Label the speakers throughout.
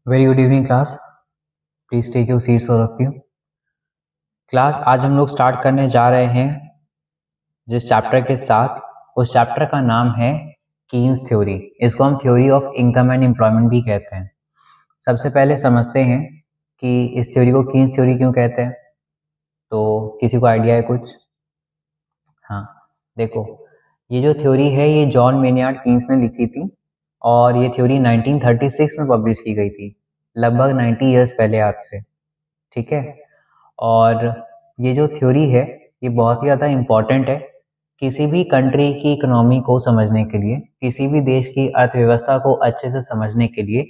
Speaker 1: Very good evening class. Please take your seats all of you. Class आज हम लोग start करने जा रहे हैं जिस चैप्टर के साथ, उस चैप्टर का नाम है कीन्स थ्योरी। इसको हम theory of income and employment भी कहते हैं। सबसे पहले समझते हैं कि इस थ्योरी को कीन्स थ्योरी क्यों कहते हैं। तो किसी को आइडिया है कुछ? हाँ, देखो, ये जो थ्योरी है ये जॉन मेनियार्ड कीन्स ने लिखी थी और ये थ्योरी 1936 में पब्लिश की गई थी, लगभग 90 इयर्स पहले आज से। ठीक है। और ये जो थ्योरी है ये बहुत ही ज़्यादा इम्पॉर्टेंट है किसी भी कंट्री की इकोनॉमी को समझने के लिए, किसी भी देश की अर्थव्यवस्था को अच्छे से समझने के लिए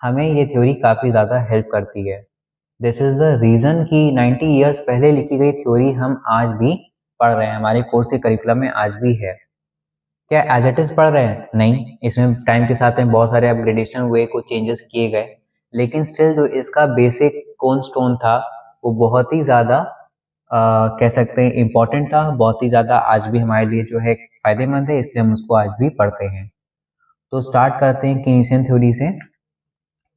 Speaker 1: हमें ये थ्योरी काफ़ी ज़्यादा हेल्प करती है। दिस इज़ द रीज़न कि 90 इयर्स पहले लिखी गई थ्योरी हम आज भी पढ़ रहे हैं, हमारे कोर्स के करिकुलम में आज भी है। क्या एज इट इज़ पढ़ रहे हैं? नहीं, इसमें टाइम के साथ में बहुत सारे अपग्रेडेशन हुए, कुछ चेंजेस किए गए, लेकिन स्टिल जो इसका बेसिक कोर्नस्टोन था वो बहुत ही ज़्यादा कह सकते हैं इम्पॉर्टेंट था, बहुत ही ज़्यादा आज भी हमारे लिए जो है फ़ायदेमंद है, इसलिए हम उसको आज भी पढ़ते हैं। तो स्टार्ट करते हैं कीन्सियन थ्योरी से।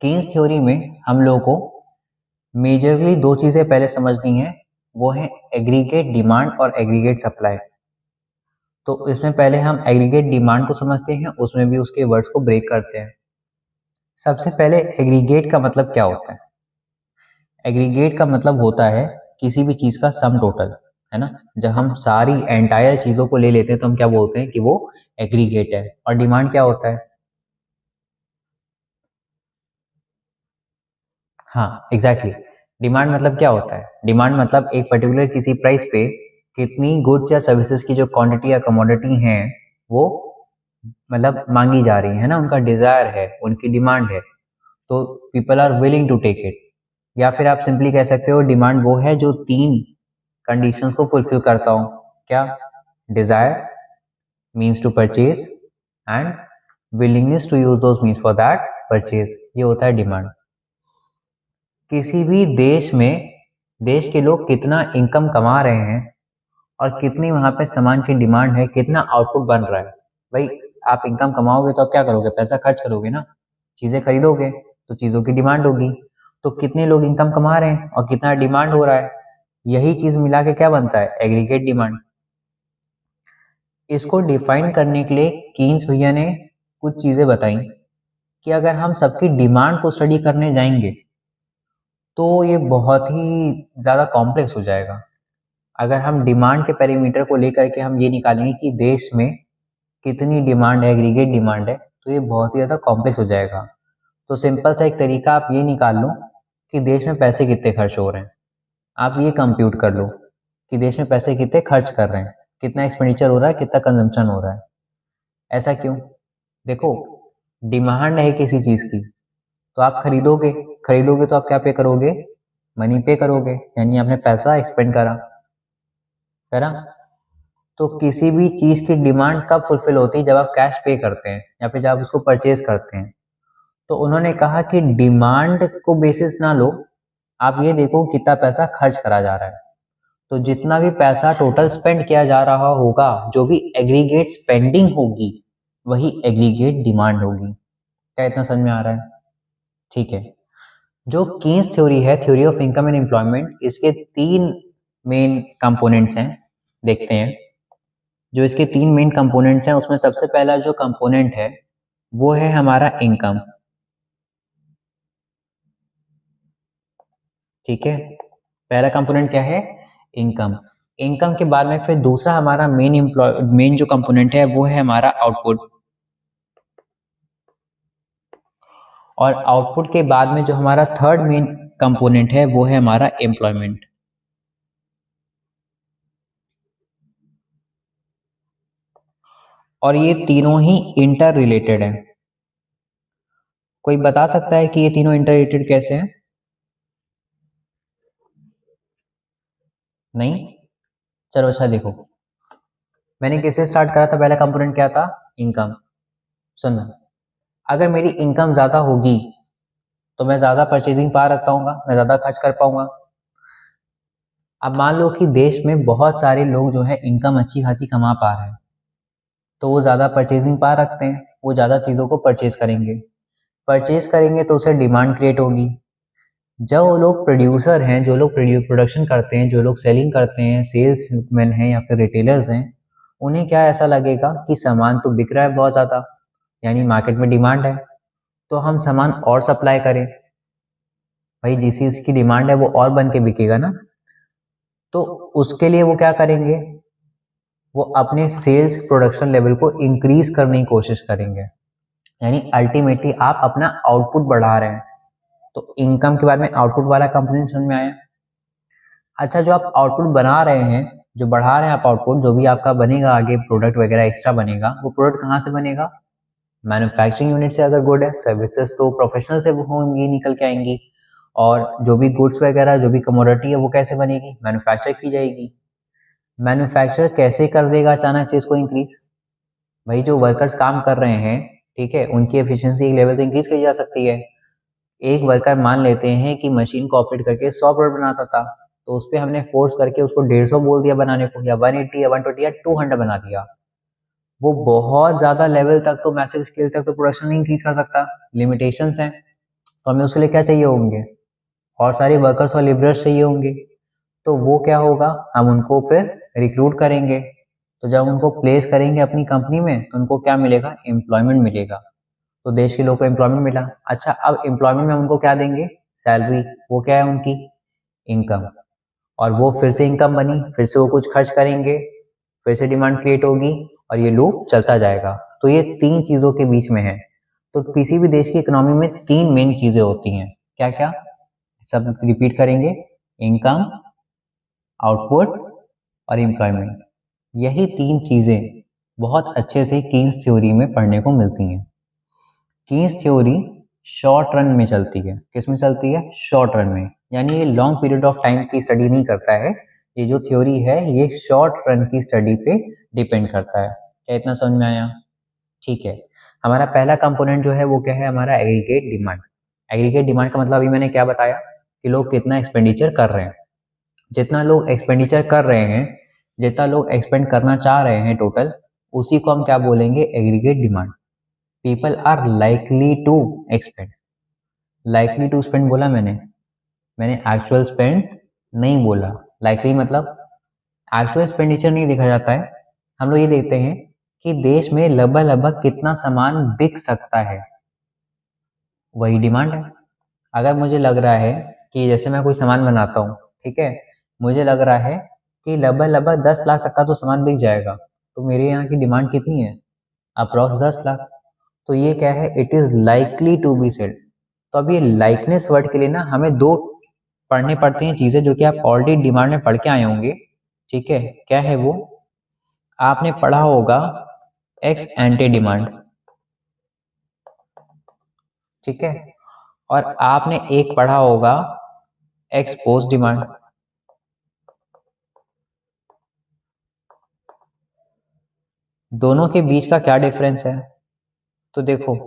Speaker 1: कीन्स थ्योरी में हम लोगों को मेजरली दो चीज़ें पहले समझनी है, वो है एग्रीगेट डिमांड और एग्रीगेट सप्लाई। तो इसमें पहले हम एग्रीगेट डिमांड को समझते हैं, उसमें भी उसके वर्ड्स को ब्रेक करते हैं। सबसे पहले एग्रीगेट का मतलब क्या होता है? एग्रीगेट का मतलब होता है किसी भी चीज़ का सम टोटल, है ना। जब हम सारी एंटायर चीज़ों को ले लेते हैं तो हम क्या बोलते हैं कि वो एग्रीगेट है। और डिमांड क्या होता है? हाँ, एग्जैक्टली। डिमांड मतलब क्या होता है? डिमांड मतलब एक पर्टिकुलर किसी प्राइस पे कितनी गुड्स या सर्विसेज की जो क्वांटिटी या कमोडिटी हैं वो मतलब मांगी जा रही है ना, उनका डिजायर है, उनकी डिमांड है, तो people are willing to take it. या फिर आप सिंपली कह सकते हो डिमांड वो है जो तीन कंडीशंस को फुलफिल करता हूँ। क्या? Desire, means to purchase, and willingness to use those means for that purchase. ये होता है डिमांड। किसी भी देश में देश के लोग कितना इनकम कमा रहे हैं और कितनी वहां पे सामान की डिमांड है, कितना आउटपुट बन रहा है। भाई, आप इनकम कमाओगे तो आप क्या करोगे? पैसा खर्च करोगे ना, चीजें खरीदोगे तो चीजों की डिमांड होगी। तो कितने लोग इनकम कमा रहे हैं और कितना डिमांड हो रहा है, यही चीज मिला के क्या बनता है? Aggregate demand. इसको डिफाइन करने के लिए कीन्स भैया ने कुछ चीजें बताई कि अगर हम सबकी डिमांड को स्टडी करने जाएंगे तो ये बहुत ही ज़्यादा कॉम्प्लेक्स हो जाएगा। अगर हम डिमांड के पैरामीटर को लेकर के हम ये निकालेंगे कि देश में कितनी डिमांड है, एग्रीगेट डिमांड है, तो ये बहुत ही ज़्यादा कॉम्प्लेक्स हो जाएगा। तो सिंपल सा एक तरीका आप ये निकाल लो कि देश में पैसे कितने खर्च हो रहे हैं। आप ये कंप्यूट कर लो कि देश में पैसे कितने खर्च कर रहे हैं, कितना एक्सपेंडिचर हो रहा है, कितना कंजम्पशन हो रहा है। ऐसा क्यों? देखो, डिमांड है किसी चीज़ की तो आप खरीदोगे, खरीदोगे तो आप क्या पे करोगे? मनी पे करोगे, यानी आपने पैसा एक्सपेंड करा, है ना। तो किसी भी चीज की डिमांड कब फुलफिल होती है? जब आप कैश पे करते हैं या फिर जब आप उसको परचेज करते हैं। तो उन्होंने कहा कि डिमांड को बेसिस ना लो, आप ये देखो कितना पैसा खर्च करा जा रहा है। तो जितना भी पैसा टोटल स्पेंड किया जा रहा होगा, जो भी एग्रीगेट स्पेंडिंग होगी, वही एग्रीगेट डिमांड होगी। क्या इतना समझ में आ रहा है? ठीक है। जो कीन्स थ्योरी है, theory of income and employment, इसके तीन मेन कंपोनेंट्स हैं। देखते हैं जो इसके तीन मेन कंपोनेंट्स हैं, उसमें सबसे पहला जो कंपोनेंट है वो है हमारा इनकम। ठीक है, पहला कंपोनेंट क्या है? इनकम। इनकम के बाद में फिर दूसरा हमारा मेन जो कंपोनेंट है वो है हमारा आउटपुट। और आउटपुट के बाद में जो हमारा थर्ड मेन कंपोनेंट है वो है हमारा एम्प्लॉयमेंट। और ये तीनों ही इंटर रिलेटेड है। कोई बता सकता है कि ये तीनों इंटर रिलेटेड कैसे हैं? नहीं? चलो अच्छा, देखो, मैंने किससे स्टार्ट करा था? पहला कंपोनेंट क्या था? इनकम। सुनना, अगर मेरी इनकम ज्यादा होगी तो मैं ज्यादा परचेजिंग पावर रख पाऊंगा, मैं ज्यादा खर्च कर पाऊंगा। अब मान लो कि देश में बहुत सारे लोग जो है इनकम अच्छी खासी कमा पा रहे हैं, तो वो ज्यादा परचेजिंग पावर रखते हैं, वो ज्यादा चीजों को परचेज करेंगे। परचेज करेंगे तो उससे डिमांड क्रिएट होगी। जब वो लोग प्रोड्यूसर हैं, जो लोग प्रोडक्शन करते हैं, जो लोग सेलिंग करते हैं, सेल्समैन हैं या फिर रिटेलर्स हैं, उन्हें क्या ऐसा लगेगा कि सामान तो बिक रहा है बहुत ज़्यादा, यानी मार्केट में डिमांड है, तो हम सामान और सप्लाई करें। भाई जिस चीज़ की डिमांड है वो और बन के बिकेगा ना, तो उसके लिए वो क्या करेंगे, वो अपने सेल्स प्रोडक्शन लेवल को इंक्रीज करने की कोशिश करेंगे। यानी अल्टीमेटली आप अपना आउटपुट बढ़ा रहे हैं। तो इनकम के बारे में आउटपुट वाला कंपोनेंट समझ में आया। अच्छा, जो आप आउटपुट बना रहे हैं, जो बढ़ा रहे हैं आप आउटपुट, जो भी आपका बनेगा आगे प्रोडक्ट वगैरह एक्स्ट्रा बनेगा, वो प्रोडक्ट कहाँ से बनेगा? मैन्युफैक्चरिंग यूनिट से अगर गुड है, सर्विसेज तो प्रोफेशनल से होंगी, निकल के आएंगी। और जो भी गुड्स वगैरह, जो भी कमोडिटी है, वो कैसे बनेगी? मैन्युफैक्चर की जाएगी। मैन्युफैक्चर कैसे कर देगा अचानक से इसको इंक्रीज? भाई जो वर्कर्स काम कर रहे हैं, ठीक है, उनकी एफिशिएंसी लेवल तो इंक्रीज की जा सकती है। एक वर्कर मान लेते हैं कि मशीन को ऑपरेट करके 100 प्रोडक्ट बनाता था, तो उस पर हमने फोर्स करके उसको 150 बोल दिया बनाने को, या 180 या 120 या 200 बना दिया। वो बहुत ज़्यादा लेवल तक तो, मैसिव स्केल तक तो प्रोडक्शन नहीं इंक्रीज कर सकता, लिमिटेशंस हैं। तो हमें उसके लिए क्या चाहिए होंगे? और सारे वर्कर्स और लेबरर्स चाहिए होंगे। तो वो क्या होगा, हम उनको फिर रिक्रूट करेंगे। तो जब उनको प्लेस करेंगे अपनी कंपनी में, तो उनको क्या मिलेगा? एम्प्लॉयमेंट मिलेगा। तो देश के लोगों को एम्प्लॉयमेंट मिला। अच्छा, अब एम्प्लॉयमेंट में हम उनको क्या देंगे? सैलरी। वो क्या है उनकी? इनकम। और वो फिर से इनकम बनी, फिर से वो कुछ खर्च करेंगे, फिर से डिमांड क्रिएट होगी, और ये लूप चलता जाएगा। तो ये तीन चीज़ों के बीच में है। तो किसी भी देश की इकोनॉमी में तीन मेन चीज़ें होती हैं। क्या क्या? सब रिपीट करेंगे। इनकम, आउटपुट और एम्प्लॉयमेंट। यही तीन चीज़ें बहुत अच्छे से कीन्स थ्योरी में पढ़ने को मिलती हैं। कीन्स थ्योरी शॉर्ट रन में चलती है। किस में चलती है? शॉर्ट रन में। यानी ये लॉन्ग पीरियड ऑफ टाइम की स्टडी नहीं करता है। ये जो थ्योरी है ये शॉर्ट रन की स्टडी पे डिपेंड करता है। क्या इतना समझ में आया? ठीक है। हमारा पहला कंपोनेंट जो है वो क्या है? हमारा एग्रीगेट डिमांड। एग्रीगेट डिमांड का मतलब अभी मैंने क्या बताया कि लोग कितना एक्सपेंडिचर कर रहे हैं। जितना लोग एक्सपेंडिचर कर रहे हैं, जितना लोग एक्सपेंड करना चाह रहे हैं टोटल, उसी को हम क्या बोलेंगे? Aggregate demand. People are likely to expend. Likely to spend बोला मैंने एक्चुअल स्पेंड नहीं बोला। लाइकली मतलब एक्चुअल एक्सपेंडिचर नहीं देखा जाता है। हम लोग ये देखते हैं कि देश में लगभग लगभग कितना सामान बिक सकता है, वही डिमांड है। अगर मुझे लग रहा है कि जैसे मैं कोई सामान बनाता हूँ, ठीक है, मुझे लग रहा है कि लगभग लगभग 10 लाख तक का तो सामान बिक जाएगा, तो मेरे यहाँ की डिमांड कितनी है? अप्रॉक्स 10 लाख। तो ये क्या है? It is likely to be selled. तो अब ये लाइकनेस वर्ड के लिए ना हमें दो पढ़ने पड़ते हैं चीजें, जो कि आप ऑलरेडी डिमांड में पढ़ के आए होंगे। ठीक है, क्या है वो? आपने पढ़ा होगा एक्स एंटी डिमांड, ठीक है, और आपने एक पढ़ा होगा एक्स पोस्ट डिमांड। दोनों के बीच का क्या डिफरेंस है? तो देखो,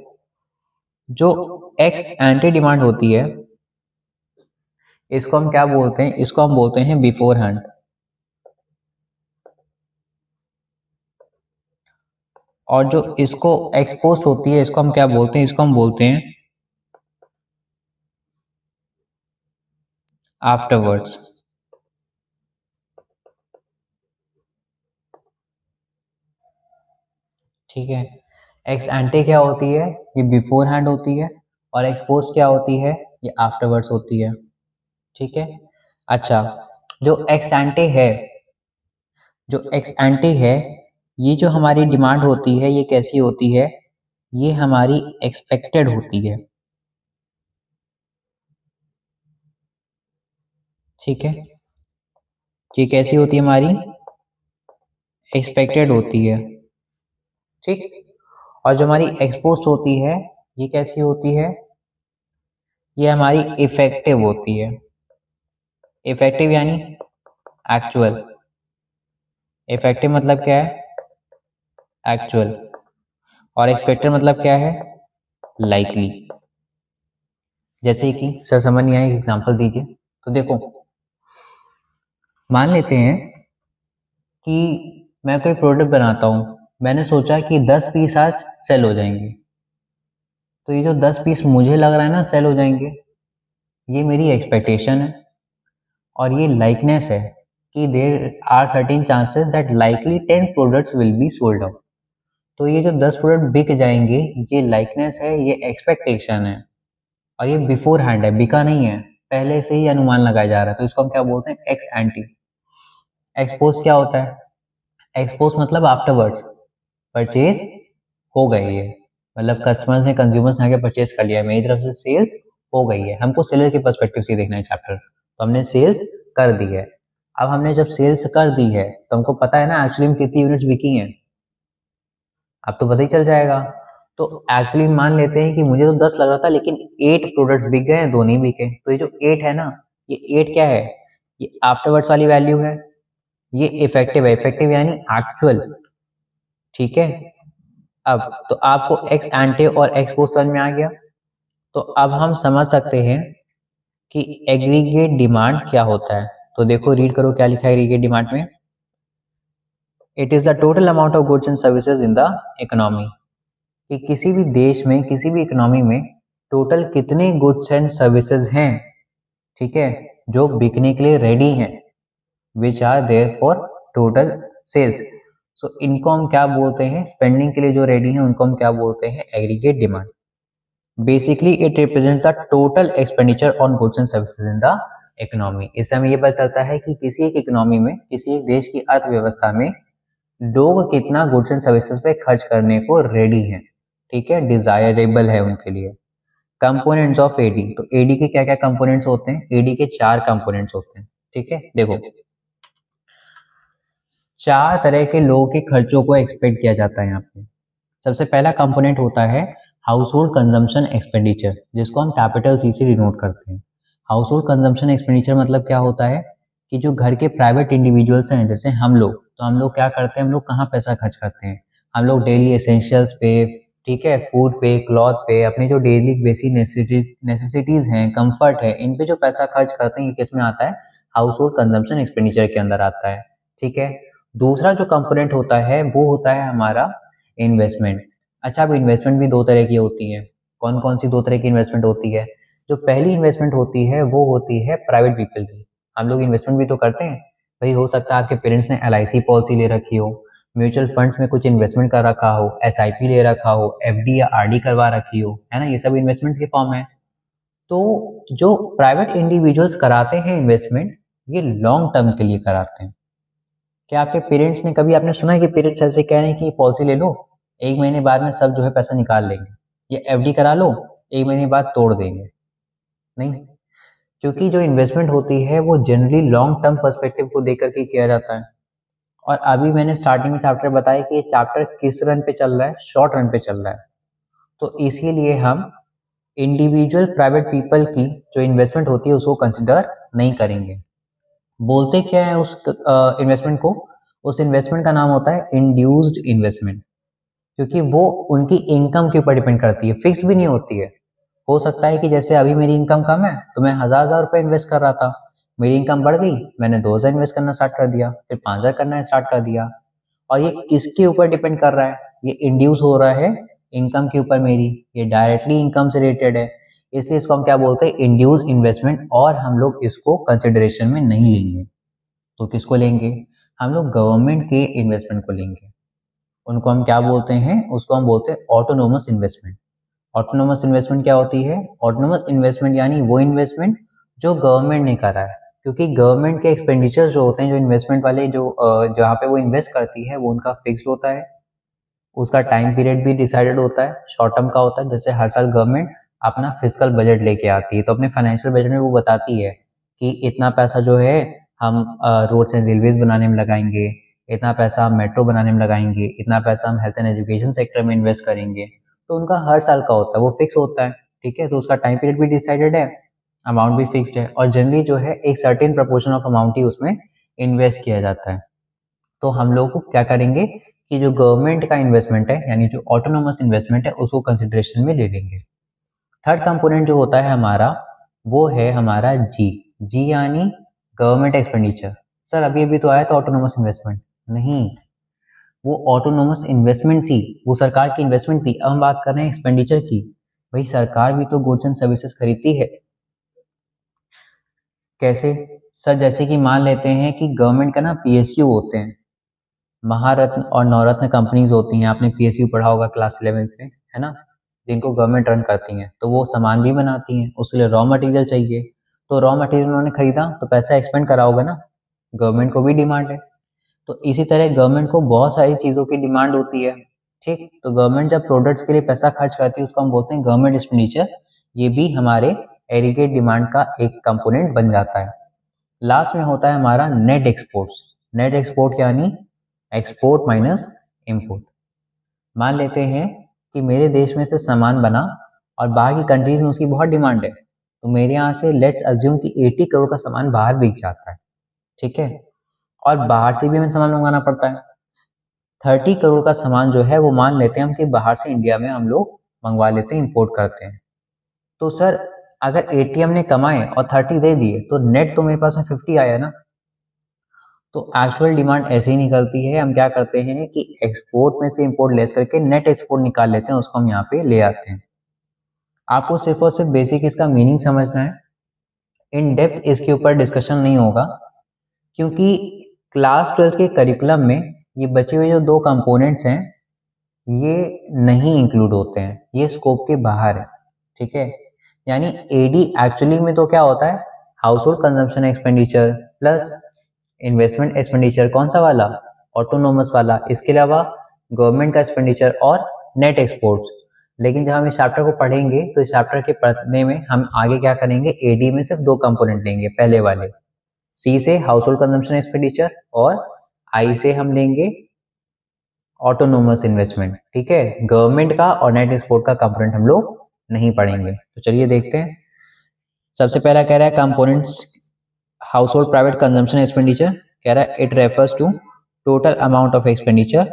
Speaker 1: जो एक्स एंटी डिमांड होती है, इसको हम क्या बोलते हैं? इसको हम बोलते हैं बिफोर हैंड। और जो इसको एक्सपोस्ट होती है, इसको हम क्या बोलते हैं? इसको हम बोलते हैं आफ्टरवर्ड्स। ठीक है। एक्स एंटी क्या होती है? ये बिफोर हैंड होती है। और एक्सपोस्ट क्या होती है? ये आफ्टरवर्ड्स होती है। ठीक है। अच्छा, जो एक्स एंटी है, जो एक्स एंटी है, ये जो हमारी डिमांड होती है, ये कैसी होती है? ये हमारी एक्सपेक्टेड होती है। ठीक है, ये कैसी होती है? हमारी एक्सपेक्टेड होती है। ठीक। और जो हमारी एक्सपोस्ट होती है, ये कैसी होती है? ये हमारी इफेक्टिव होती है। इफेक्टिव यानी एक्चुअल। इफेक्टिव मतलब क्या है? एक्चुअल। और एक्सपेक्टेड मतलब क्या है? लाइकली। जैसे कि सर समझ नहीं आया, एक एग्जांपल दीजिए। तो देखो, मान लेते हैं कि मैं कोई प्रोडक्ट बनाता हूँ, मैंने सोचा कि 10 पीस आज सेल हो जाएंगे। तो ये जो 10 पीस मुझे लग रहा है ना सेल हो जाएंगे, ये मेरी एक्सपेक्टेशन है, और ये लाइकनेस है कि there are certain chances that likely 10 products will be sold out. तो ये जो 10 प्रोडक्ट बिक जाएंगे, ये लाइकनेस है, ये एक्सपेक्टेशन है, और ये बिफोर हैंड है, बिका नहीं है, पहले से ही अनुमान लगाया जा रहा है। तो इसको हम क्या बोलते हैं? X anti. एक्सपोज क्या होता है? एक्सपोज मतलब आफ्टरवर्ड्स, परचेज हो गई है, मतलब कस्टमर्स ने, कंज्यूमर्स ने आके परचेज कर लिया है, मेरी तरफ से सेल्स हो गई है। हमको सेलर के पर्सपेक्टिव से देखना है चैप्टर, तो हमने सेल्स कर दी है। अब हमने जब सेल्स कर दी है तो हमको पता है ना एक्चुअली में कितनी यूनिट्स बिकी हैं, अब तो पता ही चल जाएगा। तो एक्चुअली मान लेते हैं कि मुझे तो 10 लग रहा था, लेकिन 8 प्रोडक्ट्स बिक गए हैं, 2 नहीं बिके। तो ये जो 8 है ना, ये 8 क्या है? ये आफ्टरवर्ड्स वाली वैल्यू है, ये इफेक्टिव है, इफेक्टिव यानी एक्चुअल, ठीक है। अब तो आपको एक्स एंटे और एक्स पोस्ट समझ में आ गया। तो अब हम समझ सकते हैं कि एग्रीगेट डिमांड क्या होता है। तो देखो, रीड करो क्या लिखा है एग्रीगेट डिमांड में। It is the total amount of goods and services in the economy, कि किसी भी देश में, किसी भी इकोनॉमी में टोटल कितने गुड्स एंड सर्विसेज हैं, ठीक है, जो बिकने के लिए रेडी हैं, which are there for total sales. So इनको हम क्या बोलते हैं? स्पेंडिंग के लिए जो रेडी हैं उनको हम क्या बोलते हैं? Aggregate demand. Basically it represents the total expenditure on goods and services in the economy. इससे हमें ये पता चलता है कि किसी एक इकोनॉमी में, किसी एक देश की अर्थव्यवस्था में लोग कितना गुड्स एंड सर्विसेज पे खर्च करने को रेडी हैं, ठीक है, डिजायरेबल है उनके लिए। कंपोनेंट्स ऑफ एडी, तो एडी के क्या क्या कंपोनेंट्स होते हैं? एडी के 4 कंपोनेंट्स होते हैं, ठीक है। देखो, 4 तरह के लोगों के खर्चों को एक्सपेक्ट किया जाता है यहाँ पे। सबसे पहला कंपोनेंट होता है हाउस होल्ड कंजम्पशन एक्सपेंडिचर, जिसको हम कैपिटल सी से डिनोट करते हैं। हाउस होल्ड कंजम्पशन एक्सपेंडिचर मतलब क्या होता है कि जो घर के प्राइवेट इंडिविजुअल्स हैं, जैसे हम लोग, तो हम लोग क्या करते हैं? हम लोग कहाँ पैसा खर्च करते हैं? हम लोग डेली एसेंशियल्स पे, ठीक है, फूड पे, क्लॉथ पे, अपनी जो डेली बेसिक नेसेसिटीज हैं, कंफर्ट है, इन पे जो पैसा खर्च करते हैं, ये किस में आता है? हाउस होल्ड कंजम्पशन एक्सपेंडिचर के अंदर आता है, ठीक है। दूसरा जो कंपोनेंट होता है वो होता है हमारा इन्वेस्टमेंट। अच्छा, अब इन्वेस्टमेंट भी 2 तरह की होती है। कौन कौन सी 2 तरह की इन्वेस्टमेंट होती है? जो पहली इन्वेस्टमेंट होती है वो होती है प्राइवेट पीपल की। हम लोग इन्वेस्टमेंट भी तो करते हैं भाई, हो सकता है आपके पेरेंट्स ने LIC पॉलिसी ले रखी हो, म्यूचुअल फंड्स में कुछ इन्वेस्टमेंट कर रखा हो, SIP ले रखा हो, FD या RD करवा रखी हो, है ना, ये सब इन्वेस्टमेंट्स के फॉर्म है। तो जो प्राइवेट इंडिविजुअल्स कराते हैं इन्वेस्टमेंट, ये लॉन्ग टर्म के लिए कराते हैं। क्या आपके पेरेंट्स ने, कभी आपने सुना है कि पेरेंट्स ऐसे कह रहे हैं कि पॉलिसी ले लो, 1 महीने बाद में सब जो है पैसा निकाल लेंगे, ये FD करा लो, 1 महीने बाद तोड़ देंगे? नहीं, क्योंकि जो इन्वेस्टमेंट होती है वो जनरली लॉन्ग टर्म पर्सपेक्टिव को देकर के किया जाता है। और अभी मैंने स्टार्टिंग में चैप्टर बताया कि ये चैप्टर किस रन पे चल रहा है? शॉर्ट रन पे चल रहा है। तो इसीलिए हम इंडिविजुअल प्राइवेट पीपल की जो इन्वेस्टमेंट होती है उसको कंसिडर नहीं करेंगे। बोलते क्या है उस इन्वेस्टमेंट को? उस इन्वेस्टमेंट का नाम होता है इंड्यूस्ड इन्वेस्टमेंट, क्योंकि वो उनकी इनकम के ऊपर डिपेंड करती है, फिक्स्ड भी नहीं होती है। हो सकता है कि जैसे अभी मेरी इनकम कम है तो मैं 1000 रुपये इन्वेस्ट कर रहा था, मेरी इनकम बढ़ गई, मैंने 2000 इन्वेस्ट करना स्टार्ट कर दिया, फिर 5000 करना स्टार्ट कर दिया। और ये किसके ऊपर डिपेंड कर रहा है? ये इंड्यूस हो रहा है इनकम के ऊपर मेरी, ये डायरेक्टली इनकम से रिलेटेड है, इसलिए इसको हम क्या बोलते हैं? Induce investment. और हम लोग इसको कंसिडरेशन में नहीं लेंगे। तो किसको लेंगे? हम लोग गवर्नमेंट के इन्वेस्टमेंट को लेंगे। उनको हम क्या बोलते हैं? उसको हम बोलते हैं ऑटोनोमस इन्वेस्टमेंट। ऑटोनोमस इन्वेस्टमेंट क्या होती है? ऑटोनोमस इन्वेस्टमेंट यानी वो इन्वेस्टमेंट जो गवर्नमेंट ने करा है, क्योंकि गवर्नमेंट के एक्सपेंडिचर्स जो होते हैं, जो इन्वेस्टमेंट वाले, जो जहाँ पे वो इन्वेस्ट करती है, वो उनका फिक्स्ड होता है, उसका टाइम पीरियड भी डिसाइडेड होता है, शॉर्ट टर्म का होता है। जैसे हर साल गवर्नमेंट अपना फिजिकल बजट लेके आती है, तो अपने फाइनेंशियल बजट में वो बताती है कि इतना पैसा जो है हम रोड्स एंड रेलवेज बनाने में लगाएंगे, इतना पैसा हम मेट्रो बनाने में लगाएंगे, इतना पैसा हम हेल्थ एंड एजुकेशन सेक्टर में इन्वेस्ट करेंगे। तो उनका हर साल का होता है, वो फिक्स होता है, ठीक है। तो उसका टाइम पीरियड भी डिसाइडेड है, अमाउंट भी फिक्स्ड है, और जनरली जो है एक सर्टेन प्रपोर्शन ऑफ अमाउंट ही उसमें इन्वेस्ट किया जाता है। तो हम लोग क्या करेंगे कि जो गवर्नमेंट का इन्वेस्टमेंट है, यानी जो ऑटोनोमस इन्वेस्टमेंट है, उसको कंसिडरेशन में ले लेंगे। थर्ड कंपोनेंट जो होता है हमारा, वो है हमारा जी यानी गवर्नमेंट एक्सपेंडिचर। सर अभी अभी तो आया था ऑटोनोमस इन्वेस्टमेंट। नहीं, वो ऑटोनोमस इन्वेस्टमेंट थी, वो सरकार की इन्वेस्टमेंट थी। अब हम बात कर रहे हैं एक्सपेंडिचर की, भाई सरकार भी तो गुड्स एंड सर्विसेज खरीदती है। कैसे सर? जैसे कि मान लेते हैं कि गवर्नमेंट का ना पीएसयू होते हैं, महारत्न और नवरत्न कंपनीज होती हैं, आपने पीएसयू पढ़ा होगा क्लास 11th में, है ना, जिनको गवर्नमेंट रन करती हैं। तो वो सामान भी बनाती हैं, उसके लिए रॉ मटेरियल चाहिए, तो रॉ मटेरियल उन्होंने खरीदा तो पैसा एक्सपेंड करा होगा ना, गवर्नमेंट को भी डिमांड है। तो इसी तरह गवर्नमेंट को बहुत सारी चीज़ों की डिमांड होती है, ठीक। तो गवर्नमेंट जब प्रोडक्ट्स के लिए पैसा खर्च करती है उसको हम बोलते हैं गवर्नमेंट एक्सपेंडिचर। ये भी हमारे एग्रीगेट डिमांड का एक कंपोनेंट बन जाता है। लास्ट में होता है हमारा नेट एक्सपोर्ट्स। नेट एक्सपोर्ट यानी एक्सपोर्ट माइनस इम्पोर्ट। मान लेते हैं कि मेरे देश में से सामान बना और बाहर की कंट्रीज में उसकी बहुत डिमांड है, तो मेरे यहाँ से लेट्स अज्यूम कि 80 करोड़ का सामान बाहर बिक जाता है, ठीक है, और बाहर से भी हमें सामान मंगाना पड़ता है। 30 करोड़ का सामान जो है वो मान लेते हैं हम कि बाहर से इंडिया में हम लोग मंगवा लेते हैं, इंपोर्ट करते हैं। तो सर अगर 80 हमने कमाए और 30 दे दिए तो नेट तो मेरे पास में 50 आया ना। तो एक्चुअल डिमांड ऐसे ही निकलती है। हम क्या करते हैं कि एक्सपोर्ट में से इंपोर्ट लेस करके नेट एक्सपोर्ट निकाल लेते हैं, उसको हम यहाँ पे ले आते हैं। आपको सिर्फ और सिर्फ बेसिक इसका मीनिंग समझना है, इन डेप्थ इसके ऊपर डिस्कशन नहीं होगा, क्योंकि क्लास 12 के करिकुलम में ये बचे हुए जो 2 कंपोनेंट्स हैं ये नहीं इंक्लूड होते हैं, ये स्कोप के बाहर है, ठीक है। यानी एडी एक्चुअली में तो क्या होता है, household consumption expenditure plus investment expenditure, कौन सा वाला, ऑटोनोमस वाला, इसके अलावा गवर्नमेंट का एक्सपेंडिचर और नेट एक्सपोर्ट्स। लेकिन जब हम इस चैप्टर को पढ़ेंगे तो इस चैप्टर के पढ़ने में हम आगे क्या करेंगे, एडी में सिर्फ 2 कंपोनेंट लेंगे, पहले वाले सी से हाउस होल्ड कंजम्पशन एक्सपेंडिचर और आई से हम लेंगे ऑटोनोमस इन्वेस्टमेंट, ठीक है। गवर्नमेंट का और नेट एक्सपोर्ट का कंपोनेंट हम लोग नहीं पढ़ेंगे। तो चलिए देखते हैं। सबसे पहला कह रहा है components household private consumption expenditure, कह रहा है it refers to total amount of expenditure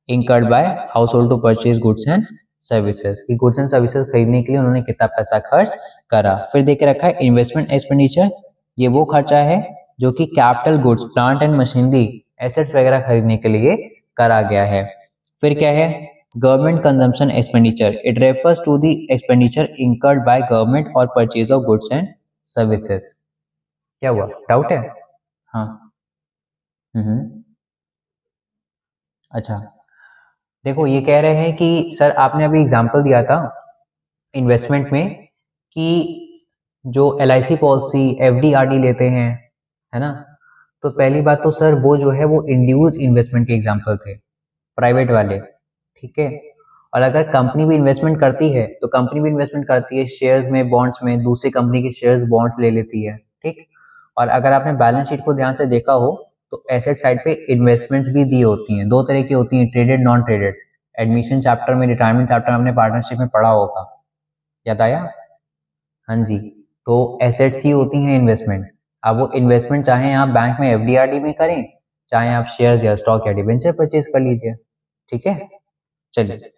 Speaker 1: incurred by household to purchase goods and services, की गुड्स एंड सर्विसेज खरीदने के लिए उन्होंने कितना पैसा खर्च करा। फिर देख के रखा है इन्वेस्टमेंट एक्सपेंडिचर, ये वो खर्चा है जो कि capital goods, plant and machinery, assets वगैरह खरीदने के लिए करा गया है। फिर क्या है government consumption expenditure, it refers to the expenditure incurred by government और purchase of goods and services. क्या हुआ, डाउट है? हाँ अच्छा, देखो ये कह रहे हैं कि सर आपने अभी एग्जांपल दिया था इन्वेस्टमेंट में कि जो LIC पॉलिसी FD RD लेते हैं, है ना, तो पहली बात तो सर वो जो है वो इंड्यूस्ड इन्वेस्टमेंट के एग्जांपल थे, प्राइवेट वाले, ठीक है। और अगर कंपनी भी इन्वेस्टमेंट करती है तो कंपनी भी इन्वेस्टमेंट करती है शेयर्स में, बॉन्ड्स में, दूसरी कंपनी के शेयर्स बॉन्ड्स ले लेती है, ठीक। और अगर आपने बैलेंस शीट को ध्यान से देखा हो तो एसेट साइड पे इन्वेस्टमेंट्स भी दी होती हैं, 2 तरह की होती हैं, traded non traded. Admission chapter में, रिटायरमेंट चैप्टर में हमने पार्टनरशिप में पढ़ा होगा, याद आया? हाँ जी, तो एसेट्स ही होती हैं इन्वेस्टमेंट। अब वो इन्वेस्टमेंट चाहे आप बैंक में FD RD में करें, चाहे आप शेयर्स या स्टॉक या डिबेंचर परचेज कर लीजिए, ठीक है। चलिए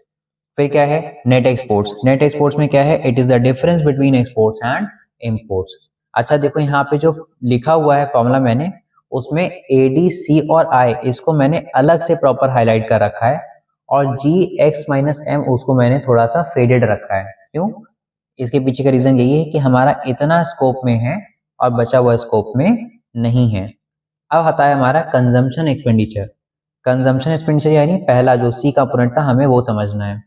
Speaker 1: फिर क्या है नेट एक्सपोर्ट्स। नेट एक्सपोर्ट्स में क्या है, it is the difference between exports and imports. अच्छा देखो यहाँ पे जो लिखा हुआ है फॉर्मूला मैंने, उसमें ADC और I इसको मैंने अलग से प्रॉपर हाईलाइट कर रखा है, और GX-M उसको मैंने थोड़ा सा फेडेड रखा है। क्यों? इसके पीछे का रीजन यही है कि हमारा इतना स्कोप में है और बचा हुआ स्कोप में नहीं है। अब आता है हमारा कंजम्पशन एक्सपेंडिचर। कंजम्पशन एक्सपेंडिचर यानी पहला जो C कंपोनेंट था हमें वो समझना है।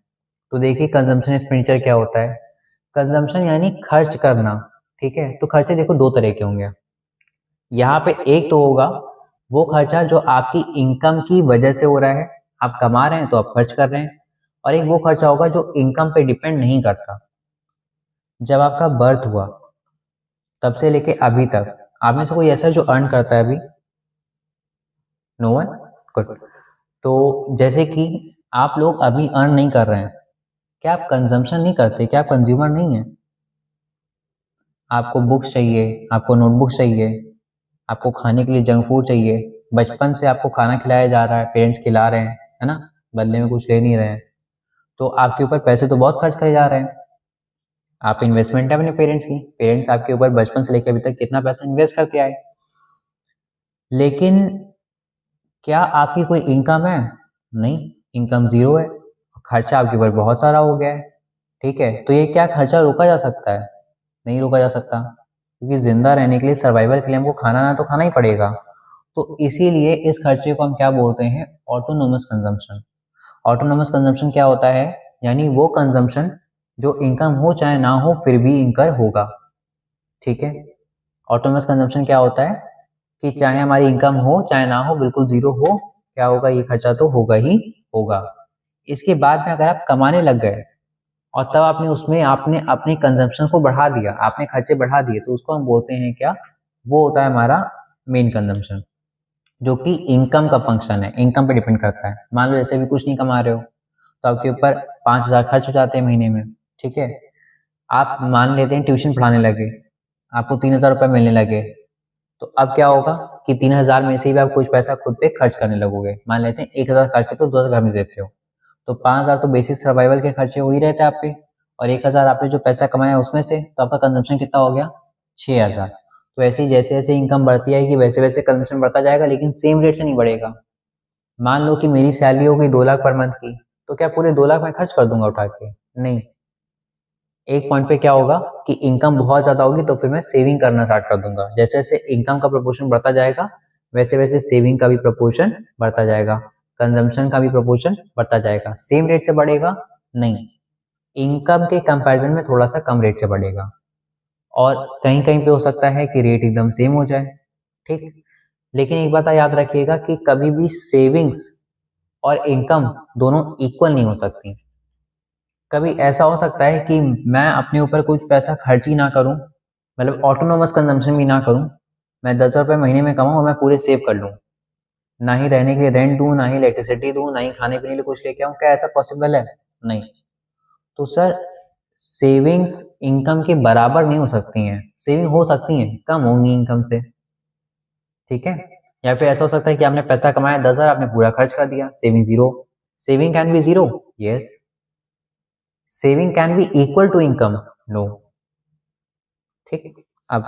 Speaker 1: तो देखिए कंजम्पशन एक्सपेंडिचर क्या होता है, कंजम्पशन यानी खर्च करना, ठीक है। तो खर्चे देखो 2 तरह के होंगे, यहाँ पे एक तो होगा वो खर्चा जो आपकी इनकम की वजह से हो रहा है, आप कमा रहे हैं तो आप खर्च कर रहे हैं, और एक वो खर्चा होगा जो इनकम पे डिपेंड नहीं करता। जब आपका बर्थ हुआ तब से लेके अभी तक आप में से कोई ऐसा जो अर्न करता है अभी? No one, good. तो जैसे कि आप लोग अभी अर्न नहीं कर रहे हैं, क्या आप कंजम्पशन नहीं करते, क्या आप कंज्यूमर नहीं है? आपको बुक्स चाहिए, आपको नोटबुक्स चाहिए, आपको खाने के लिए जंक फूड चाहिए, बचपन से आपको खाना खिलाया जा रहा है, पेरेंट्स खिला रहे हैं, है ना, बदले में कुछ ले नहीं रहे हैं, तो आपके ऊपर पैसे तो बहुत खर्च करे जा रहे हैं। आप इन्वेस्टमेंट है अपने पेरेंट्स की, पेरेंट्स आपके ऊपर बचपन से लेकर अभी तक कितना पैसा इन्वेस्ट करते आए। लेकिन क्या आपकी कोई इनकम है? नहीं, इनकम जीरो है, खर्चा आपके ऊपर बहुत सारा हो गया है, ठीक है। तो ये क्या खर्चा रोका जा सकता है? नहीं रोका जा सकता, क्योंकि जिंदा रहने के लिए, सर्वाइवल के लिए हमको खाना ना तो खाना ही पड़ेगा। तो इसीलिए इस खर्चे को हम क्या बोलते हैं? Autonomous consumption. ऑटोनोमस कंजम्पशन क्या होता है? यानी वो कंजम्पशन जो इनकम हो चाहे ना हो फिर भी इनकर होगा, ठीक है। ऑटोनोमस कंजम्पशन क्या होता है कि चाहे हमारी इनकम हो चाहे ना हो, बिल्कुल जीरो हो, क्या होगा? ये खर्चा तो होगा ही होगा। इसके बाद में अगर आप कमाने लग गए और तब आपने उसमें आपने अपने कंजम्पशन को बढ़ा दिया, आपने खर्चे बढ़ा दिए, तो उसको हम बोलते हैं क्या? वो होता है हमारा मेन कंजम्पशन, जो कि इनकम का फंक्शन है, इनकम पे डिपेंड करता है। मान लो जैसे भी कुछ नहीं कमा रहे हो तो आपके ऊपर 5,000 खर्च हो जाते हैं महीने में, ठीक है। आप मान लेते हैं ट्यूशन पढ़ाने लगे, आपको 3,000 रुपये मिलने लगे, तो अब क्या होगा कि 3,000 में से भी आप कुछ पैसा खुद पे खर्च करने लगोगे। मान लेते हैं 1,000 खर्च करते हो, 2,000 घर में देते हो, तो 5,000 तो बेसिक सर्वाइवल के खर्चे हो ही रहते हैं आप पे, और 1,000 आपने जो पैसा कमाया उसमें से, तो आपका कंजम्पशन कितना हो गया? 6,000। तो ऐसे ही जैसे जैसे इनकम बढ़ती आएगी वैसे वैसे कंजम्पशन बढ़ता जाएगा, लेकिन सेम रेट से नहीं बढ़ेगा। मान लो कि मेरी सैलरी हो गई 2 लाख पर मंथ की, तो क्या पूरे 2 लाख मैं खर्च कर दूंगा उठा के? नहीं। एक पॉइंट पे क्या होगा कि इनकम बहुत ज्यादा होगी तो फिर मैं सेविंग करना स्टार्ट कर दूंगा। जैसे जैसे इनकम का प्रपोर्शन बढ़ता जाएगा वैसे वैसे सेविंग का भी प्रपोर्शन बढ़ता जाएगा, कंजम्पशन का भी प्रपोर्शन बढ़ता जाएगा। सेम रेट से बढ़ेगा? नहीं, इनकम के कंपैरिजन में थोड़ा सा कम रेट से बढ़ेगा, और कहीं कहीं पे हो सकता है कि रेट एकदम सेम हो जाए, ठीक। लेकिन एक बात याद रखिएगा कि कभी भी सेविंग्स और इनकम दोनों इक्वल नहीं हो सकती। कभी ऐसा हो सकता है कि मैं अपने ऊपर कुछ पैसा खर्च ही ना करूं, मतलब ऑटोनोमस कंजम्पशन भी ना करूं, मैं 10,000 रुपये महीने में कमाऊं और मैं पूरे सेव कर लूं, ना ही रहने के लिए रेंट दूं, ना ही इलेक्ट्रिसिटी दूं, ना ही खाने पीने के लिए कुछ लेके आऊं। क्या ऐसा पॉसिबल है? नहीं। तो सर, सेविंग्स इनकम के बराबर नहीं हो सकती हैं। सेविंग हो सकती हैं, कम होंगी इनकम से, ठीक है। या फिर ऐसा हो सकता है कि आपने पैसा कमाया 10,000, आपने पूरा खर्च कर दिया, saving zero. Saving can be zero, yes. Saving can be equal to income, no, ठीक। अब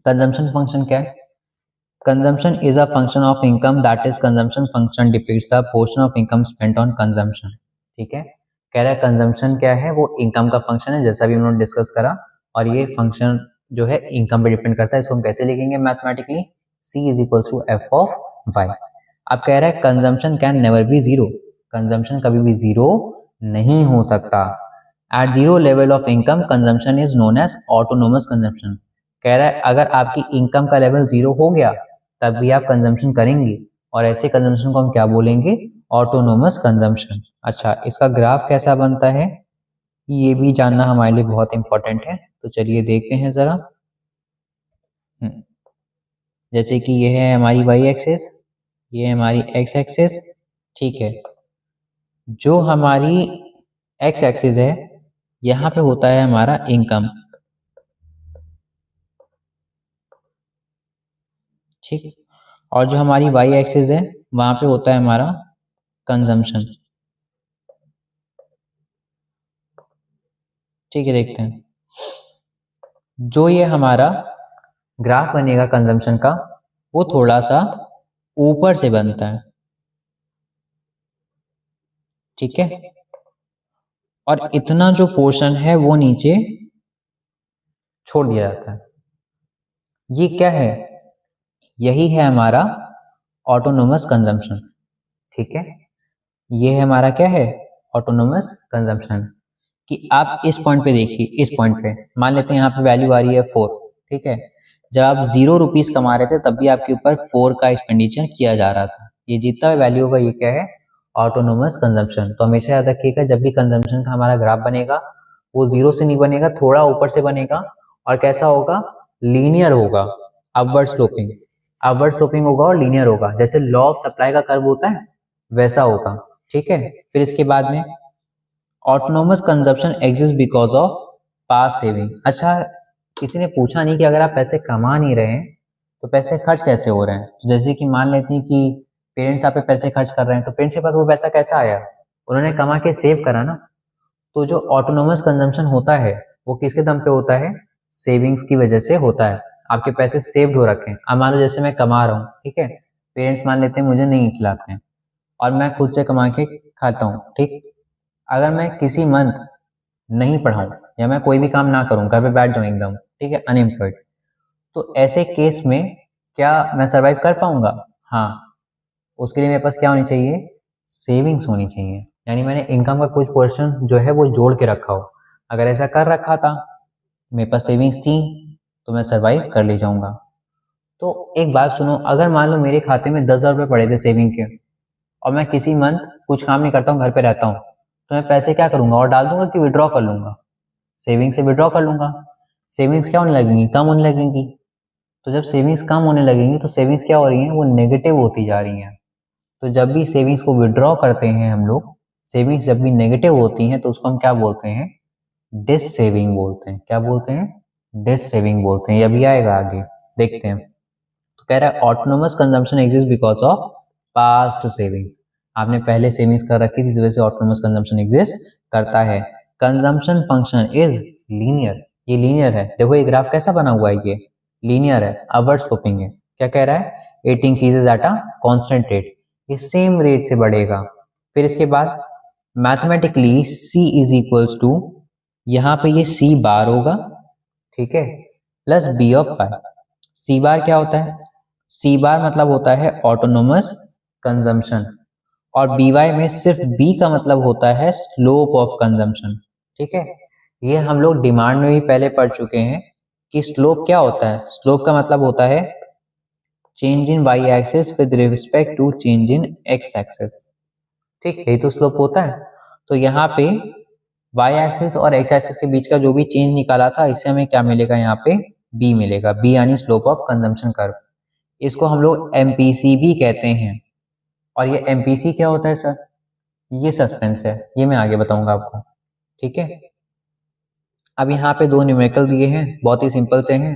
Speaker 1: कंजम्पशन फंक्शन क्या है? Consumption is a function of income, that is consumption function depicts the portion of income spent on consumption, ठीक है। कह रहा है consumption क्या है? वो इनकम का फंक्शन है, जैसा भी उन्होंने डिस्कस करा, और ये फंक्शन जो है इनकम पे डिपेंड करता है। इसको हम कैसे लिखेंगे mathematically? C is equal to F of Y. अब कह रहा है consumption can never be zero, consumption कभी भी जीरो नहीं हो सकता। At zero level of income consumption is known as autonomous consumption. कह रहा है अगर आपकी इनकम का लेवल जीरो हो गया तब भी आप कंजम्पशन करेंगे, और ऐसे कंजम्पशन को हम क्या बोलेंगे? Autonomous consumption. अच्छा, इसका ग्राफ कैसा बनता है ये भी जानना हमारे लिए बहुत इंपॉर्टेंट है, तो चलिए देखते हैं जरा। जैसे कि ये है हमारी वाई एक्सेस, ये है हमारी एक्स एक्सेस, ठीक है। जो हमारी एक्स एक्सिस है यहाँ पे होता है हमारा इनकम, ठीक। और जो हमारी वाई एक्सिस है वहां पे होता है हमारा कंजम्पशन, ठीक है। देखते हैं, जो ये हमारा ग्राफ बनेगा कंजम्पशन का, वो थोड़ा सा ऊपर से बनता है, ठीक है। और इतना जो पोर्शन है वो नीचे छोड़ दिया जाता है। ये क्या है? यही है हमारा ऑटोनोमस कंजम्पशन, ठीक है। ये है हमारा क्या है? Autonomous consumption. कि आप इस पॉइंट पे देखिए, इस पॉइंट पे मान लेते हैं यहाँ पे वैल्यू आ रही है 4, ठीक है। जब आप 0 रुपीज कमा रहे थे तब भी आपके ऊपर 4 का एक्सपेंडिचर किया जा रहा था। ये जितना वैल्यू होगा ये क्या है? Autonomous consumption. तो हमेशा याद रखिएगा जब भी कंजम्पशन का हमारा ग्राफ बनेगा वो जीरो से नहीं बनेगा, थोड़ा ऊपर से बनेगा, और कैसा होगा? लीनियर होगा, अपवर्ड स्लोपिंग। अपवर्ड स्लोपिंग होगा और लीनियर होगा, जैसे लॉ ऑफ सप्लाई का कर्व होता है वैसा होगा, ठीक है। फिर इसके बाद में autonomous consumption exist because of past saving. अच्छा, किसी ने पूछा नहीं कि अगर आप पैसे कमा नहीं रहे हैं तो पैसे खर्च कैसे हो रहे हैं। तो जैसे कि मान लेते हैं कि पेरेंट्स आप पे पैसे खर्च कर रहे हैं, तो पेरेंट्स के पास वो पैसा कैसा आया? उन्होंने कमा के सेव करा ना। तो जो ऑटोनोमस कंजम्पशन होता है वो किसके दम पे होता है? सेविंग्स की वजह से होता है। आपके पैसे सेव्ड हो रखे हैं। अब मान लो जैसे मैं कमा रहा हूँ, ठीक है, पेरेंट्स मान लेते हैं मुझे नहीं खिलाते हैं और मैं खुद से कमा के खाता हूँ, ठीक। अगर मैं किसी मंथ नहीं पढ़ाऊँ या मैं कोई भी काम ना करूँ, घर पे बैठ जाऊँ एकदम, ठीक है, अनएम्प्लॉयड, तो ऐसे केस में क्या मैं सर्वाइव कर पाऊंगा? हाँ, उसके लिए मेरे पास क्या होनी चाहिए? सेविंग्स होनी चाहिए। यानी मैंने इनकम का कुछ पोर्शन जो है वो जोड़ के रखा हो। अगर ऐसा कर रखा था, मेरे पास सेविंग्स थी, तो मैं सर्वाइव कर ले जाऊंगा। तो एक बात सुनो, अगर मान लो मेरे खाते में 10,000 रुपये पड़े थे सेविंग के, और मैं किसी मंथ कुछ काम नहीं करता हूँ, घर पे रहता हूँ, तो मैं पैसे क्या करूंगा, और डाल दूंगा कि विड्रॉ कर लूंगा? सेविंग से विड्रॉ कर लूंगा। सेविंग्स क्या होने लगेंगी? कम होने लगेंगी। तो जब सेविंग्स कम होने लगेंगी तो सेविंग्स क्या हो रही हैं? वो नेगेटिव होती जा रही हैं। तो जब भी सेविंग्स को विड्रॉ करते हैं हम लोग, सेविंग्स जब भी नेगेटिव होती हैं तो उसको हम क्या बोलते हैं? डिस सेविंग बोलते हैं। क्या बोलते हैं? डिस सेविंग बोलते हैं। ये अभी आएगा आगे, देखते हैं। तो कह रहा है autonomous consumption exist because of past savings. आपने पहले सेविंग्स कर रखी थी, इस वजह से ऑटोनोमस कंजम्पशन एग्जिस्ट करता है। Consumption function is linear. ये लीनियर है। देखो ये ग्राफ कैसा बना हुआ है, ये लीनियर है, अपवर्ड स्लोपिंग है। क्या कह रहा है? It increases at a constant rate. ये सेम रेट से बढ़ेगा। फिर इसके बाद mathematically c is equals to, यहाँ पे ये c बार होगा, ठीक है, plus b of 5। c bar क्या होता है? c बार मतलब होता है ऑटोनोमस कंजम्पशन, और by में सिर्फ b का मतलब होता है स्लोप ऑफ कंजम्पशन, ठीक है। ये हम लोग डिमांड में भी पहले पढ़ चुके हैं कि स्लोप क्या होता है। स्लोप का मतलब होता है change in y axis with respect to change in x axis, ठीक, यही तो स्लोप होता है। तो यहाँ पे y एक्सिस और x एक्सिस के बीच का जो भी चेंज निकाला था, इससे हमें क्या मिलेगा? यहाँ पे b मिलेगा। b यानी स्लोप ऑफ कंजम्पशन कर्व। इसको हम लोग MPC भी कहते हैं। और ये MPC क्या होता है सर? ये सस्पेंस है, ये मैं आगे बताऊंगा आपको, ठीक है। अब यहाँ पे दो न्यूमेरिकल दिए हैं, बहुत ही सिंपल से हैं,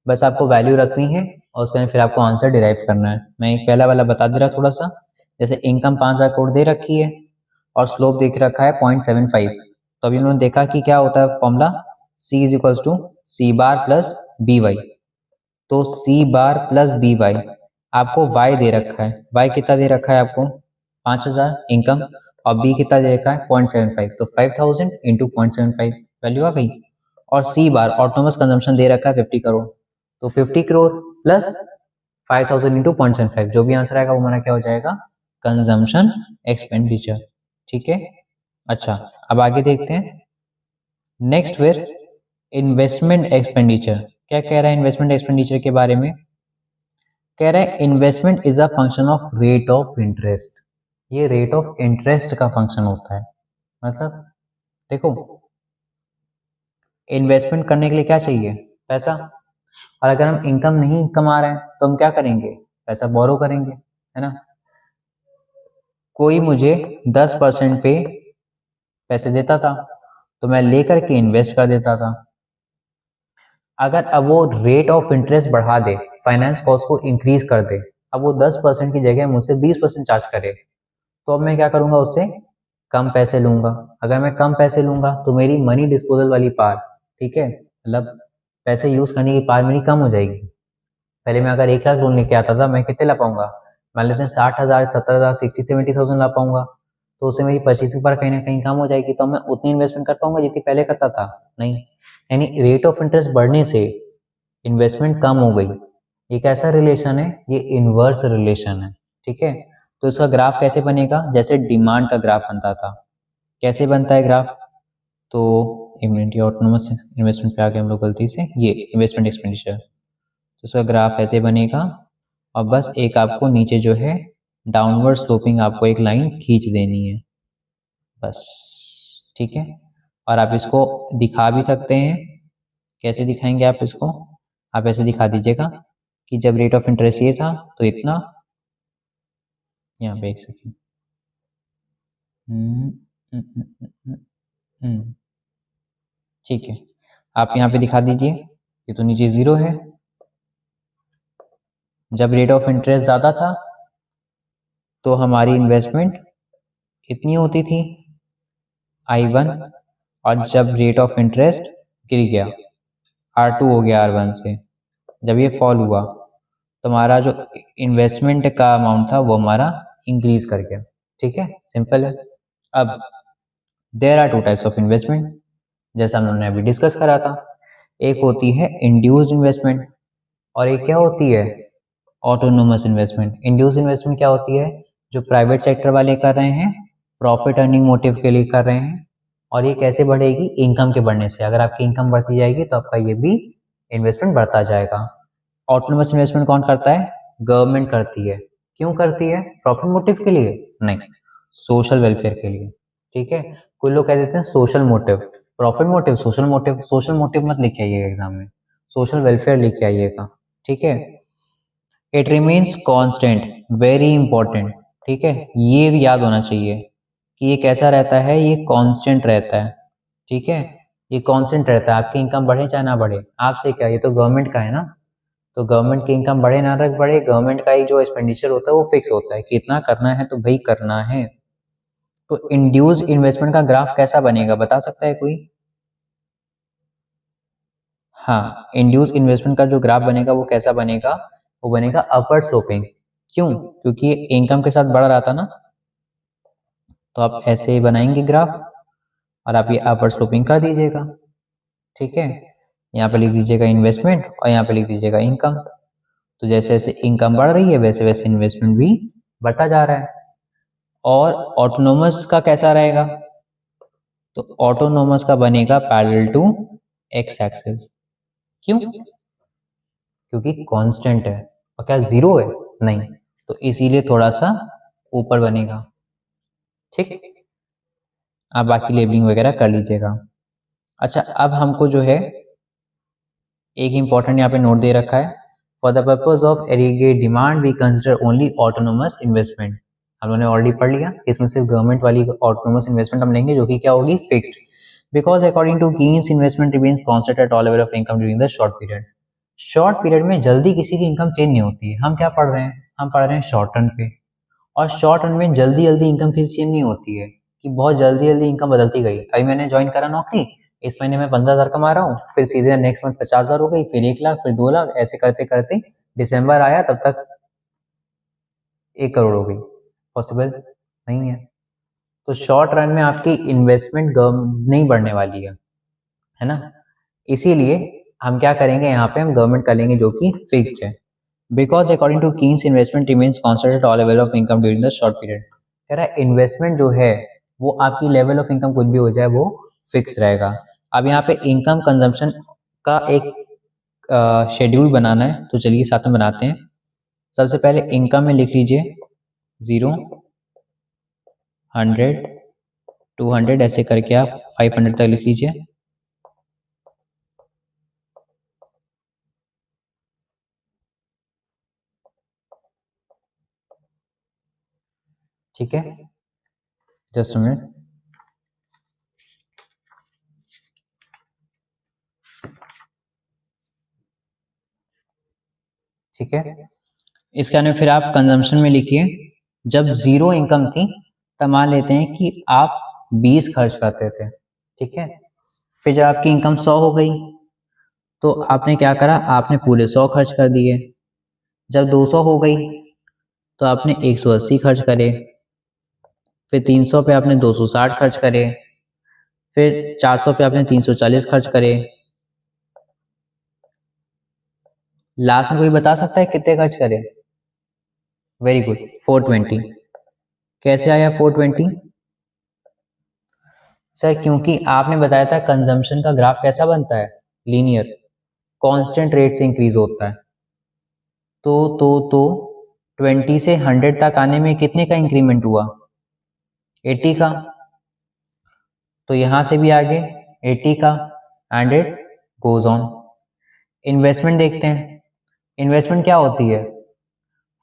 Speaker 1: बस आपको वैल्यू रखनी है और उसके बाद फिर आपको आंसर डिराइव करना है। मैं एक पहला वाला बता दे रहा थोड़ा सा। जैसे इनकम 5,000 करोड़ दे रखी है और स्लोप देख रखा है 0.75। तो अभी उन्होंने देखा कि क्या होता है formula, C is equals to C bar plus B Y. तो C bar plus B Y, आपको y दे रखा है। y कितना दे रखा है आपको? 5,000 इनकम, और b कितना दे रखा है? 0.75। तो 5,000 इंटू 0.75 वैल्यू आ गई। और C बार ऑटोनोमस कंजम्पशन दे रखा है 50 करोड़, तो 50 करोड़ प्लस 5,000 इंटू 0.75, जो भी आंसर आएगा वो हमारा क्या हो जाएगा? कंजम्पशन एक्सपेंडिचर, ठीक है। अच्छा, अब आगे देखते हैं। नेक्स्ट फिर इन्वेस्टमेंट एक्सपेंडिचर। क्या कह रहा है इन्वेस्टमेंट एक्सपेंडिचर के बारे में? कह रहा है investment is a function of rate of interest. ये रेट ऑफ इंटरेस्ट का फंक्शन होता है। मतलब देखो, इन्वेस्टमेंट करने के लिए क्या चाहिए? पैसा। और अगर हम इनकम नहीं कमा रहे हैं तो हम क्या करेंगे? पैसा बोरो करेंगे, है ना। कोई मुझे 10% पे पैसे देता था तो मैं लेकर के इन्वेस्ट कर देता था। अगर अब वो रेट ऑफ इंटरेस्ट बढ़ा दे, फाइनेंस कॉस्ट को इंक्रीज कर दे, अब वो 10% की जगह मुझसे 20% चार्ज करे, तो अब मैं क्या करूंगा? उससे कम पैसे लूंगा। अगर मैं कम पैसे लूंगा तो मेरी मनी डिस्पोजल वाली पार, ठीक है, मतलब पैसे यूज करने की पार मेरी कम हो जाएगी। पहले मैं अगर 1 लाख लोन लेके आता था, मैं कितने ला पाऊंगा? मान लेते हैं 60,000, 70,000, 60-70,000 ला पाऊंगा। तो उससे मेरी परचेसिंग पावर कहीं ना कहीं कम हो जाएगी। तो मैं उतनी इन्वेस्टमेंट कर पाऊंगा जितनी पहले करता था? नहीं। यानी रेट ऑफ इंटरेस्ट बढ़ने से इन्वेस्टमेंट कम हो गई। ये कैसा रिलेशन है? ये इनवर्स रिलेशन है, ठीक है। तो इसका ग्राफ कैसे बनेगा? जैसे डिमांड का ग्राफ बनता था। कैसे बनता है ग्राफ? तो इम्यूनिटी ऑटोनोमस इन्वेस्टमेंट पे आ गए हम लोग गलती से, ये इन्वेस्टमेंट एक्सपेंडिचर। तो इसका ग्राफ ऐसे बनेगा, और बस एक आपको नीचे जो है डाउनवर्ड स्लोपिंग आपको एक लाइन खींच देनी है, बस, ठीक है। और आप इसको दिखा भी सकते हैं। कैसे दिखाएंगे आप इसको? आप ऐसे दिखा दीजिएगा कि जब रेट ऑफ इंटरेस्ट ये था तो इतना, यहाँ पे एक सेकेंड, ठीक है, आप यहाँ पे दिखा दीजिए। ये तो नीचे 0 है। जब रेट ऑफ इंटरेस्ट ज़्यादा था तो हमारी इन्वेस्टमेंट इतनी होती थी I1, और जब रेट ऑफ इंटरेस्ट गिर गया, R2 हो गया R1 से, जब ये फॉल हुआ तो हमारा जो इन्वेस्टमेंट का अमाउंट था वो हमारा इंक्रीज कर गया, ठीक है, सिंपल है। अब there are two types of investment, जैसा हम लोगों ने अभी डिस्कस करा था। एक होती है इंड्यूस्ड इन्वेस्टमेंट और एक क्या होती है ऑटोनोमस इन्वेस्टमेंट। इंड्यूस्ड इन्वेस्टमेंट क्या होती है, जो प्राइवेट सेक्टर वाले कर रहे हैं, प्रॉफिट अर्निंग मोटिव के लिए कर रहे हैं, और ये कैसे बढ़ेगी, इनकम के बढ़ने से। अगर आपकी इनकम बढ़ती जाएगी तो आपका ये भी इन्वेस्टमेंट बढ़ता जाएगा। ऑटोनोमस इन्वेस्टमेंट कौन करता है, गवर्नमेंट करती है। क्यों करती है, प्रॉफिट मोटिव के लिए नहीं, सोशल वेलफेयर के लिए। ठीक है, कुछ लोग कह देते हैं social motive, profit motive, social motive. Social motive मत लिख के आइएगा एग्जाम में, सोशल वेलफेयर लिख के आइएगा। ठीक है, it remains constant, very important. ठीक है, ये भी याद होना चाहिए कि ये कैसा रहता है, ये कांस्टेंट रहता है। ठीक है, ये कांस्टेंट रहता है, आपकी इनकम बढ़े चाहे ना बढ़े। आपसे क्या, ये तो गवर्नमेंट का है ना, तो गवर्नमेंट की इनकम बढ़े ना बढ़े, गवर्नमेंट का ही जो एक्सपेंडिचर होता है वो फिक्स होता है कि इतना करना है तो भाई करना है। तो इंड्यूस्ड इन्वेस्टमेंट का ग्राफ कैसा बनेगा, बता सकता है कोई? हाँ, इंड्यूस इन्वेस्टमेंट का जो ग्राफ बनेगा वो कैसा बनेगा, वो बनेगा अपवर्ड स्लोपिंग। क्यों, क्योंकि इनकम के साथ बढ़ रहा था ना, तो आप ऐसे ही बनाएंगे ग्राफ और आप ये अपवर्ड स्लोपिंग कर दीजिएगा। ठीक है, यहाँ पे लिख दीजिएगा इन्वेस्टमेंट और यहाँ पे लिख दीजिएगा इनकम। तो जैसे जैसे इनकम बढ़ रही है वैसे वैसे इन्वेस्टमेंट भी बढ़ता जा रहा है। और ऑटोनोमस का कैसा रहेगा, तो ऑटोनोमस का बनेगा पैरेलल टू एक्स एक्सिस। क्यों, क्योंकि कांस्टेंट है। और क्या जीरो है, नहीं, तो इसीलिए थोड़ा सा ऊपर बनेगा। ठीक, आप बाकी लेबलिंग वगैरह कर लीजिएगा। अच्छा, अब हमको जो है एक इंपॉर्टेंट यहाँ पे नोट दे रखा है, for the purpose of aggregate demand we consider only autonomous investment. हम लोगों ने ऑलरेडी पढ़ लिया, इसमें सिर्फ गवर्नमेंट वाली ऑटोनोमस इन्वेस्टमेंट हम लेंगे जो कि क्या होगी, fixed. Because according to Keynes investment remains constant at all level of income during the short period. Short period में जल्दी किसी की इनकम चेंज नहीं होती है। हम क्या पढ़ रहे हैं, हम पढ़ रहे हैं शॉर्ट टर्म पे, और शॉर्ट रन में जल्दी जल्दी इनकम किसी चेंज नहीं होती है कि बहुत जल्दी जल्दी इनकम बदलती गई। अभी मैंने ज्वाइन करा नौकरी, इस महीने में 15,000 कमा रहा हूँ, फिर सीधे नेक्स्ट मंथ 50,000 हो गई, फिर 1 लाख, फिर 2 लाख, ऐसे करते करते दिसंबर आया तब तक 1 करोड़ हो गई। पॉसिबल नहीं है। तो शॉर्ट रन में आपकी इन्वेस्टमेंट नहीं बढ़ने वाली है ना। इसीलिए हम क्या करेंगे, यहाँ पे हम गवर्नमेंट कर लेंगे जो कि फिक्स्ड है। Because according to Keynes investment remains constant at all level of income during the short period. कह रहा है इन्वेस्टमेंट जो है वो आपकी लेवल ऑफ इनकम कुछ भी हो जाए वो फिक्स रहेगा। अब यहाँ पे इनकम कंजम्पशन का एक शेड्यूल बनाना है, तो चलिए साथ में बनाते हैं। सबसे पहले इनकम में लिख लीजिए 0, 100, 200 ऐसे करके आप 500 तक लिख लीजिए। ठीक है, जस्ट अ मिनट। ठीक है, इसके आने फिर आप कंजम्पशन में लिखिए, जब 0 इनकम थी तब मान लेते हैं कि आप 20 खर्च करते थे। ठीक है, फिर जब आपकी इनकम 100 हो गई तो आपने क्या करा, आपने पूरे 100 खर्च कर दिए। जब 200 हो गई तो आपने 180 खर्च करे, फिर 300 पे आपने 260 खर्च करे, फिर 400 पे आपने 340 खर्च करे। लास्ट में कोई बता सकता है कितने खर्च करे? Very good, 420। कैसे आया 420? सर क्योंकि आपने बताया था कंजम्पशन का ग्राफ कैसा बनता है, लीनियर, कांस्टेंट रेट से इंक्रीज होता है। तो 20 से 100 तक आने में कितने का इंक्रीमेंट हुआ, 80 का। तो यहां से भी आगे 80 का, and it goes on. Investment देखते हैं, इन्वेस्टमेंट क्या होती है,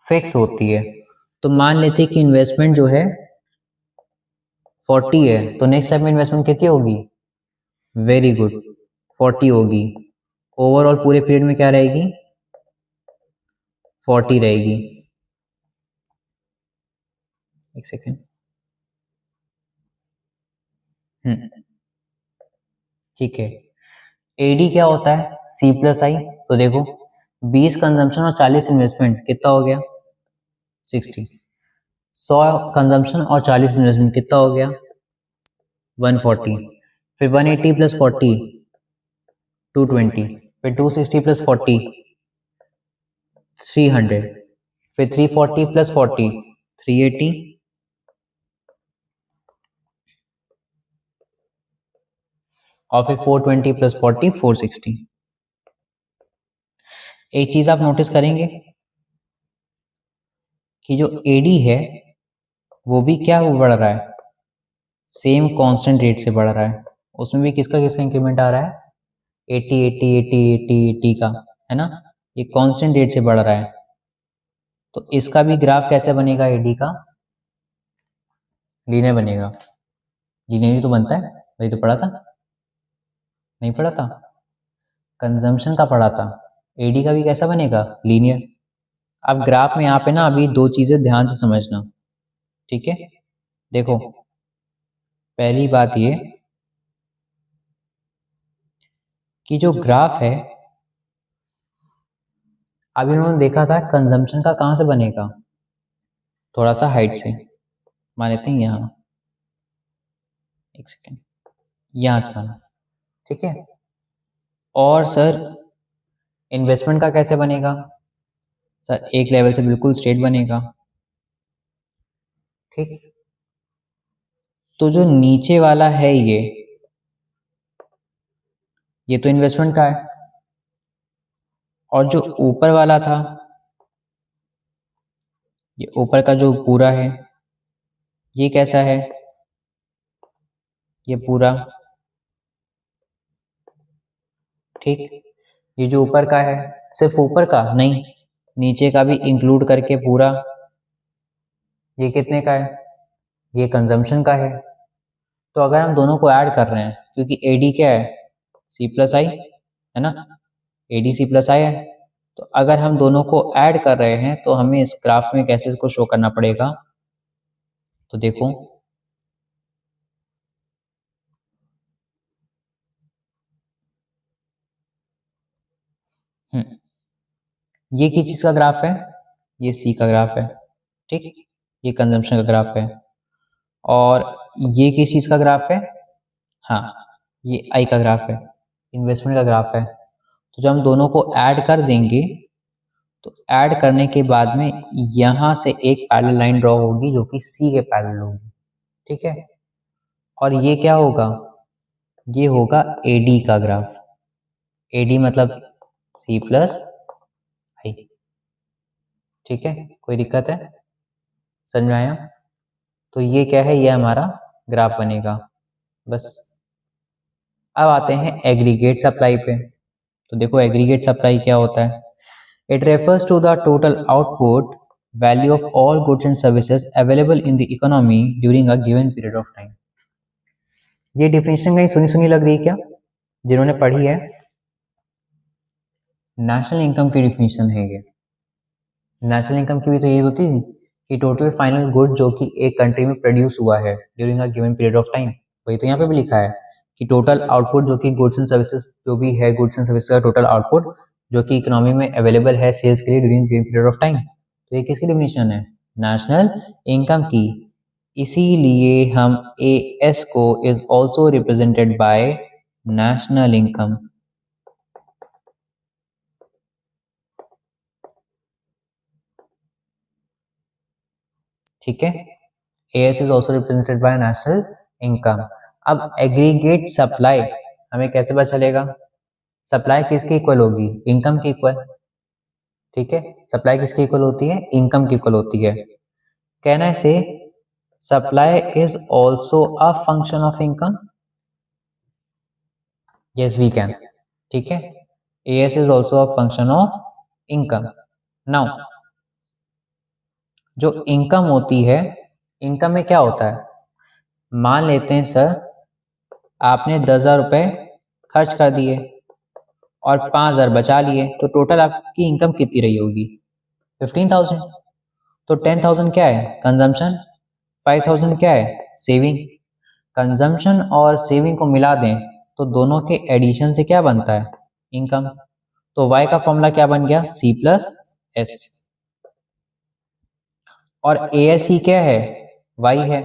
Speaker 1: फिक्स होती है। तो मान लेते हैं कि इन्वेस्टमेंट जो है 40 है, तो नेक्स्ट टाइम में इन्वेस्टमेंट कितनी होगी, वेरी गुड, 40 होगी। ओवरऑल पूरे पीरियड में क्या रहेगी, 40 रहेगी। एक सेकेंड। ठीक है, एडी क्या होता है, सी प्लस आई। तो देखो 20 कंजम्पशन और 40 इन्वेस्टमेंट कितना हो गया, 60। 100 कंजम्पशन और 40 इन्वेस्टमेंट कितना हो गया, 140, फिर 180 प्लस 40 220, फिर 260 प्लस 40 300, फिर 340 प्लस 40 380, और फिर 420 प्लस 40 460। एक चीज आप नोटिस करेंगे कि जो एडी है वो भी क्या बढ़ रहा है, सेम कांस्टेंट रेट से बढ़ रहा है। उसमें भी किसका किसका इंक्रीमेंट आ रहा है, 80 80 80 80 80 का, है ना। ये कांस्टेंट रेट से बढ़ रहा है। तो इसका भी ग्राफ कैसे बनेगा, एडी का लीनियर बनेगा। लीनियर तो बनता है, वही तो पढ़ा था, नहीं पढ़ा था, कंजम्पशन का पढ़ा था। एडी का भी कैसा बनेगा, लीनियर। अब ग्राफ में यहाँ पे ना अभी दो चीजें ध्यान से समझना, ठीक है। देखो पहली बात ये कि जो ग्राफ है अभी उन्होंने देखा था कंजम्पशन का कहाँ से बनेगा, थोड़ा सा हाइट से, मान लेते हैं यहाँ, एक सेकेंड, यहाँ से माना, ठीक है। और सर इन्वेस्टमेंट का कैसे बनेगा, सर एक लेवल से बिल्कुल स्ट्रेट बनेगा, ठीक। तो जो नीचे वाला है ये तो इन्वेस्टमेंट का है, और जो ऊपर वाला था ये ऊपर का जो पूरा है ये कैसा है, ये पूरा, ठीक। ये जो ऊपर का है सिर्फ ऊपर का नहीं, नीचे का भी इंक्लूड करके पूरा, ये कितने का है, ये कंजम्पशन का है। तो अगर हम दोनों को ऐड कर रहे हैं, क्योंकि एडी क्या है, सी प्लस आई, है ना, एडी सी प्लस आई है। तो अगर हम दोनों को ऐड कर रहे हैं तो हमें इस ग्राफ में कैसे इसको शो करना पड़ेगा, तो देखो ये किस चीज का ग्राफ है, ये सी का ग्राफ है, ठीक। ये कंजम्पशन का ग्राफ है, और ये किस चीज का ग्राफ है, हाँ ये आई का ग्राफ है, इन्वेस्टमेंट का ग्राफ है। तो जब हम दोनों को ऐड कर देंगे तो ऐड करने के बाद में यहाँ से एक पैरेलल लाइन ड्रॉ होगी जो कि सी के पैरेलल होगी, ठीक है। और ये क्या होगा, ये होगा एडी का ग्राफ, एडी मतलब सी प्लस आई, ठीक है। कोई दिक्कत है, समझ में आया। तो ये क्या है, ये हमारा ग्राफ बनेगा, बस। अब आते हैं एग्रीगेट सप्लाई पे। तो देखो एग्रीगेट सप्लाई क्या होता है, it refers to the total output value of all goods and services available in the economy during a given period of time. ये डिफिनेशन कहीं सुनी सुनी लग रही है क्या, जिन्होंने पढ़ी है, नेशनल इनकम की डिफिनेशन है ये। नेशनल इनकम की भी तो ये होती है कि टोटल फाइनल गुड जो कि एक कंट्री में प्रोड्यूस हुआ है during a given period of time, वही तो यहाँ पे भी लिखा है कि टोटल आउटपुट जो कि गुड्स एंड सर्विसेज जो भी है, गुड्स एंड सर्विसेज का टोटल आउटपुट जो कि इकोनॉमी में अवेलेबल है सेल्स के लिए during given period of time. तो ये किसकी डिफिनेशन है, नेशनल इनकम की। इसीलिए हम ए एस को is also represented by national income, ठीक है। AS is also represented by national income. अब एग्रीगेट सप्लाई हमें कैसे पता चलेगा, सप्लाई किसकी इक्वल होगी, इनकम की इक्वल, ठीक है। सप्लाई किसकी इक्वल होती है, इनकम की इक्वल होती है। Can I say supply is also a function of income, yes we can, ठीक है। AS is also a function of income. Now जो इनकम होती है, इनकम में क्या होता है, मान लेते हैं सर आपने 10,000 रुपये खर्च कर दिए और 5,000 बचा लिए, तो टोटल आपकी इनकम कितनी रही होगी, 15,000। तो 10,000 क्या है, कंजम्पशन, 5,000 क्या है, सेविंग। कंजम्पशन और सेविंग को मिला दें तो दोनों के एडिशन से क्या बनता है, इनकम। तो y का फॉर्मूला क्या बन गया, c प्लस एस, और ASC क्या है, y है।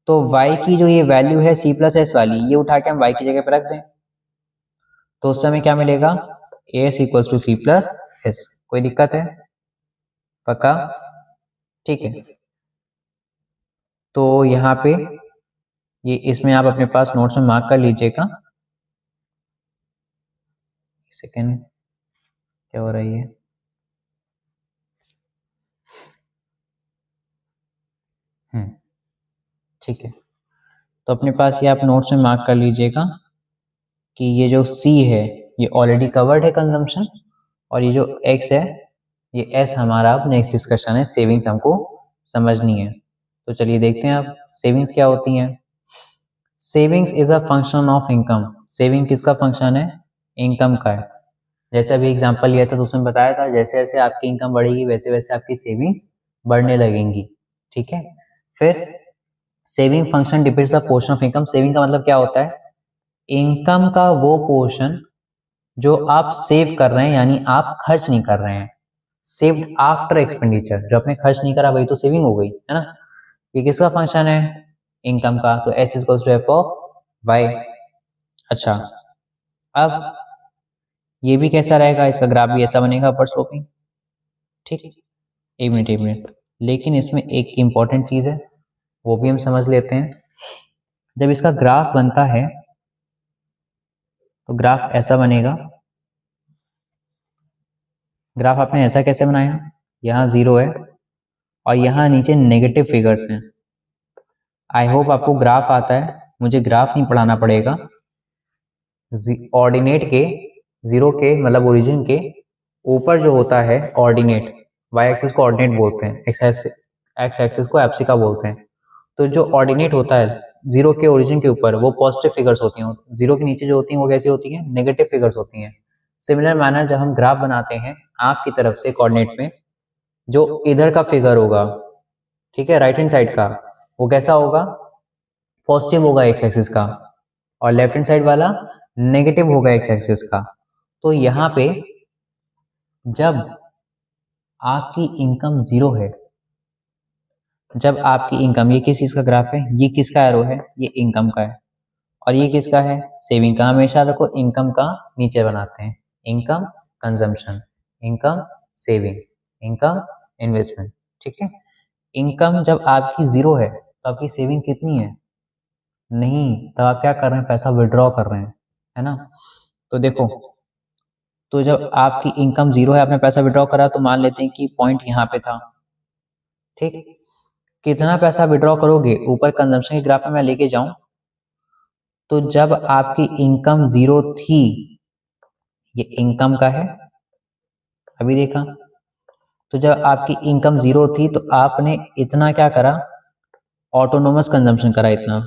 Speaker 1: तो y की जो ये वैल्यू है c प्लस एस वाली, ये उठा के हम y की जगह पर रख दें, तो उस समय क्या मिलेगा, as equals to C plus S. कोई दिक्कत है? पक्का? ठीक है। तो यहाँ पे ये इसमें आप अपने पास नोट्स में मार्क कर लीजिएगा। सेकेंड, क्या हो रही है? ठीक है। तो अपने पास ये आप नोट्स में मार्क कर लीजिएगा कि ये जो C है ये ऑलरेडी कवर्ड है कंजम्पशन, और ये जो X है ये S हमारा अब नेक्स्ट डिस्कशन है, सेविंग्स हमको समझनी है। तो चलिए देखते हैं अब सेविंग्स क्या होती हैं। Savings is a function of income. Saving किसका फंक्शन है? इनकम का है। जैसे अभी एग्जांपल लिया था तो उसमें बताया था जैसे जैसे आपकी इनकम बढ़ेगी वैसे वैसे आपकी सेविंग्स बढ़ने लगेंगी। ठीक है। फिर saving function depends the portion of income. Saving का मतलब क्या होता है? इनकम का वो पोर्शन जो आप सेव कर रहे हैं, यानी आप खर्च नहीं कर रहे हैं। सेव्ड आफ्टर एक्सपेंडिचर, जो आपने खर्च नहीं करा वही तो सेविंग हो गई है ना। ये किसका फंक्शन है? इनकम का। तो S equals to F of Y. अच्छा, अब ये भी कैसा रहेगा? इसका ग्राफ भी ऐसा बनेगा, अपर स्लोपिंग। ठीक, एक मिनट, लेकिन इसमें एक इंपॉर्टेंट चीज है वो भी हम समझ लेते हैं। जब इसका ग्राफ बनता है तो ग्राफ ऐसा बनेगा। ग्राफ आपने ऐसा कैसे बनाया? यहाँ 0 है और यहाँ नीचे नेगेटिव फिगर्स हैं। आई होप आपको ग्राफ आता है, मुझे ग्राफ नहीं पढ़ाना पड़ेगा। ऑर्डिनेट के 0 के मतलब ओरिजिन के ऊपर जो होता है ऑर्डिनेट, वाई एक्सिस को ऑर्डिनेट बोलते हैं, एक्स एक्सिस को एप्सिका बोलते हैं। तो जो ऑर्डिनेट होता है 0 के ओरिजिन के ऊपर वो पॉजिटिव फिगर्स होती हैं, 0 के नीचे जो होती हैं वो कैसी होती हैं? नेगेटिव फिगर्स होती हैं। सिमिलर मैनर जब हम ग्राफ बनाते हैं आपकी तरफ से कोऑर्डिनेट में, जो इधर का फिगर होगा, ठीक है, राइट हैंड साइड का, वो कैसा होगा? पॉजिटिव होगा एक्स एक्सिस का, और लेफ्ट हैंड साइड वाला नेगेटिव होगा एक्स एक्सिस का। तो यहाँ पे जब आपकी इनकम 0 है, जब आपकी इनकम, ये किस चीज का ग्राफ है? ये किसका एरो है? ये इनकम का है। और ये किसका है? सेविंग का। हमेशा रखो इनकम का नीचे बनाते हैं, income consumption, income saving, income investment. ठीक है। इनकम जब आपकी 0 है तो आपकी सेविंग कितनी है? नहीं, तब आप क्या कर रहे हैं? पैसा विड्रॉ कर रहे हैं, है ना। तो देखो, तो जब आपकी इनकम 0 है, आपने पैसा विड्रॉ करा, तो मान लेते हैं कि पॉइंट यहाँ पे था। ठीक, कितना पैसा विड्रॉ करोगे? ऊपर कंजम्पशन के ग्राफ में मैं लेके जाऊं तो जब आपकी इनकम 0 थी, ये इनकम का है, अभी देखा, तो जब आपकी इनकम 0 थी तो आपने इतना क्या करा? ऑटोनोमस कंजम्पशन करा इतना।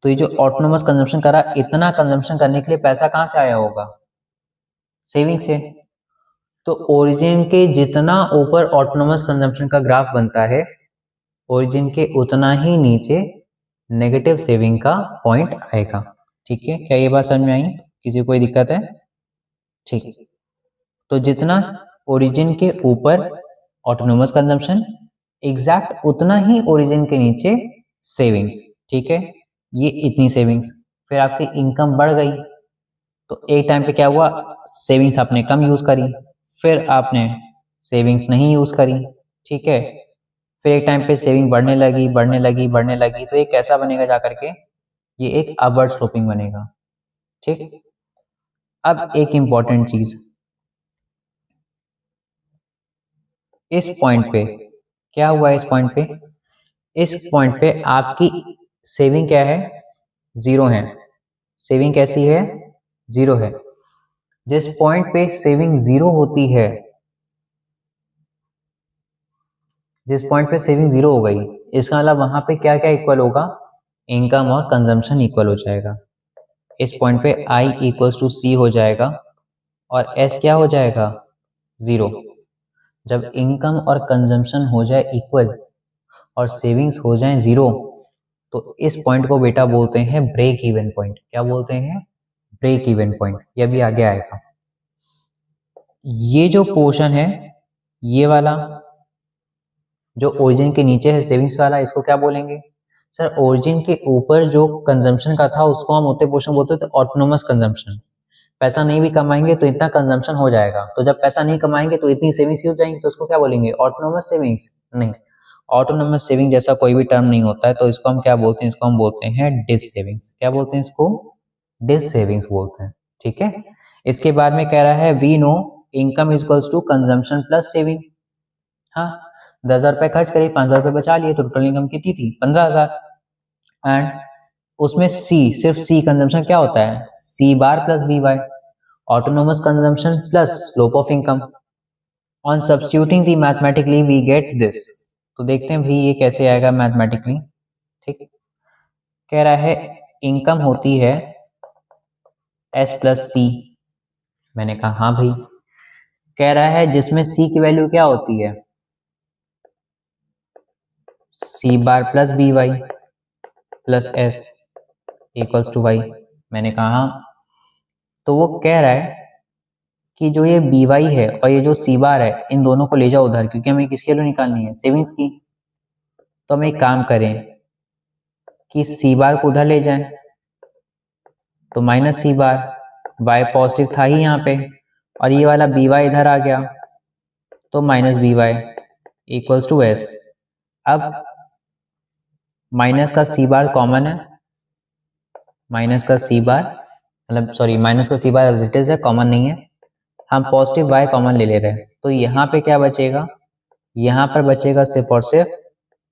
Speaker 1: तो ये जो ऑटोनोमस कंजम्पशन करा, इतना कंजम्पशन करने के लिए पैसा कहाँ से आया होगा? सेविंग से। तो ओरिजिन के जितना ऊपर ऑटोनोमस कंजम्पशन का ग्राफ बनता है, ओरिजिन के उतना ही नीचे नेगेटिव सेविंग का पॉइंट आएगा। ठीक है, क्या ये बात समझ में आई? किसी को कोई दिक्कत है? ठीक, तो जितना ओरिजिन के ऊपर ऑटोनोमस कंजम्पशन, एग्जैक्ट उतना ही ओरिजिन के नीचे सेविंग्स। ठीक है, ये इतनी सेविंग्स। फिर आपकी इनकम बढ़ गई तो एक टाइम पे क्या हुआ? सेविंग्स आपने कम यूज करी, फिर आपने सेविंग्स नहीं यूज करी। ठीक है, फिर एक टाइम पे सेविंग बढ़ने लगी बढ़ने लगी बढ़ने लगी, तो ये कैसा बनेगा जाकर के? ये एक अपवर्ड स्लोपिंग बनेगा। ठीक, अब एक इंपॉर्टेंट चीज, इस पॉइंट पे क्या हुआ? इस पॉइंट पे, इस पॉइंट पे आपकी सेविंग क्या है? 0 है। सेविंग कैसी है? 0 है। जिस पॉइंट पे सेविंग 0 होती है, जिस पॉइंट पे सेविंग 0 हो गई, इसका मतलब वहां पे क्या क्या इक्वल होगा? इनकम और कंजम्पशन इक्वल हो जाएगा। इस पॉइंट पे I इक्वल्स टू C हो जाएगा और S क्या हो जाएगा? 0। जब इनकम और कंजम्पशन हो जाए इक्वल और सेविंग्स हो जाए 0, तो इस पॉइंट को बेटा बोलते हैं ब्रेक इवन पॉइंट। क्या बोलते हैं? Break even point. ये भी आगे आएगा। ये जो पोर्शन है, ये वाला जो ओरिजिन के नीचे है सेविंग्स वाला, इसको क्या बोलेंगे? सर ओरिजिन के ऊपर जो कंजम्पशन का था उसको हम उतने पोर्शन बोलते थे ऑटोनोमस कंजम्पशन। पैसा नहीं भी कमाएंगे तो इतना कंजम्पशन हो जाएगा, तो जब पैसा नहीं कमाएंगे तो इतनी सेविंग्स हो जाएंगी, तो उसको क्या बोलेंगे? Autonomous savings? नहीं, ऑटोनोमस सेविंग जैसा कोई भी टर्म नहीं होता है, तो इसको हम क्या बोलते हैं? इसको हम बोलते हैं डिस सेविंग्स। क्या बोलते हैं इसको? डिस सेविंग्स बोलते हैं। ठीक है, इसके बाद में कह रहा है we know income is equals to consumption plus saving. हाँ, 10,000 रुपए खर्च करिए, 5,000 रुपए बचा लिए, तो टोटल इनकम कितनी थी? 15,000। एंड उसमें सी, सिर्फ सी कंजम्पशन क्या होता है? C bar plus B Y, autonomous consumption plus slope of income. On substituting the mathematically we get this. तो देखते हैं भाई ये कैसे आएगा मैथमेटिकली। ठीक, कह रहा है इनकम होती है एस प्लस सी। मैंने कहा हाँ भाई। कह रहा है जिसमें सी की वैल्यू क्या होती है? C bar plus B Y plus S equals to Y. मैंने कहा हाँ। तो वो कह रहा है कि जो ये बी वाई है और ये जो सी बार है, इन दोनों को ले जाओ उधर, क्योंकि हमें किसकी वैल्यू निकालनी है? सेविंग्स की। तो हम एक काम करें कि सी बार को उधर ले जाएं, तो माइनस सी बार, वाई पॉजिटिव था ही यहाँ पे, और ये वाला बी वाई इधर आ गया, तो minus B Y equals to S. अब माइनस का सी बार कॉमन है, माइनस का सी बार मतलब सॉरी माइनस का C bar as it is है, कॉमन नहीं है। हम पॉजिटिव वाई कॉमन ले रहे हैं, तो यहाँ पे क्या बचेगा? यहाँ पर बचेगा सिर्फ और सिर्फ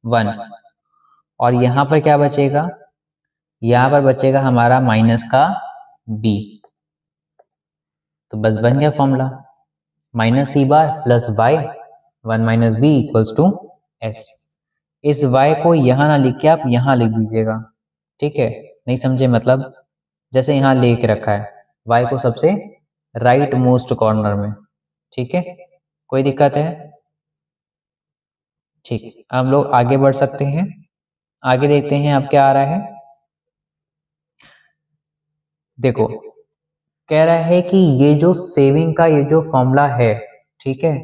Speaker 1: 1, और यहाँ पर क्या बचेगा? यहाँ पर बचेगा हमारा माइनस का बी। तो बस बन गया formula, minus C bar plus Y 1 minus B equals to S. इस y को यहाँ ना लिख के आप यहाँ लिख दीजिएगा। ठीक है, नहीं समझे मतलब? जैसे यहाँ लिख रखा है y को सबसे राइट मोस्ट कॉर्नर में। ठीक है, कोई दिक्कत है? ठीक, हम लोग आगे बढ़ सकते हैं। आगे देखते हैं अब क्या आ रहा है। देखो, कह रहा है कि ये जो सेविंग का ये जो फॉर्मूला है, ठीक है।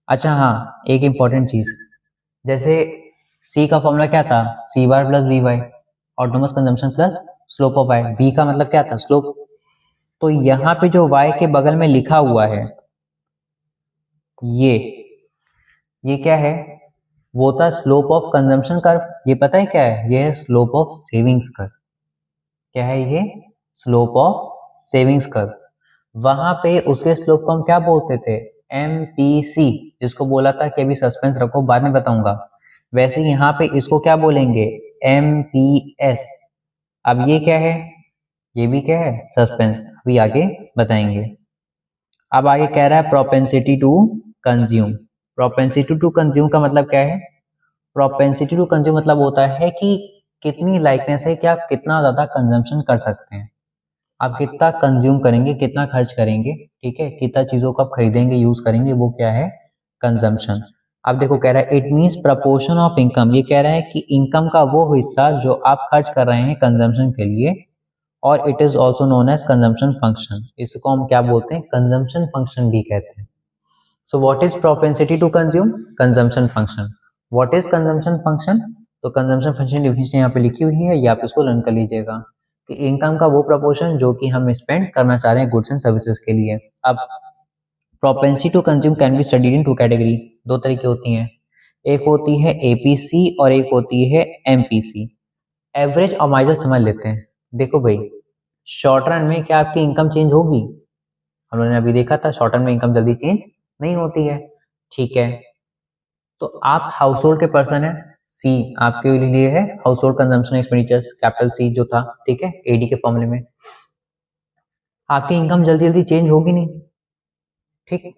Speaker 1: अच्छा हाँ, एक इंपॉर्टेंट चीज, जैसे सी का फॉर्मूला क्या था? C bar plus B Y, autonomous consumption plus slope of Y. B का मतलब क्या था? स्लोप। तो यहाँ पे जो वाई के बगल में लिखा हुआ है ये क्या है? वो था स्लोप ऑफ कंजम्पशन कर्व। ये पता है क्या है? ये है स्लोप ऑफ सेविंग्स कर्व। क्या है ये? Slope of savings curve. वहां पे उसके स्लोप को हम क्या बोलते थे? MPC, जिसको बोला था कि अभी सस्पेंस रखो, बाद में बताऊंगा। वैसे यहाँ पे इसको क्या बोलेंगे? MPS। अब ये क्या है? ये भी क्या है? सस्पेंस, अभी आगे बताएंगे। अब आगे कह रहा है propensity to consume. Propensity to consume का मतलब क्या है? प्रोपेंसिटी टू कंज्यूम मतलब होता है कि कितनी लाइकनेस है कि आप कितना ज्यादा कंजम्पशन कर सकते हैं, आप कितना कंज्यूम करेंगे, कितना खर्च करेंगे। ठीक है, कितना चीजों को आप खरीदेंगे, यूज करेंगे, वो क्या है? कंजम्पशन। अब देखो कह रहा है it means proportion of income. ये कह रहा है कि इनकम का वो हिस्सा जो आप खर्च कर रहे हैं कंजम्पशन के लिए, और it is also known as consumption function. इसको हम क्या बोलते हैं? कंजम्पशन फंक्शन भी कहते हैं। So what is propensity to consume? Consumption function. What is consumption function? तो कंजम्पशन फंक्शन डिफिनेशन यहाँ पे लिखी हुई है, या आप इसको लर्न कर लीजिएगा कि इनकम का वो प्रपोर्शन जो कि हम स्पेंड करना चाह रहे हैं गुड्स एंड सर्विसेज के लिए। अब propensity to consume can be studied in two category. दो तरीके होती हैं, एक होती है APC और एक होती है MPC। एवरेज और माइजर समझ लेते हैं। देखो भाई, शॉर्ट रन में क्या आपकी इनकम चेंज होगी? हम लोगों ने अभी देखा था शॉर्ट रन में इनकम जल्दी चेंज नहीं होती है। ठीक है, तो आप हाउस होल्ड के पर्सन है, सी आपके लिए है household consumption expenditures, capital C जो था। ठीक है, AD के फॉर्मूले में आपकी इनकम जल्दी जल्दी चेंज होगी नहीं। ठीक,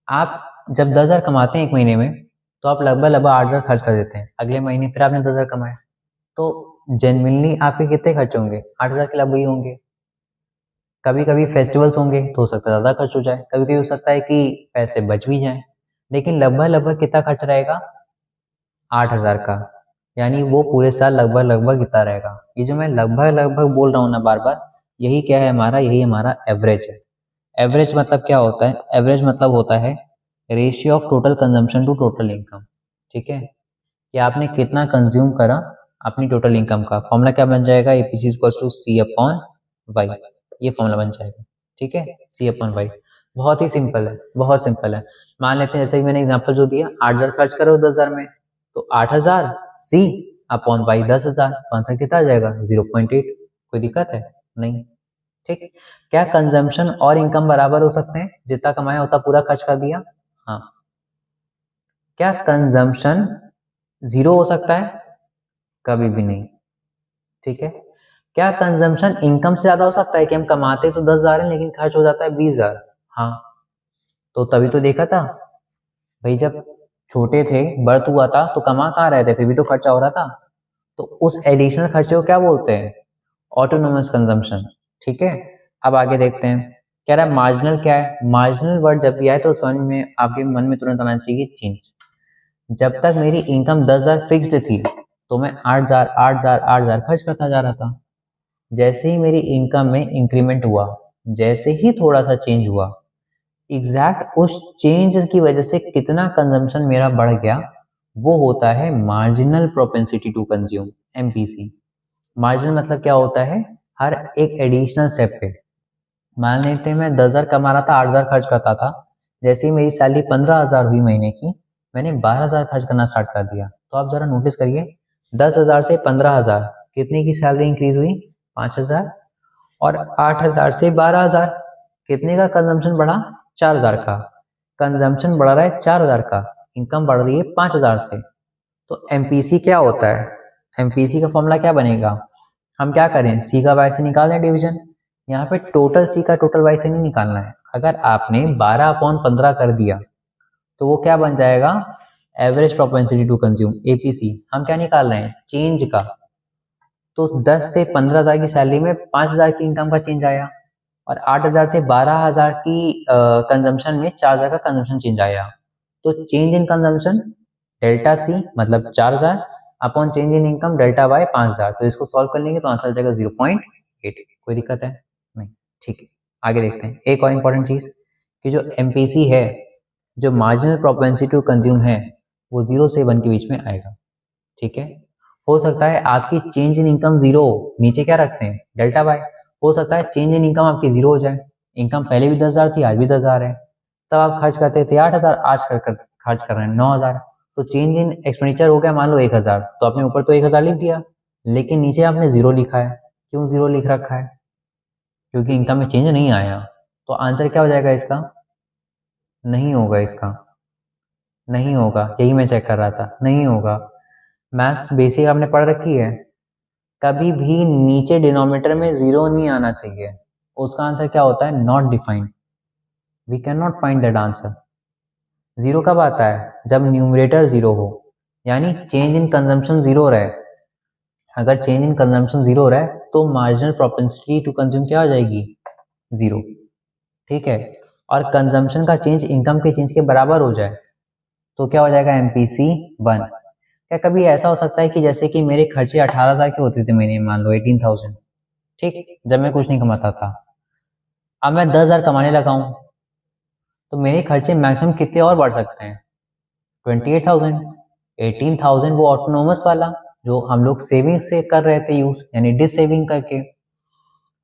Speaker 1: आप जब 10,000 कमाते हैं एक महीने में, तो आप लगभग 8,000 खर्च कर देते हैं। अगले महीने फिर आपने 10,000 कमाए, तो जेनविनली आपके कितने खर्च होंगे? 8,000 के लगभग ही होंगे। कभी कभी फेस्टिवल्स होंगे तो हो सकता है ज़्यादा खर्च हो जाए, कभी कभी हो सकता है कि पैसे बच भी जाएं, लेकिन लगभग लगभग कितना खर्च रहेगा? 8,000 का। यानी वो पूरे साल लगभग लगभग कितना रहेगा? ये जो मैं लगभग लगभग बोल रहा हूँ ना बार बार, यही क्या है हमारा? यही हमारा एवरेज है। एवरेज मतलब क्या होता है? एवरेज मतलब होता है ratio of total consumption to total income. ठीक है, कि आपने कितना कंज्यूम करा अपनी टोटल इनकम का। फॉर्मूला क्या बन जाएगा, APC equals to C upon Y, ये फॉर्मूला बन जाएगा। ठीक है, सी अपॉन वाई, बहुत ही सिंपल है, बहुत सिंपल है। मान लेते हैं जैसे ही मैंने एग्जांपल जो दिया, 8,000 खर्च करो 10,000 में, तो 8,000 सी अपॉन वाई 10,000, आंसर कितना आ जाएगा 0.8। कोई दिक्कत है नहीं। ठीक, क्या कंजम्पशन और इनकम बराबर हो सकते हैं, जितना कमाया उतना पूरा खर्च कर दिया? हाँ। क्या कंजम्पशन जीरो हो सकता है? कभी भी नहीं। ठीक है, क्या कंजम्पशन इनकम से ज्यादा हो सकता है कि हम कमाते तो 10,000 है लेकिन खर्च हो जाता है 20,000? हाँ, तो तभी तो देखा था भाई, जब छोटे थे, बर्थ हुआ था तो कमा कहाँ रहे थे, फिर भी तो खर्चा हो रहा था। तो उस एडिशनल खर्चे को क्या बोलते हैं, ऑटोनोमस कंजम्पशन। ठीक है, अब आगे देखते हैं। कह रहा है मार्जिनल क्या है, मार्जिनल वर्ड जब भी आए तो समझ में आपके मन में तुरंत आना चाहिए चेंज। जब तक मेरी इनकम 10,000 फिक्स्ड थी तो मैं 8,000 8,000 8,000 खर्च करता जा रहा था। जैसे ही मेरी इनकम में इंक्रीमेंट हुआ, जैसे ही थोड़ा सा चेंज हुआ, एग्जैक्ट उस चेंज की वजह से कितना कंजम्पशन मेरा बढ़ गया, वो होता है marginal propensity to consume, MPC. Marginal मतलब क्या होता है, हर एक एडिशनल स्टेप पे। मान लेते हैं मैं 10,000 कमा रहा था, 8,000 खर्च करता था। जैसे ही मेरी सैलरी 15,000 हुई महीने की, मैंने 12,000 खर्च करना स्टार्ट कर दिया। तो आप जरा नोटिस करिए, 10,000 से 15,000 कितने की सैलरी इंक्रीज हुई, 5,000। और 8,000 से 12,000 कितने का कंजम्पशन बढ़ा, 4,000 का। कंजम्पशन बढ़ रहा है 4,000 का, इनकम बढ़ रही है 5,000 से। तो एमपीसी क्या होता है, एमपीसी का फॉर्मूला क्या बनेगा, हम क्या करें, सी का वाई से निकाल दें डिवीजन। यहाँ पे टोटल सी का टोटल वाई से नहीं निकालना है। अगर आपने 12/15 कर दिया तो वो क्या बन जाएगा, average propensity to consume, APC. हम क्या निकाल रहे हैं, चेंज का। तो 10 से 15,000 की सैलरी में 5,000 की इनकम का चेंज आया, और 8,000 से 12,000 की कंजम्पशन में 4,000 का कंजम्पशन चेंज आया। तो change in consumption delta C मतलब 4,000 upon change in income delta Y 5,000। तो इसको सॉल्व कर लेंगे तो आंसर आ जाएगा 0.8। कोई दिक्कत है नहीं। ठीक है, आगे देखते हैं। एक और इम्पोर्टेंट चीज कि जो एमपीसी है, जो मार्जिनल प्रोपेंसिटी टू कंज्यूम है, वो 0 से 1 के बीच में आएगा। ठीक है, हो सकता है आपकी चेंज इन इनकम जीरो, नीचे क्या रखते हैं डेल्टा वाई, हो सकता है चेंज इन इनकम आपकी जीरो हो जाए, इनकम पहले भी 10,000 थी आज भी 10,000 है, तब आप खर्च करते थे 8,000, आज खर्च कर रहे हैं 9,000। तो चेंज इन एक्सपेंडिचर हो गया मान लो 1,000, तो आपने ऊपर तो 1,000 लिख दिया, लेकिन नीचे आपने जीरो लिखा है। क्यों जीरो लिख रखा है, क्योंकि इनकम में चेंज नहीं आया। तो आंसर क्या हो जाएगा इसका, नहीं होगा, इसका नहीं होगा, यही मैं चेक कर रहा था, नहीं होगा। मैथ्स बेसिक आपने पढ़ रखी है, कभी भी नीचे डिनोमिनेटर में जीरो नहीं आना चाहिए। उसका आंसर क्या होता है, not defined, we can not find that answer. Zero कब आता है, जब न्यूमरेटर जीरो हो, यानी चेंज इन कंजम्पशन जीरो रहे। अगर चेंज इन कंजम्पशन जीरो रहे तो मार्जिनल प्रोपेंसिटी टू कंज्यूम क्या हो जाएगी, जीरो। ठीक है, और कंजम्पशन का चेंज इनकम के चेंज के बराबर हो जाए तो क्या हो जाएगा, एमपीसी 1। क्या कभी ऐसा हो सकता है कि जैसे कि मेरे खर्चे 18,000 के होते थे महीने में, मान लो 18,000, ठीक, जब मैं कुछ नहीं कमाता था, अब मैं 10,000 कमाने लगा हूं, तो मेरे खर्चे मैक्सिमम कितने और बढ़ सकते हैं, 28,000। 18,000 वो ऑटोनोमस वाला जो हम लोग सेविंग से कर रहे थे यूज, यानी डिस सेविंग करके,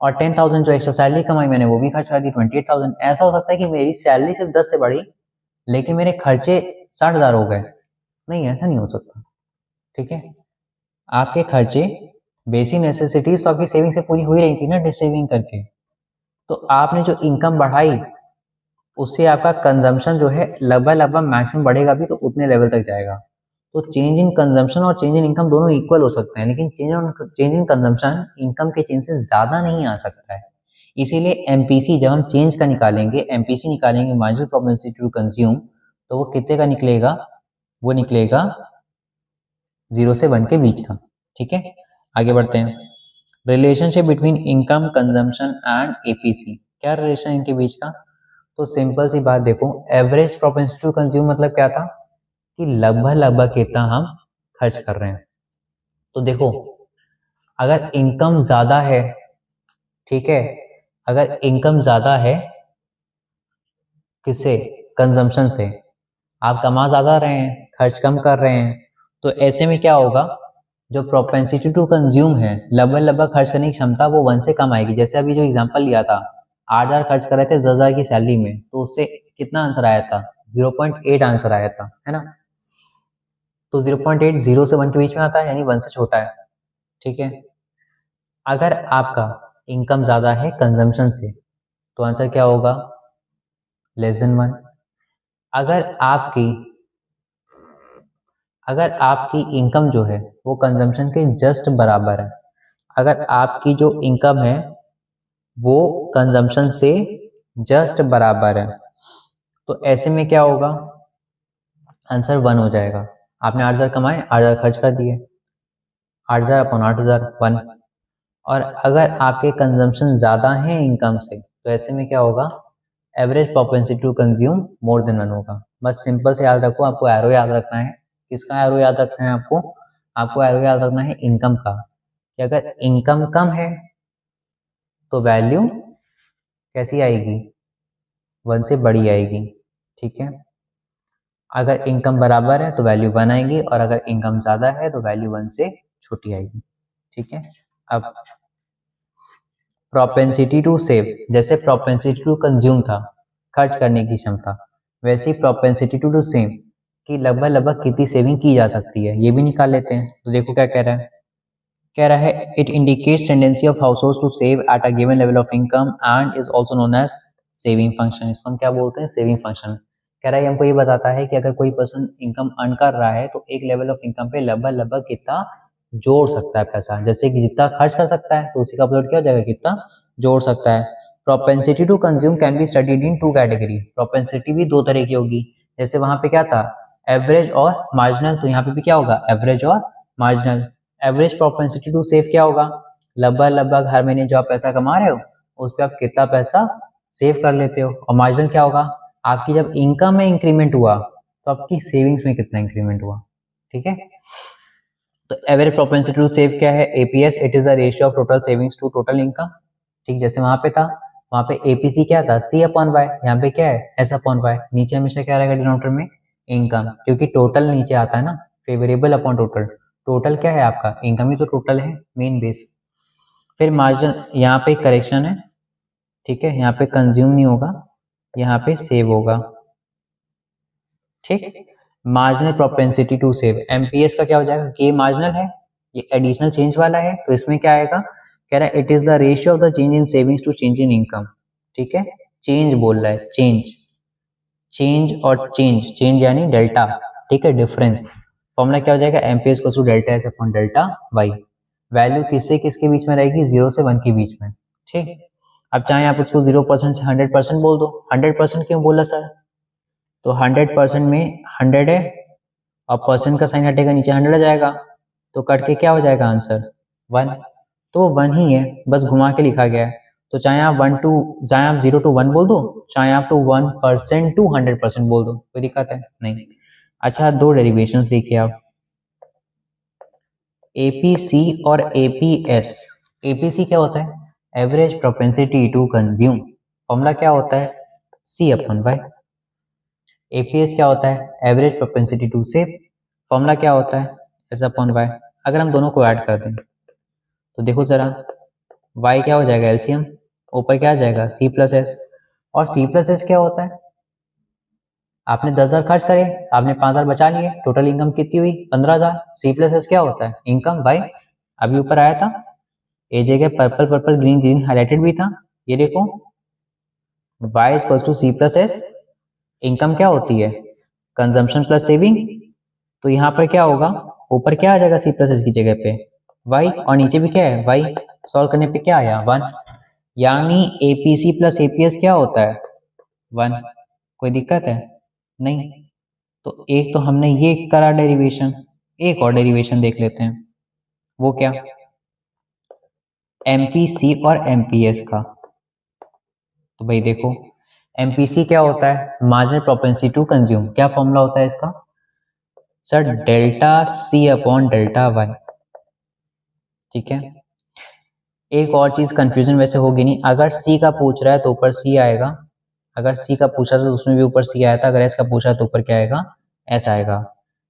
Speaker 1: और 10,000 जो एक्स्ट्रा सैलरी कमाई मैंने वो भी खर्च कर दी, 28,000। ऐसा हो सकता है कि मेरी सैलरी सिर्फ 10 से बढ़ी लेकिन मेरे खर्चे 60,000 हो गए, नहीं ऐसा नहीं हो सकता। ठीक है, आपके खर्चे बेसिक नेसेसिटीज तो आपकी सेविंग से पूरी हो ही रही थी ना, डिस सेविंग करके। तो आपने जो इनकम बढ़ाई उससे आपका कंजम्पशन जो है लगभग लगभग मैक्सिमम बढ़ेगा भी तो उतने लेवल तक जाएगा। तो चेंज इन कंजम्पशन और चेंज इन इनकम दोनों इक्वल हो सकते हैं, लेकिन चेंज इन कंजम्पशन इनकम के चेंज से ज़्यादा नहीं आ सकता है। इसीलिए एमपीसी जब हम चेंज का निकालेंगे, एमपीसी निकालेंगे मार्जिनल प्रोपेंसिटी टू कंज्यूम, तो वो कितने का निकलेगा, वो निकलेगा 0 से 1 के बीच का। ठीक है, आगे बढ़ते हैं। Relationship between income consumption and APC, क्या रिलेशन इनके बीच का, तो सिंपल सी बात देखो, एवरेज प्रोपेंसिटी टू कंज्यूम मतलब क्या था कि लगभग लगभग कितना हम खर्च कर रहे हैं। तो देखो, अगर इनकम ज्यादा है, ठीक है, अगर इनकम ज्यादा है किससे, कंजम्पशन से, आप कमा ज्यादा रहे हैं खर्च कम कर रहे हैं, तो ऐसे में क्या होगा, जो प्रोपेंसिटी टू कंज्यूम है, लगभग खर्च करने की क्षमता, वो 1 से कम आएगी। जैसे अभी जो एग्जांपल लिया था, 8,000 खर्च कर रहे थे 10,000 की सैलरी में, तो उससे कितना आंसर आया था, 0.8 आंसर आया था, है ना। तो 0.8 0 से 1 के बीच में आता है, यानी 1 से छोटा है, ठीक है। अगर आपका इनकम ज़्यादा है कंजम्पशन से, तो आंसर क्या होगा, <1। अगर आपकी इनकम जो है वो कंजम्पशन के जस्ट बराबर है, अगर आपकी जो इनकम है वो कंजम्पशन से जस्ट बराबर है, तो ऐसे में क्या होगा, आंसर 1 हो जाएगा। आपने 8,000 कमाए, 8,000 खर्च कर दिए, 8,000 अपॉन 8,000 1। और अगर आपके कंजम्पशन ज़्यादा है इनकम से, तो ऐसे में क्या होगा, average propensity to consume more than 1 होगा। बस सिंपल से याद रखो, आपको एरो याद रखना है। किसका एरो याद रखना है आपको एरो याद रखना है इनकम का, कि अगर इनकम कम है तो वैल्यू कैसी आएगी, 1 से बड़ी आएगी, ठीक है। अगर इनकम बराबर है तो वैल्यू 1 आएगी, और अगर इनकम ज़्यादा है तो वैल्यू 1 से छोटी आएगी, ठीक है। अब प्रोपेंसिटी टू सेव, जैसे प्रोपेंसिटी टू कंज्यूम था, खर्च करने की क्षमता, वैसे ही प्रोपेंसिटी टू सेव कि लगभग कितनी सेविंग की जा सकती है, ये भी निकाल लेते हैं। तो देखो क्या कह रहा है it indicates tendency of households to save at a given level of income and is also known as saving function. इसको हम क्या बोलते हैं, सेविंग फंक्शन। कह रहा है हमको ये बताता है कि अगर कोई पर्सन इनकम अर्न कर रहा है तो एक लेवल ऑफ इनकम पे लगभग कितना जोड़ सकता है पैसा, जैसे कि जितना खर्च कर सकता है तो उसी का अपलोड क्या हो जाएगा, कितना जोड़ सकता है। Propensity to consume can be studied in 2 category. Propensity भी 2 तरह की होगी, जैसे वहां पे क्या था, एवरेज और मार्जिनल, तो यहाँ पे भी क्या होगा, एवरेज और marginal. Average propensity to save क्या होगा, लगभग हर महीने जो आप पैसा कमा रहे हो उस पर आप कितना पैसा सेव कर लेते हो। और मार्जिनल क्या होगा, आपकी जब इनकम में इंक्रीमेंट हुआ तो आपकी सेविंग्स में कितना इंक्रीमेंट हुआ, ठीक है। तो एवरेज प्रोपेंसिटी टू सेव क्या है, APS, it is the ratio of total savings to total income, ठीक। जैसे वहां पे था, वहां पे एपीसी क्या था, सी अपॉन वाई, यहाँ पे क्या है, एस अपॉन वाई। नीचे हमेशा क्या रहेगा डिनोमिनेटर में, इनकम, क्योंकि टोटल नीचे आता है ना, फेवरेबल अपॉन टोटल। टोटल क्या है आपका, इनकम ही तो टोटल है, मेन बेस। फिर मार्जिन, यहाँ पे करेक्शन है, ठीक है, यहाँ पे कंज्यूम नहीं होगा, यहाँ पे सेव होगा, ठीक। Marginal propensity to save, MPS का क्या हो जाएगा, कि ये मार्जिनल है, ये एडिशनल चेंज वाला है, तो इसमें क्या आएगा, कह रहा है it is the ratio of the change in savings to change in income, ठीक है। चेंज बोल रहा है, चेंज और चेंज यानी डेल्टा, ठीक है, डिफरेंस। फॉर्मूला क्या हो जाएगा, एमपीएस को delta S upon delta Y. Value किससे किसके बीच में रहेगी, 0 से 1 के बीच में, ठीक। अब चाहे आप उसको 0% से 100% बोल दो। 100% क्यों बोला सर, तो 100% में 100 है, और परसेंट का साइन हटेगा, नीचे 100 आ जाएगा, तो कट के क्या हो जाएगा आंसर, 1। तो 1 ही है, बस घुमा के लिखा गया है। तो चाहे आप 0 to 1 बोल दो, चाहे आप 1% to 100% बोल दो, कोई दिक्कत है नहीं। अच्छा, 2 डेरिवेशन देखिए आप, एपीसी और एपीएस। एपीसी क्या होता है, average propensity to consume, formula क्या होता है, सी अपॉन वाई। एपीएस क्या होता है, average propensity to save, formula क्या होता है, एस अपॉन वाई। अगर हम दोनों को ऐड कर दें तो देखो जरा, y क्या हो जाएगा, एलसीएम, ऊपर क्या आ जाएगा, c प्लस एस। और c प्लस एस क्या होता है, आपने 10,000 खर्च करे, आपने 5,000 बचा लिए, टोटल इनकम कितनी हुई, 15,000। c प्लस एस क्या होता है, इनकम बाई, अभी ऊपर आया था, ए जगह purple purple green green highlighted भी था, ये देखो, y equals to C plus S. Income क्या होती है, कंजम्पशन प्लस सेविंग, तो यहाँ पर क्या होगा, ऊपर क्या आ जाएगा सी प्लस एस की जगह पे y, और नीचे भी क्या है y, सॉल्व करने पे क्या आया 1, यानी एपीसी प्लस एपीएस क्या होता है 1। कोई दिक्कत है नहीं। तो एक तो हमने ये करा डेरिवेशन, एक और डेरिवेशन देख लेते हैं, वो क्या, एमपीसी और एमपीएस का। तो भाई देखो, एमपीसी क्या होता है, मार्जिनल प्रोपेंसिटी टू कंज्यूम, क्या फॉर्मूला होता है इसका sir, delta C upon delta Y, ठीक है। एक और चीज कंफ्यूजन वैसे होगी नहीं, अगर सी का पूछ रहा है तो ऊपर सी आएगा, अगर सी का पूछा तो उसमें भी ऊपर सी आया था, अगर एस का पूछा तो ऊपर क्या आएगा, एस आएगा।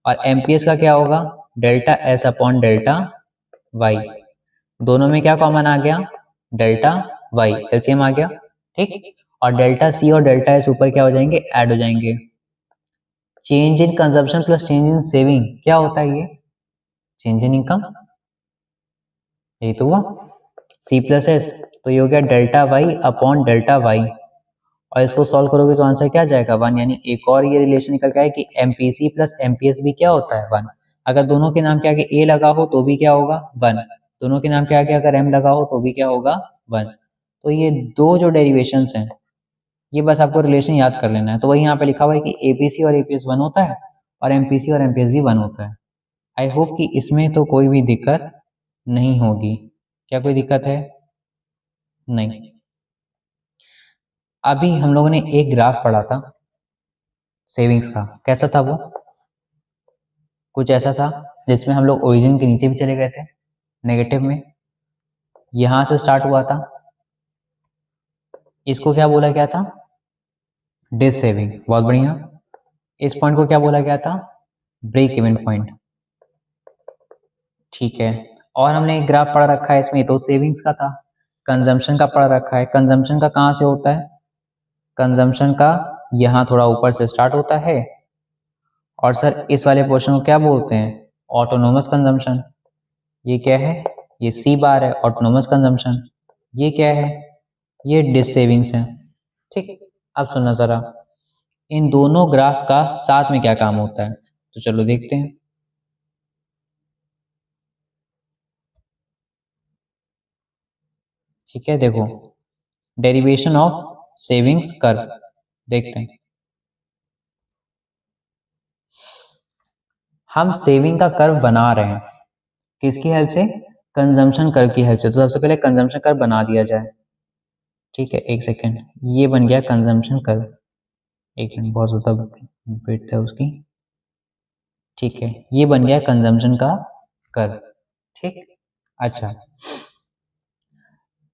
Speaker 1: और एमपीएस का क्या होगा, delta S upon delta Y. दोनों में क्या कॉमन आ गया, डेल्टा वाई, एलसीएम आ गया, ठीक। और डेल्टा सी और डेल्टा एस ऊपर क्या हो जाएंगे, ऐड हो जाएंगे। Change in consumption plus change in saving क्या होता है, ये चेंज इन इनकम, यही तो हुआ, सी प्लस एस, तो ये हो गया delta Y upon delta Y. और इसको सॉल्व करोगे तो आंसर क्या जाएगा, 1। यानी एक और ये रिलेशन निकल के आए कि एमपीसी प्लस एमपीएस भी क्या होता है, 1। अगर दोनों के नाम के आगे ए लगा हो तो भी क्या होगा, 1। दोनों के नाम के आगे अगर एम लगा हो तो भी क्या होगा, 1। तो ये दो जो डेरिवेशंस हैं, ये बस आपको रिलेशन याद कर लेना है। तो वही यहाँ पे लिखा हुआ है कि एपीसी और एपीएस 1 होता है और एमपीसी और एमपीएस भी 1 होता है। आई होप कि इसमें तो कोई भी दिक्कत नहीं होगी। क्या कोई दिक्कत है, नहीं। अभी हम लोगों ने एक ग्राफ पढ़ा था सेविंग्स का, कैसा था वो, कुछ ऐसा था जिसमें हम लोग ओरिजिन के नीचे भी चले गए थे, नेगेटिव में, यहां से स्टार्ट हुआ था, इसको क्या बोला गया था, डिस सेविंग, बहुत बढ़िया। इस पॉइंट को क्या बोला गया था, ब्रेक इवन पॉइंट, ठीक है। और हमने एक ग्राफ पढ़ा रखा है इसमें, तो सेविंग्स का था, कंजम्पशन का पढ़ा रखा है। कंजम्पशन का कहाँ से होता है, कंजम्पशन का यहाँ थोड़ा ऊपर से स्टार्ट होता है, और सर इस वाले पोर्शन को क्या बोलते हैं, ऑटोनोमस कंजम्पशन। ये क्या है, ये सी बार है, ऑटोनोमस कंजम्पशन। ये क्या है, ये डिस सेविंग्स है, ठीक। अब सुनना जरा, इन दोनों ग्राफ का साथ में क्या काम होता है, तो चलो देखते हैं। ठीक है, देखो, डेरिवेशन ऑफ सेविंग्स कर्व देखते हैं। हम सेविंग का कर्व बना रहे हैं, किसकी हेल्प से, कंजम्पशन कर्व की हेल्प से। तो सबसे पहले कंजम्पशन कर्व बना दिया जाए, ठीक है, एक सेकेंड, ये बन गया कंजम्पशन कर्व, एक मिनट, बहुत ज़्यादा वेट है उसकी, ठीक है, ये बन गया कंजम्पशन का कर्व, ठीक। अच्छा,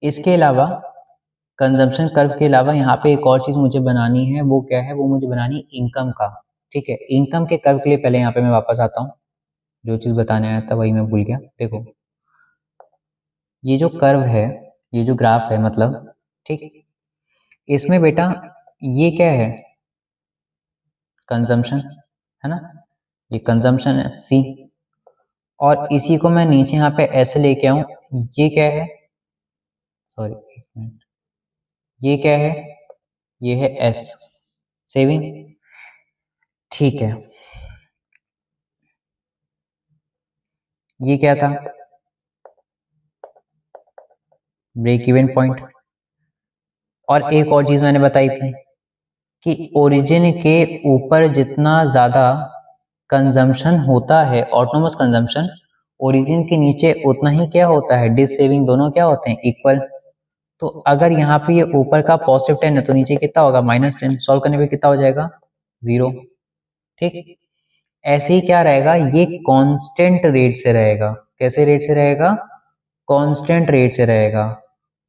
Speaker 1: इसके अलावा कंजम्पशन कर्व के अलावा यहाँ पे एक और चीज़ मुझे बनानी है, वो क्या है, वो मुझे बनानी इनकम का, ठीक है। इनकम के कर्व के लिए पहले यहाँ पे मैं वापस आता हूँ, जो चीज़ बताने आया था वही मैं भूल गया। देखो, ये जो कर्व है, ये जो ग्राफ है मतलब, ठीक, इसमें बेटा ये क्या है, कंजम्पशन है ना, ये कंजम्पशन है सी, और इसी को मैं नीचे यहाँ पे ऐसे लेके आऊं, ये क्या है, सॉरी एक मिनट, ये क्या है, ये है एस, सेविंग, ठीक है। ये क्या था, ब्रेक इवन पॉइंट। और एक और चीज मैंने बताई थी कि ओरिजिन के ऊपर जितना ज्यादा कंजम्पशन होता है, ऑटोनोमस कंजम्पशन, ओरिजिन के नीचे उतना ही क्या होता है, डिस सेविंग, दोनों क्या होते हैं, इक्वल। तो अगर यहाँ पे ये ऊपर का पॉजिटिव 10 है तो नीचे कितना होगा, -10। सॉल्व करने पे कितना हो जाएगा, 0, ठीक। ऐसे ही क्या रहेगा, ये कांस्टेंट रेट से रहेगा, कैसे रेट से रहेगा, कांस्टेंट रेट से रहेगा।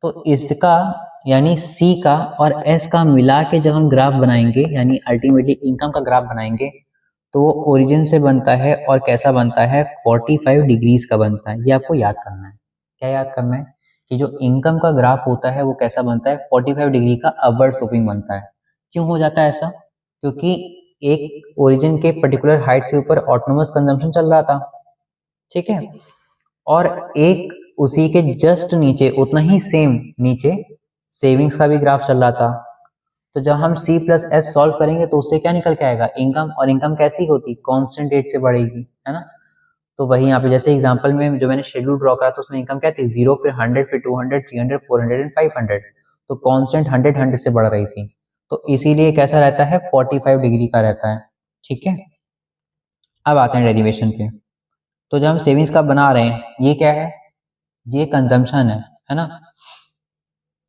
Speaker 1: तो इसका यानी सी का और एस का मिला के जब हम ग्राफ बनाएंगे, यानी अल्टीमेटली इनकम का ग्राफ बनाएंगे, तो वो ओरिजिन से बनता है और कैसा बनता है, 45 डिग्रीज का बनता है। ये आपको याद करना है, क्या याद करना है, कि जो इनकम का ग्राफ होता है वो कैसा बनता है, 45 डिग्री का अपवर्ड स्लोपिंग बनता है। क्यों हो जाता है ऐसा, क्योंकि एक ओरिजिन के पर्टिकुलर हाइट से ऊपर ऑटोनोमस कंजम्पशन चल रहा था, ठीक है, और एक उसी के जस्ट नीचे, उतना ही सेम नीचे, सेविंग्स का भी ग्राफ चल रहा था। तो जब हम C प्लस एस सॉल्व करेंगे तो उससे क्या निकल के आएगा, इनकम। और इनकम कैसी होती, कांस्टेंट रेट से बढ़ेगी, है ना। तो वही यहाँ पे जैसे एग्जांपल में जो मैंने शेड्यूल ड्रॉ करा था, उसमें इनकम क्या थी, 0, फिर 100, फिर 200, 300, 400 एंड 500। तो कांस्टेंट 100 से बढ़ रही थी, तो इसीलिए कैसा रहता है, 45 डिग्री का रहता है, ठीक है। अब आते हैं डेरिवेशन पे। तो जब हम सेविंग्स का बना रहे हैं, ये क्या है, ये कंजम्पशन है ना।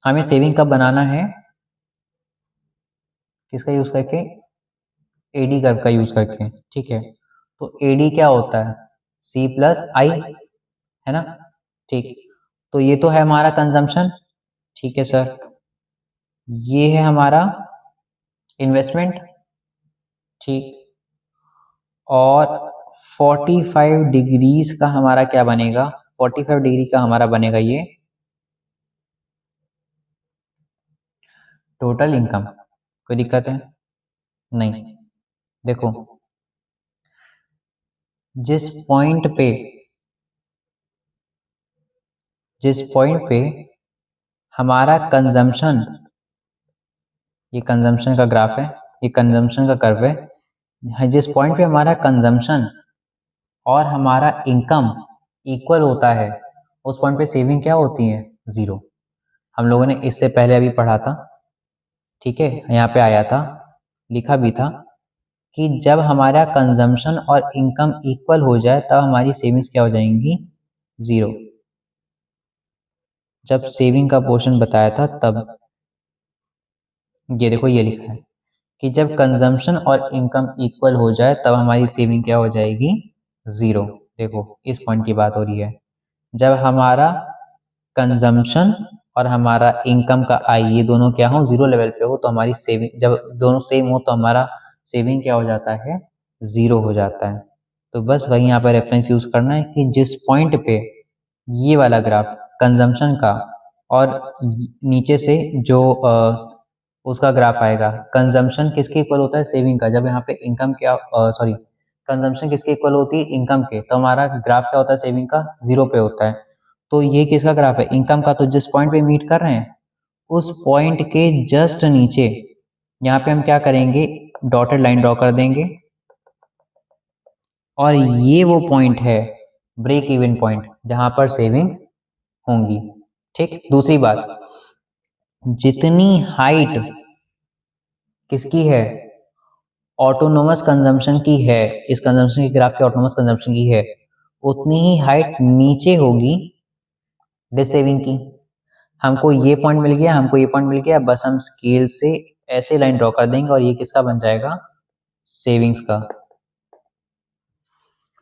Speaker 1: हमें सेविंग कब बनाना है, किसका यूज करके, एडी कर्व का यूज करके, ठीक है। तो एडी क्या होता है, सी प्लस आई, है ना, ठीक। तो ये तो है हमारा कंजम्पशन, ठीक है सर। ये है हमारा इन्वेस्टमेंट, ठीक। और 45 डिग्रीज का हमारा क्या बनेगा, 45 डिग्री का हमारा बनेगा ये टोटल इनकम। कोई दिक्कत है? नहीं। देखो जिस पॉइंट पे हमारा कंजम्पशन, ये कंजम्पशन का ग्राफ है, ये कंजम्पशन का कर्व है, जिस पॉइंट पे हमारा कंजम्पशन और हमारा इनकम इक्वल होता है उस पॉइंट पे सेविंग क्या होती है, जीरो। हम लोगों ने इससे पहले अभी पढ़ा था, ठीक है, यहाँ पे आया था, लिखा भी था कि जब हमारा कंजम्पशन और इनकम इक्वल हो जाए तब हमारी सेविंग्स क्या हो जाएंगी, जीरो। जब सेविंग का पोर्शन बताया था तब ये देखो ये लिखा है कि जब कंजम्पशन और इनकम इक्वल हो जाए तब हमारी सेविंग क्या हो जाएगी, जीरो। देखो इस पॉइंट की बात हो रही है, जब हमारा कंजम्पशन और हमारा इनकम का आई ये दोनों क्या हो, जीरो लेवल पे हो, तो हमारी सेविंग, जब दोनों सेम हो तो हमारा सेविंग क्या हो जाता है, जीरो हो जाता है। तो बस वही यहाँ पर रेफरेंस यूज करना है कि जिस पॉइंट पे ये वाला ग्राफ कंजम्पशन का और नीचे से जो उसका ग्राफ आएगा, कंजम्पशन किसके इक्वल होता है, सेविंग का। जब यहाँ पे इनकम क्या, सॉरी, कंजम्पशन किसके इक्वल होती है, इनकम के, तो हमारा ग्राफ क्या होता है, सेविंग का जीरो पे होता है। तो ये किसका ग्राफ है, इनकम का। तो जिस पॉइंट पे मीट कर रहे हैं उस पॉइंट के जस्ट नीचे यहाँ पे हम क्या करेंगे, डॉटेड लाइन ड्रॉ कर देंगे और ये वो पॉइंट है ब्रेक इवन पॉइंट जहां पर सेविंग्स होंगी। ठीक, दूसरी बात, जितनी हाइट किसकी है, ऑटोनोमस कंजम्पशन की है, इस कंजम्पशन के ग्राफ के ऑटोनोमस कंजम्पशन की है, उतनी ही हाइट नीचे होगी डिस सेविंग की। हमको ये पॉइंट मिल गया, हमको ये पॉइंट मिल गया, बस हम स्केल से ऐसे लाइन ड्रॉ कर देंगे और ये किसका बन जाएगा, सेविंग्स का।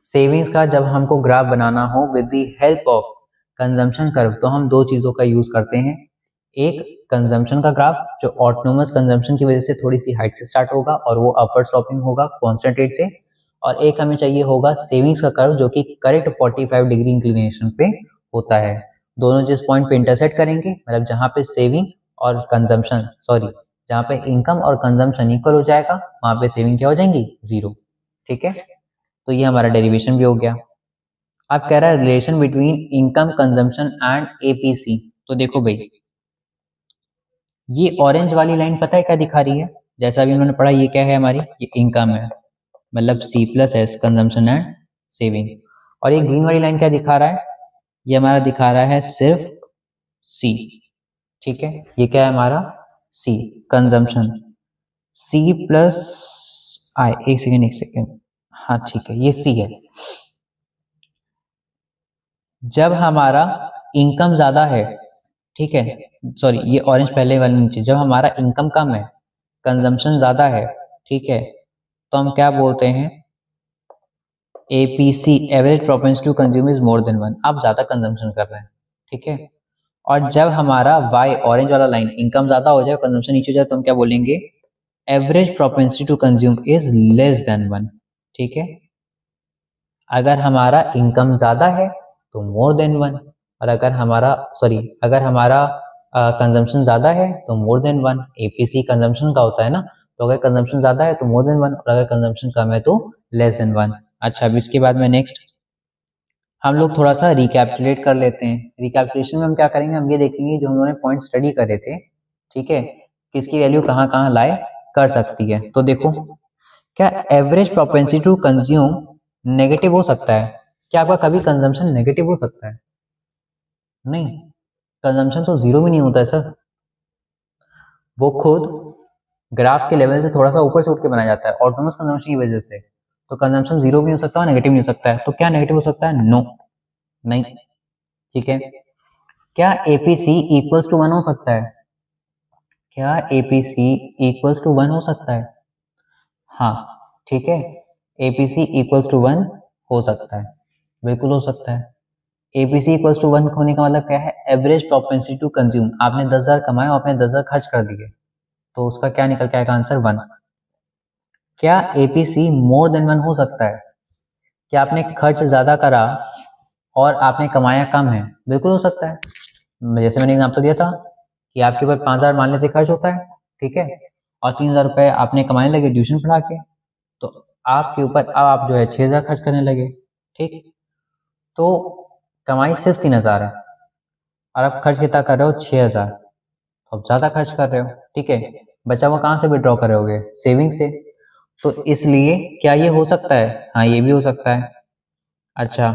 Speaker 1: सेविंग्स का जब हमको ग्राफ बनाना हो with the help of consumption curve तो हम दो चीजों का यूज करते हैं। एक कंजम्पशन का ग्राफ जो ऑटोनोमस कंजम्पशन की वजह से थोड़ी सी हाइट से स्टार्ट होगा और वो अपवर्ड स्लोपिंग होगा कांस्टेंट रेट से, और एक हमें चाहिए होगा सेविंग्स का कर्व जो कि करेक्ट 45 डिग्री इंक्लिनेशन पे होता है। दोनों जिस पॉइंट पे इंटरसेक्ट करेंगे, मतलब जहां पे सेविंग और कंजम्पशन, सॉरी, जहां पे इनकम और कंजम्पशन इक्वल हो जाएगा वहां पे सेविंग क्या हो जाएंगी, जीरो। ठीक है, तो ये हमारा डेरिवेशन भी हो गया। अब कह रहा है relation between income consumption and APC. तो देखो भाई, ये ऑरेंज वाली लाइन पता है क्या दिखा रही है, जैसा अभी उन्होंने पढ़ा, ये क्या है हमारी, ये इनकम है, मतलब C plus S, consumption and saving. और ये ग्रीन वाली लाइन क्या दिखा रहा है, ये हमारा दिखा रहा है सिर्फ सी। ठीक है, ये क्या है हमारा, सी, कंजम्पशन, सी प्लस आई, एक सेकेंड, हाँ ठीक है, ये सी है। जब हमारा इनकम ज्यादा है, ठीक है, सॉरी ये ऑरेंज पहले वाले नीचे, जब हमारा इनकम कम है, कंजम्पशन ज्यादा है, ठीक है, तो हम क्या बोलते हैं, APC, average propensity to consume is more than one, आप ज्यादा कंजम्पशन कर रहे हैं। ठीक है, और जब हमारा वाई, ऑरेंज वाला लाइन, इनकम ज्यादा हो जाए, कंजम्पशन नीचे हो जाए, तो हम क्या बोलेंगे, average propensity to consume is less than one. ठीक है, अगर हमारा इनकम ज्यादा है तो मोर देन वन, और अगर हमारा, सॉरी, अगर हमारा कंजम्पशन ज्यादा है तो मोर देन वन। एपीसी कंजम्पशन का होता है ना, तो अगर कंजम्पशन ज्यादा है तो मोर देन वन, और अगर कंजम्पशन कम है तो लेस देन वन। अच्छा, अब इसके बाद में नेक्स्ट हम लोग थोड़ा सा रिकैप्चुलेट कर लेते हैं। रिकैप्चुलेशन में हम क्या करेंगे, हम ये देखेंगे जो हमने पॉइंट स्टडी करे थे, ठीक है, किसकी वैल्यू कहाँ कहाँ लाए कर सकती है। तो देखो, क्या average propensity to consume negative हो सकता है? क्या आपका कभी कंजम्पशन नेगेटिव हो सकता है? नहीं, कंजम्पशन तो जीरो भी नहीं होता है सर, वो खुद ग्राफ के लेवल से थोड़ा सा ऊपर से उठ के बनाया जाता है ऑटोनोमस कंजम्पशन की वजह से। तो कंजम्पशन जीरो भी हो सकता है, नेगेटिव नहीं हो सकता है। तो क्या नेगेटिव हो सकता है? नो, नहीं। ठीक है, क्या एपीसी इक्वल्स टू वन हो सकता है? क्या एपीसी इक्वल्स टू वन हो सकता है? हाँ, ठीक है, एपीसी इक्वल्स टू वन हो सकता है, बिल्कुल हो सकता है। एपीसी इक्वल्स टू वन होने का मतलब क्या है, एवरेज प्रोपेंसिटी टू कंज्यूम। आपने 10,000 कमाए और आपने 10,000 खर्च कर दिए, तो उसका क्या निकल के आएगा आंसर, वन। क्या एपीसी मोर देन वन हो सकता है? क्या आपने खर्च ज़्यादा करा और आपने कमाया कम है? बिल्कुल हो सकता है। जैसे मैंने एग्जाम्पल दिया था कि आपके ऊपर 5,000 मान लेते खर्च होता है, ठीक है, और 3,000 रुपये आपने कमाने लगे ट्यूशन पढ़ा के, तो आपके ऊपर अब आप जो है 6,000 खर्च करने लगे, ठीक। तो कमाई सिर्फ 3,000 है और आप खर्च कितना कर रहे हो? 6,000। तो आप ज़्यादा खर्च कर रहे हो, ठीक है। बचा हुआ कहाँ से विड्रॉ करोगे? सेविंग से। तो इसलिए क्या ये हो सकता है? हाँ, ये भी हो सकता है। अच्छा,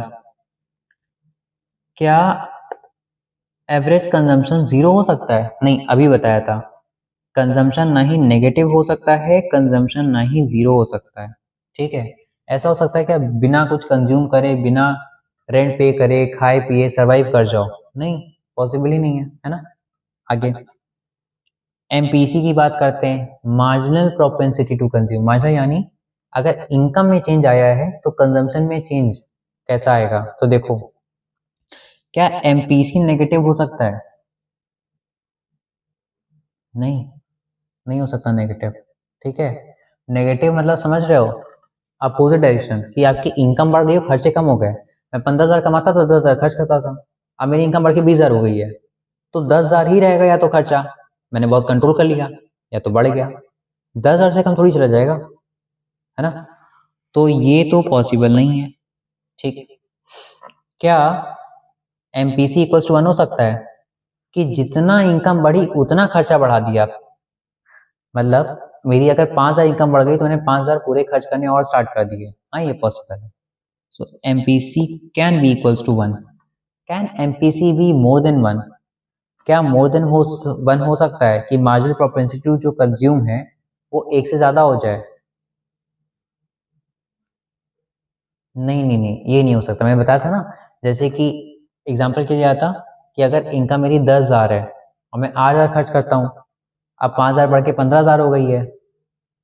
Speaker 1: क्या एवरेज कंजम्पशन जीरो हो सकता है? नहीं, अभी बताया था। कंजम्पशन ना ही नेगेटिव हो सकता है, कंजम्पशन ना ही जीरो हो सकता है, ठीक है। ऐसा हो सकता है कि बिना कुछ कंज्यूम करे, बिना रेंट पे करे, खाए पिए सर्वाइव कर जाओ? नहीं, पॉसिबल ही नहीं है ना। आगे एमपीसी की बात करते हैं, marginal propensity to consume. Marginal यानी अगर इनकम में चेंज आया है तो कंजम्पशन में चेंज कैसा आएगा? तो देखो, क्या एमपीसी नेगेटिव हो सकता है? नहीं, नहीं हो सकता नेगेटिव, ठीक है। नेगेटिव मतलब समझ रहे हो? अपोजिट डायरेक्शन, कि आपकी इनकम बढ़ गई हो, खर्चे कम हो गए। मैं 15,000 कमाता तो 10,000 खर्च करता था, अब मेरी इनकम बढ़ के 20,000 हो गई है, तो 10,000 ही रहेगा या तो खर्चा, मैंने बहुत कंट्रोल कर लिया, या तो बढ़ गया। 10,000 से कम थोड़ी चला जाएगा, है ना। तो ये तो पॉसिबल नहीं है, ठीक। क्या एमपीसी इक्वल्स टू 1 हो सकता है कि जितना इनकम बढ़ी उतना खर्चा बढ़ा दिया? मतलब मेरी अगर 5,000 इनकम बढ़ गई तो मैंने 5,000 पूरे खर्च करने और स्टार्ट कर दिए। हाँ, ये पॉसिबल है। So MPC can be equals to 1। Can MPC be more than 1? क्या मोर देन 1 हो सकता है कि मार्जिनल प्रोपेंसिटी जो कंज्यूम है वो 1 से ज़्यादा हो जाए? नहीं नहीं नहीं, ये नहीं हो सकता। मैंने बताया था ना, जैसे कि एग्जाम्पल के लिए आता कि अगर इनकम मेरी 10,000 है और मैं 8,000 खर्च करता हूँ, अब 5,000 बढ़ के 15,000 हो गई है,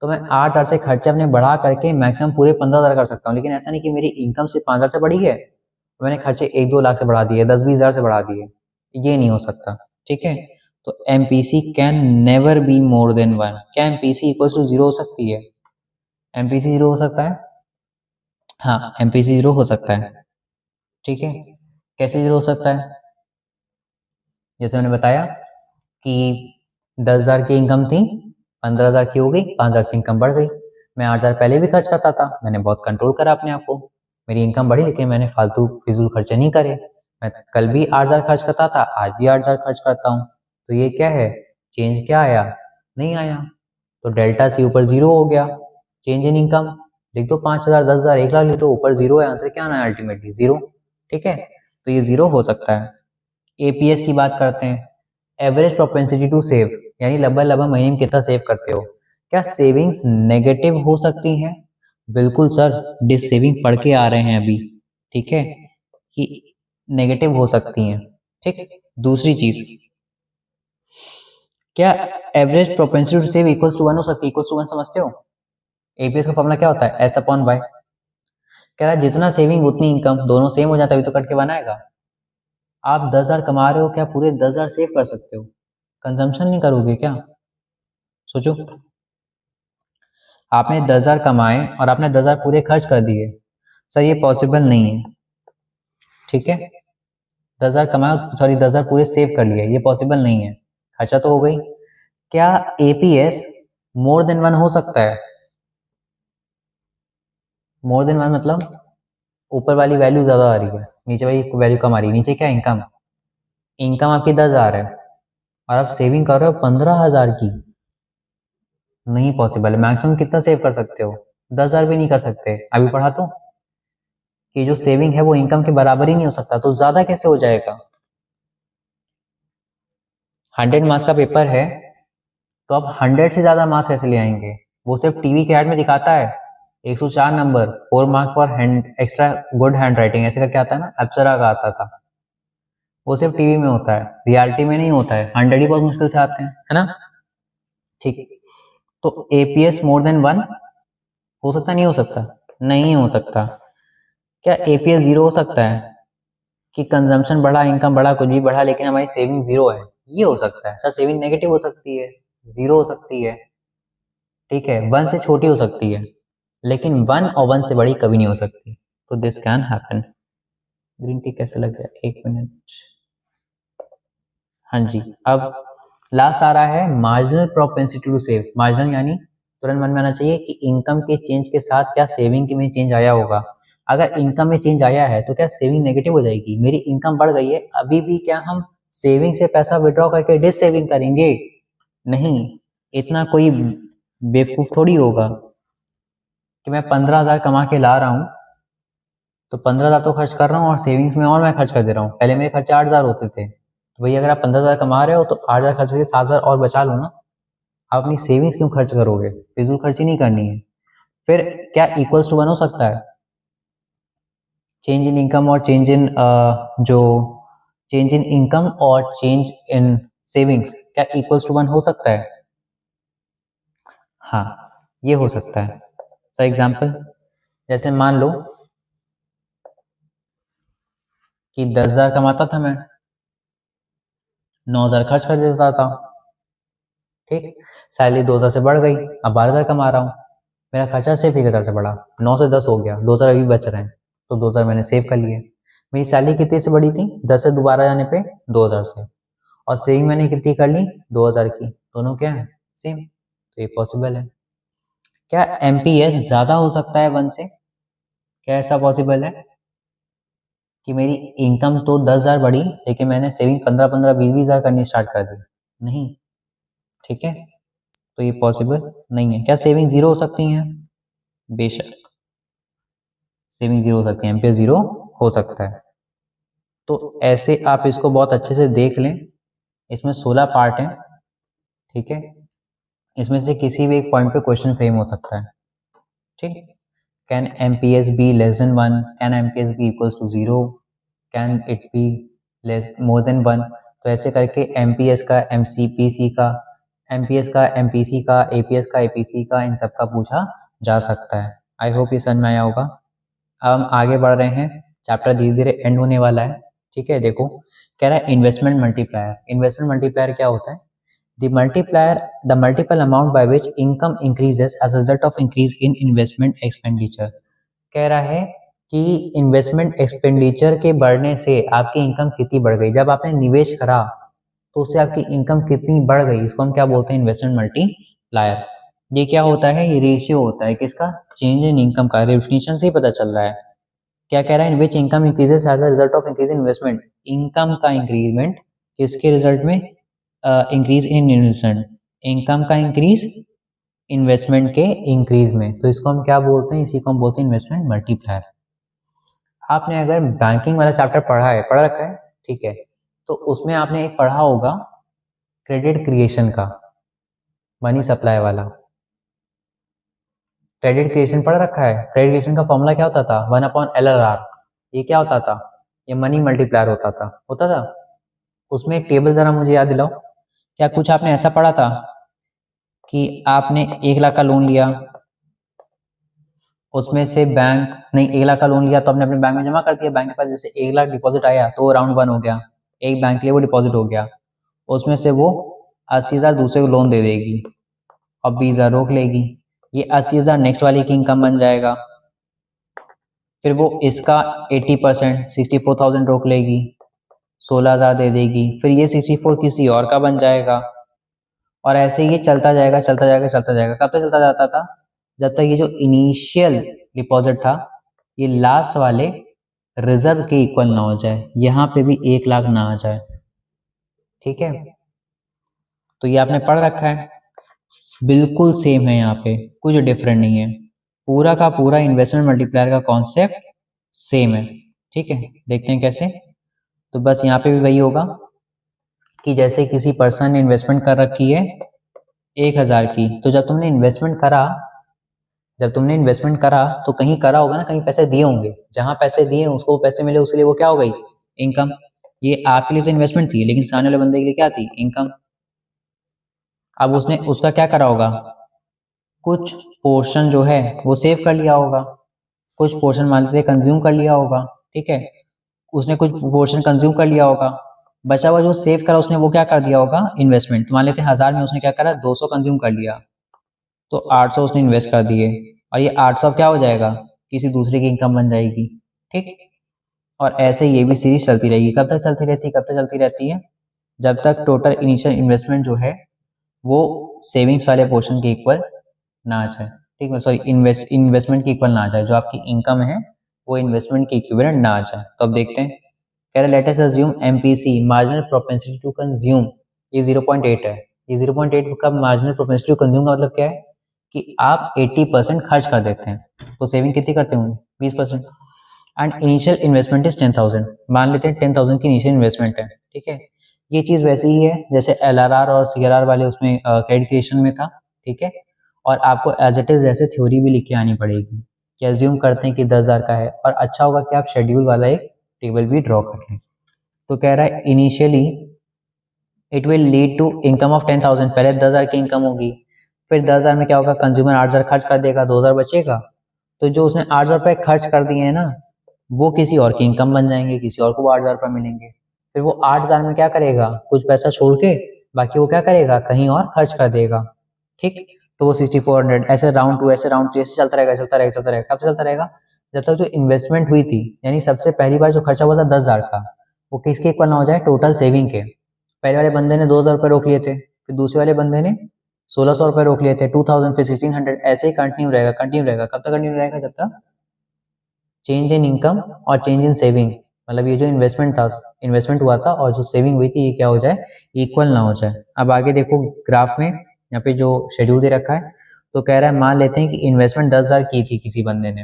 Speaker 1: तो मैं 8,000 से खर्चे अपने बढ़ा करके मैक्सिमम पूरे 15,000 कर सकता हूँ। लेकिन ऐसा नहीं कि मेरी इनकम से 5,000 से बढ़ी है तो मैंने खर्चे 1-2 लाख से बढ़ा दिए, 10-20 हज़ार से बढ़ा दिए, ये नहीं हो सकता, ठीक है। तो M P C can never be more than 1। क्या M P C equals to 0 हो सकती है? एम पी सी 0 हो सकता है, हाँ, एम पी सी 0 हो सकता है, ठीक है। कैसे 0 हो सकता है? जैसे मैंने बताया कि 10,000 की इनकम थी, 15,000 की हो गई, 5,000 से इनकम बढ़ गई। मैं 8,000 पहले भी खर्च करता था, मैंने बहुत कंट्रोल करा अपने आप को, मेरी इनकम बढ़ी लेकिन मैंने फालतू फिजूल खर्चे नहीं करे। मैं कल भी 8,000 खर्च करता था, आज भी 8,000 खर्च करता हूँ। तो ये क्या है? चेंज क्या आया? नहीं आया। तो डेल्टा सी ऊपर 0 हो गया। चेंज इन इनकम लिख दो, 5,000, 10,000, 1,00,000 लिख दो, ऊपर 0 है, आंसर क्या आना है? अल्टीमेटली 0, ठीक है। तो ये 0 हो सकता है। एपीएस की बात करते हैं, एवरेज प्रोपेंसिटी टू सेव, यानी लगभग लगभग महीने में कितना सेव करते हो। क्या सेविंग्स नेगेटिव हो सकती हैं? बिल्कुल सर, डिस सेविंग पढ़ के आ रहे हैं अभी, ठीक है, कि नेगेटिव हो सकती हैं, ठीक। दूसरी चीज, क्या average propensity to save equals to 1 हो सकती है? इक्वल्स टू 1 समझते हो? एपीएस का फॉर्मूला क्या होता है? S upon Y. कह रहा है जितना सेविंग उतनी इनकम, दोनों सेम हो जाता है, अभी तो कट के बनाएगा। आप 10,000 कमा रहे हो, क्या पूरे 10,000 सेव कर सकते हो? कंजम्पशन नहीं करोगे क्या? सोचो, आपने 10,000 कमाए और आपने 10,000 पूरे खर्च कर दिए। सर ये पॉसिबल नहीं है, ठीक है। 10,000 कमाए, सॉरी 10,000 पूरे सेव कर लिए, ये पॉसिबल नहीं है, खर्चा तो हो गई। क्या एपीएस मोर देन 1 हो सकता है? मोर देन 1 मतलब ऊपर वाली वैल्यू ज्यादा आ रही है, नीचे वाली वैल्यू कम आ रही है। नीचे क्या? इनकम। इनकम आपकी 10,000 है और आप सेविंग कर रहे हो 15,000 की। नहीं पॉसिबल है। मैक्सिमम कितना सेव कर सकते हो? 10,000 भी नहीं कर सकते। अभी पढ़ा तो कि जो सेविंग है वो इनकम के बराबर ही नहीं हो सकता, तो ज्यादा कैसे हो जाएगा? 100 मार्क्स का पेपर है तो आप 100 से ज्यादा मार्क्स कैसे ले आएंगे? वो सिर्फ टीवी के ऐड में दिखाता है 104 number, 4 marks for hand extra good hand writing, ऐसे करके आता है ना, अप्सरा का आता था। वो सिर्फ टीवी में होता है, रियलिटी में नहीं होता है। 100 ही बहुत मुश्किल से आते हैं, है ना, ठीक। तो एपीएस मोर देन 1 हो सकता, नहीं हो सकता? नहीं हो सकता। क्या एपीएस 0 हो सकता है कि कंजम्पशन बढ़ा, इनकम बढ़ा, कुछ भी बढ़ा, लेकिन हमारी सेविंग 0 है? ये हो सकता है। सर सेविंग नेगेटिव हो सकती है, 0 हो सकती है, ठीक है, 1 से छोटी हो सकती है, लेकिन 1 और 1 से बड़ी कभी नहीं हो सकती। तो this can happen. Green tea कैसे लग गया, 1 मिनट। हाँ जी, अब लास्ट आ रहा है marginal propensity to save. Marginal यानी तुरंत मन में आना चाहिए कि इनकम के चेंज के साथ क्या सेविंग में चेंज आया होगा। अगर इनकम में चेंज आया है तो क्या सेविंग नेगेटिव हो जाएगी? मेरी इनकम बढ़ गई है, अभी भी क्या हम सेविंग से पैसा विड्रॉ करके डिस सेविंग करेंगे? नहीं, इतना कोई बेवकूफ थोड़ी होगा कि मैं 15,000 कमा के ला रहा हूँ तो 15,000 तो खर्च कर रहा हूँ और सेविंग्स में और मैं खर्च कर दे रहा हूँ। पहले मेरे खर्चे 8,000 होते थे, तो भैया अगर आप 15,000 कमा रहे हो तो 8,000 खर्च करके 7,000 और बचा लो ना। आप अपनी सेविंग्स क्यों खर्च करोगे? फिजूल खर्ची नहीं करनी है। फिर क्या इक्वल्स टू 1 हो सकता है? चेंज इन इनकम और चेंज इन जो चेंज इन इनकम और चेंज इन सेविंग्स क्या इक्वल्स टू 1 हो सकता है? हाँ, ये हो सकता है। फॉर एग्जाम्पल, जैसे मान लो कि 10,000 कमाता था मैं, 9,000 खर्च कर देता था। ठीक, सैलरी 2,000 से बढ़ गई, अब 12,000 कमा रहा हूँ, मेरा खर्चा सिर्फ 1,000 से बढ़ा, 9 से 10 हो गया, 2,000 अभी बच रहे हैं, तो 2,000 मैंने सेव कर लिए। मेरी सैलरी कितनी से बढ़ी थी? 10 से दोबारा जाने पे 2,000 से, और सेविंग मैंने कितनी कर ली? 2,000 की। दोनों क्या है? सेम। तो ये पॉसिबल है। क्या एमपीएस ज्यादा हो सकता है 1 से? क्या ऐसा पॉसिबल है कि मेरी इनकम तो 10,000 बढ़ी लेकिन मैंने सेविंग 15-15, 20-20,000 करनी स्टार्ट कर दी? नहीं। ठीक है, तो ये पॉसिबल नहीं है। क्या सेविंग जीरो हो सकती है? बेशक सेविंग जीरो हो सकती है, एमपीएस जीरो हो सकता है। तो ऐसे आप इसको बहुत अच्छे से देख लें। इसमें 16 पार्ट हैं। ठीक है, इसमें से किसी भी एक पॉइंट पे क्वेश्चन फ्रेम हो सकता है। ठीक, can MPS be less than 1? Can MPS be equals to 0? Can it be less more than 1? तो ऐसे करके एमपीएस का, एमसीपीसी का, एमपीएस का, एमपीसी का, एपीएस का, एपीसी का, इन सब का पूछा जा सकता है। आई होप ये समझ में आया होगा। अब हम आगे बढ़ रहे हैं, चैप्टर धीरे धीरे एंड होने वाला है। ठीक है, देखो कह रहा है इन्वेस्टमेंट मल्टीप्लायर। इन्वेस्टमेंट मल्टीप्लायर क्या होता है? The multiple amount by which income increases as a result of increase in investment expenditure। कह रहा है कि इन्वेस्टमेंट एक्सपेंडिचर के बढ़ने से आपकी इनकम कितनी बढ़ गई। जब आपने निवेश करा तो उससे आपकी इनकम कितनी बढ़ गई, इसको हम क्या बोलते हैं? Investment multiplier. ये क्या होता है? ये रेशियो होता है किसका? चेंज इन इनकम का। डेफिनेशन से ही पता चल रहा है। क्या कह रहा है? In which income increases as a result of increase in investment. Income का इंक्रीजमेंट किसके रिजल्ट में? Increase in investment. इनकम का इंक्रीज इन्वेस्टमेंट के इंक्रीज में। तो इसको हम क्या बोलते हैं? इसी को हम बोलते हैं इन्वेस्टमेंट मल्टीप्लायर। आपने अगर बैंकिंग वाला चैप्टर पढ़ रखा है, ठीक है, तो उसमें आपने एक पढ़ा होगा क्रेडिट क्रिएशन का, मनी सप्लाई वाला। क्रेडिट क्रिएशन पढ़ रखा है? क्रेडिट क्रिएशन का फॉर्मूला क्या होता था? 1/LRR। ये क्या होता था? ये मनी मल्टीप्लायर होता था। उसमें एक टेबल जरा मुझे याद दिलाओ। क्या कुछ आपने ऐसा पढ़ा था कि आपने 1 लाख का लोन लिया, उसमें से बैंक नहीं, 1 लाख का लोन लिया तो आपने अपने बैंक में जमा कर दिया, बैंक के पास जैसे 1 लाख डिपॉजिट आया तो राउंड 1 हो गया, एक बैंक के लिए वो डिपॉजिट हो गया। उसमें से वो 80,000 दूसरे को लोन दे देगी और 20,000 रोक लेगी। ये 80,000 नेक्स्ट वाले की इनकम बन जाएगा। फिर वो इसका 80% 64,000 रोक लेगी, 16,000 दे देगी। फिर ये 64 किसी और का बन जाएगा और ऐसे ये चलता जाएगा चलता जाएगा चलता जाएगा। कब तक चलता जाता था? जब तक ये जो इनिशियल डिपॉजिट था ये लास्ट वाले रिजर्व के इक्वल ना हो जाए, यहाँ पे भी 1 लाख ना आ जाए। ठीक है, तो ये आपने पढ़ रखा है, बिल्कुल सेम है, यहाँ पे कुछ डिफरेंट नहीं है। पूरा का पूरा इन्वेस्टमेंट मल्टीप्लायर का कॉन्सेप्ट सेम है। ठीक है, देखते हैं कैसे। तो बस यहाँ पे भी वही होगा कि जैसे किसी पर्सन ने इन्वेस्टमेंट कर रखी है 1,000 की, तो जब तुमने इन्वेस्टमेंट करा तो कहीं करा होगा ना, कहीं पैसे दिए होंगे, जहां पैसे दिए उसको पैसे मिले, उसके लिए वो क्या हो गई? इनकम। ये आपके लिए तो इन्वेस्टमेंट थी लेकिन सामने वाले बंदे के लिए क्या थी? इनकम। अब उसने उसका क्या करा होगा? कुछ पोर्शन जो है वो सेव कर लिया होगा, कुछ पोर्शन मान लेते कंज्यूम कर लिया होगा। ठीक है, उसने कुछ पोर्शन कंज्यूम कर लिया होगा, बचा हुआ जो सेव करा उसने वो क्या कर दिया होगा? इन्वेस्टमेंट। मान लेते हैं 1,000 में उसने क्या करा? 200 कंज्यूम कर लिया, तो 800 उसने इन्वेस्ट कर दिए और ये 800 क्या हो जाएगा? किसी दूसरे की इनकम बन जाएगी, ठीक। और ऐसे ये भी सीरीज चलती रहेगी। कब तक चलती रहती है? कब तक चलती रहती है? जब तक टोटल इनिशियल इन्वेस्टमेंट जो है वो सेविंग्स वाले पोर्शन के इक्वल ना आ जाए, ठीक है, सॉरी इन्वेस्टमेंट के इक्वल ना आ जाए, जो आपकी इनकम है वो इन्वेस्टमेंट के इक्विवेलेंट ना आ जाए। तो अब देखते हैं, कह रहे let us assume MPC marginal propensity to consume, ये 0.8 है। ये 0.8 का मार्जिनल प्रोपेंसिटी टू कंज्यूम का मतलब क्या है कि आप 80% खर्च कर देते हैं, तो सेविंग कितनी करते होंगे? 20%। एंड इनिशियल इन्वेस्टमेंट इज 10,000, मान लेते हैं 10,000 की इनिशियल इन्वेस्टमेंट है, ठीक है। ये चीज़ वैसे ही है जैसे एलआरआर और सीआरआर वाले उसमें क्रेडिट क्रिएशन में था, ठीक है। और आपको एज इट इज जैसे थ्योरी भी लिख के आनी पड़ेगी कि एज्यूम करते हैं कि 10,000 का है, और अच्छा होगा कि आप शेड्यूल वाला एक टेबल भी ड्रॉ कर लें। तो कह रहा है initially it will lead to income of 10,000, पहले 10,000 की इनकम होगी, फिर 10,000 में क्या होगा, कंज्यूमर 8,000 खर्च कर देगा, 2,000 बचेगा, तो जो उसने 8,000 रुपये खर्च कर दिए हैं ना, वो किसी और की इनकम बन जाएंगे, किसी और को वो 8,000 रुपये मिलेंगे। फिर वो 8,000 में क्या करेगा, कुछ पैसा छोड़ के बाकी वो क्या करेगा, कहीं और खर्च कर देगा, ठीक। तो वो 6,400 ऐसे राउंड टू ऐसे राउंड टू ऐसे चलता रहेगा चलता रहेगा चलता रहेगा। कब चलता रहेगा? जब तक जो इन्वेस्टमेंट हुई थी, यानी सबसे पहली बार जो खर्चा हुआ था 10,000 का, वो किसके इक्वल ना हो जाए, टोटल सेविंग के। पहले वाले बंदे ने 2,000 रुपये रोक लिए थे, फिर दूसरे वाले बंदे ने 1,600 रुपये रोक लिए थे, 2,000, फिर 1,600, ऐसे ही कंटिन्यू रहेगा कंटिन्यू रहेगा। कब तक कंटिन्यू रहेगा? जब तक चेंज इन इनकम और चेंज इन सेविंग, मतलब ये जो इन्वेस्टमेंट हुआ था और जो सेविंग हुई थी, ये क्या हो जाए, इक्वल ना हो जाए। अब आगे देखो ग्राफ में, यहाँ पे जो शेड्यूल दे रखा है, तो कह रहा है मान लेते हैं कि इन्वेस्टमेंट 10,000 की थी किसी बंदे ने,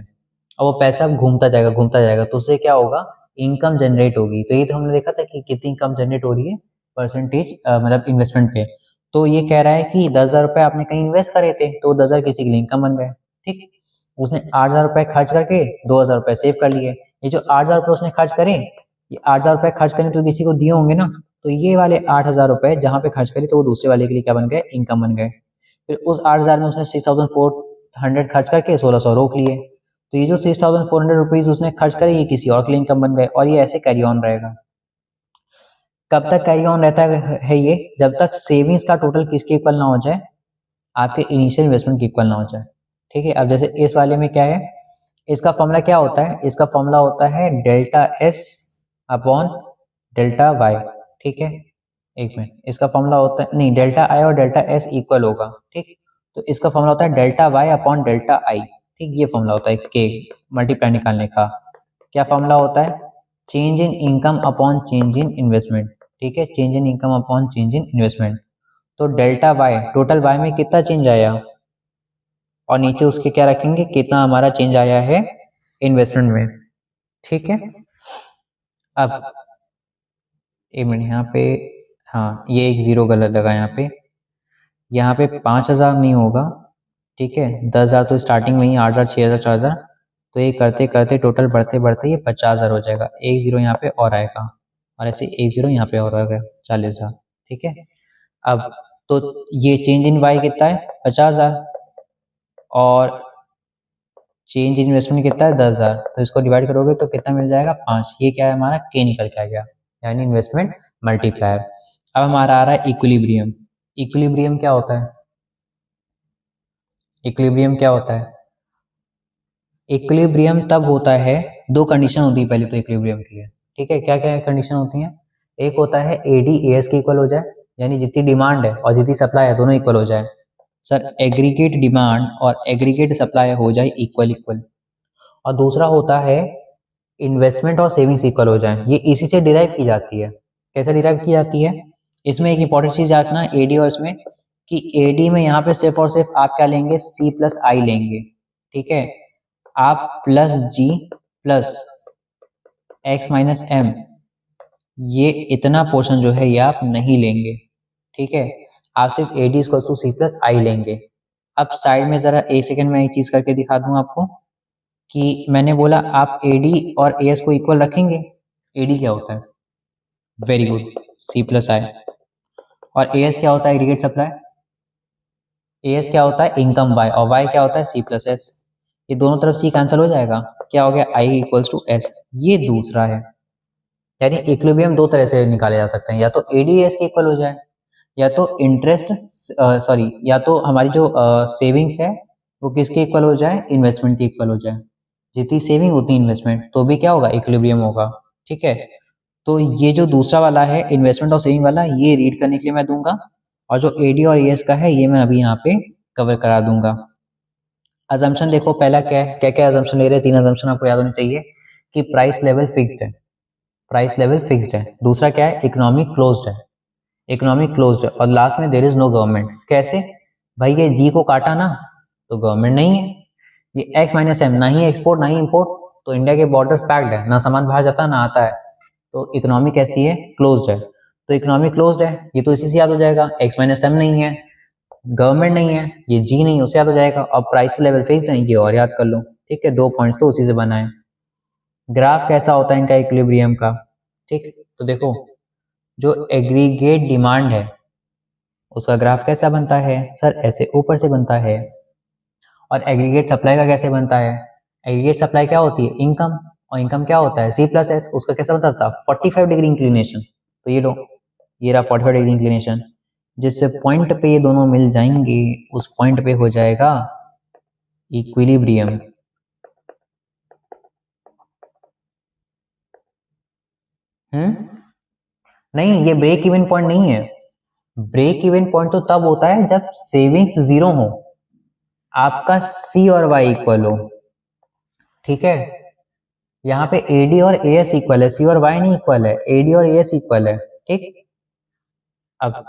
Speaker 1: और वो पैसा घूमता जाएगा, तो उससे क्या होगा, इनकम जनरेट होगी। तो ये तो हमने देखा था कि कितनी इनकम जनरेट हो रही है परसेंटेज, मतलब इन्वेस्टमेंट पे। तो ये कह रहा है कि 10,000 रुपये आपने कहीं इन्वेस्ट करे थे, तो 10,000 किसी के लिए इनकम बन गए, ठीक। उसने 8,000 रुपये खर्च करके 2,000 रुपये सेव कर लिए। ये जो 8,000 रुपये उसने खर्च करे, ये 8,000 रुपये खर्च करने तो किसी को दिए होंगे ना, तो ये वाले 8,000 रुपये जहाँ पे खर्च करे, तो वो दूसरे वाले के लिए क्या बन गए, इनकम बन गए। फिर उस 8,000 में उसने 6,400 खर्च करके 1,600 रोक लिए, तो ये जो 6,400 रुपीज उसने खर्च करे, ये किसी और के लिए इनकम बन गए, और ये ऐसे कैरी ऑन रहेगा। कब तक कैरी ऑन रहता है ये? जब तक सेविंग्स का टोटल किसके इक्वल ना हो जाए, आपके इनिशियल इन्वेस्टमेंट के इक्वल ना हो जाए, ठीक है। अब जैसे इस वाले में क्या है, इसका फॉर्मूला क्या होता है, इसका फॉर्मूला होता है delta S upon delta Y, ठीक है। एक मिनट, इसका फॉर्मूला होता है, नहीं, डेल्टा आई और डेल्टा एस इक्वल होगा, ठीक। तो इसका फॉर्मूला होता है delta Y upon delta I, ठीक। ये फॉर्मूला होता है के मल्टीप्लाई निकालने का। क्या फॉर्मूला होता है? Change in income upon change in investment, ठीक है, change in income upon change in investment. तो डेल्टा वाई, टोटल वाई में कितना चेंज आया, और नीचे उसके क्या रखेंगे, कितना हमारा चेंज आया है इन्वेस्टमेंट में, ठीक है। अब एक मिनट यहाँ पे, हाँ ये एक जीरो गलत लगा यहाँ पे 5,000 नहीं होगा, ठीक है। 10,000 तो स्टार्टिंग में ही, 8,000, 6,000, 4,000, तो ये करते करते टोटल बढ़ते बढ़ते ये 50,000 हो जाएगा। एक जीरो यहाँ पे और आएगा, और ऐसे एक जीरो यहाँ पे और आएगा, 40,000, ठीक है। अब तो ये चेंज इन वाई कितना है, 50,000, और चेंज इन इन्वेस्टमेंट कितना है, 10,000, तो इसको डिवाइड करोगे तो कितना मिल जाएगा, 5। ये क्या है हमारा, के निकल के आ गया, यानी इन्वेस्टमेंट मल्टीप्लायर। अब हमारा आ रहा है इक्विलिब्रियम। इक्विलिब्रियम क्या होता है? इक्विलिब्रियम क्या होता है? इक्विलिब्रियम तब होता है, दो कंडीशन होती है पहले तो इक्विलिब्रियम के लिए, ठीक है। क्या क्या कंडीशन होती हैं? एक होता है एडी एएस के इक्वल हो जाए, यानी जितनी डिमांड है और जितनी सप्लाई है दोनों इक्वल हो जाए। सर एग्रीगेट डिमांड और एग्रीगेट सप्लाई हो जाए इक्वल इक्वल। और दूसरा होता है इन्वेस्टमेंट और सेविंग्स इक्वल हो जाए। ये इसी से डिराइव की जाती है। कैसे डिराइव की जाती है? इसमें एक इंपॉर्टेंट चीज रखना एडी और इसमें, कि एडी में यहाँ पे सिर्फ और सिर्फ आप क्या लेंगे, सी प्लस आई लेंगे, ठीक है। आप प्लस जी प्लस एक्स माइनस एम, ये इतना पोर्शन जो है ये आप नहीं लेंगे, ठीक है। आप सिर्फ AD equal to C plus I लेंगे। अब साइड में जरा एक सेकेंड में एक चीज करके दिखा दूं आपको, कि मैंने बोला आप एडी और एएस को इक्वल रखेंगे। एडी क्या होता है? वेरी गुड, सी प्लस आई। और एएस क्या होता है? Aggregate supply. एएस क्या होता है? Income Y. और वाई क्या होता है? C plus S. ये दोनों तरफ सी कैंसिल हो जाएगा, क्या हो गया, आई इक्वल्स टू एस। ये दूसरा है, यानी इक्विलिब्रियम दो तरह से निकाले जा सकते हैं, या तो एडीएस के इक्वल हो जाए, या तो इंटरेस्ट सॉरी या तो हमारी जो सेविंग्स है वो किसके इक्वल हो जाए, इन्वेस्टमेंट के इक्वल हो जाए। जितनी सेविंग उतनी इन्वेस्टमेंट, तो भी क्या होगा, इक्विलिब्रियम होगा। ठीक है, तो ये जो दूसरा वाला है इन्वेस्टमेंट और सेविंग वाला, ये रीड करने के लिए मैं दूंगा, और जो एडी और एएस का है ये मैं अभी यहाँ पे कवर करा दूंगा। अजम्पशन देखो पहला क्या है, क्या क्या अजम्पशन ले रहे हैं, 3 अजम्पशन आपको याद होनी चाहिए कि प्राइस लेवल फिक्स्ड है, प्राइस लेवल फिक्स्ड है। दूसरा क्या है, इकोनॉमी क्लोज्ड है, इकोनॉमी क्लोज्ड है। और लास्ट में देयर इज नो गवर्नमेंट। कैसे भाई, ये जी को काटा ना तो गवर्नमेंट नहीं है, ये एक्स माइनस एम, ना ही एक्सपोर्ट ना ही इम्पोर्ट, तो इंडिया के बॉर्डर्स पैक्ड है, ना सामान बाहर जाता ना आता है, तो इकोनॉमी कैसी है, क्लोज्ड है। तो इकोनॉमी क्लोज्ड है, ये तो इसी से याद हो जाएगा, एक्स माइनस एम नहीं है, गवर्नमेंट नहीं है, ये जी नहीं है, उससे याद हो जाएगा। और प्राइस लेवल फिक्स्ड है, ये और याद कर लो। ठीक है, 2 पॉइंट्स तो उसी से बना है। ग्राफ कैसा होता है इनका इक्विलिब्रियम का, ठीक, तो देखो जो एग्रीगेट डिमांड है उसका ग्राफ कैसा बनता है सर, ऐसे ऊपर से बनता है। और एग्रीगेट सप्लाई का कैसे बनता है, एग्रीगेट सप्लाई क्या होती है, इनकम, और इनकम क्या होता है, सी प्लस एस, उसका कैसा बनता था, 45 डिग्री इंक्लिनेशन। तो ये लो, ये रहा 45 डिग्री इंक्लिनेशन, जिस पॉइंट पे ये दोनों मिल जाएंगे उस पॉइंट पे हो जाएगा इक्विलिब्रियम। नहीं, ये ब्रेक इवन पॉइंट नहीं है। ब्रेक इवन पॉइंट तो तब होता है जब सेविंग्स जीरो हो, आपका सी और वाई इक्वल हो। ठीक है, यहाँ पे एडी और एएस इक्वल है, सी और वाई नहीं इक्वल है, एडी और एएस इक्वल है। ठीक, अब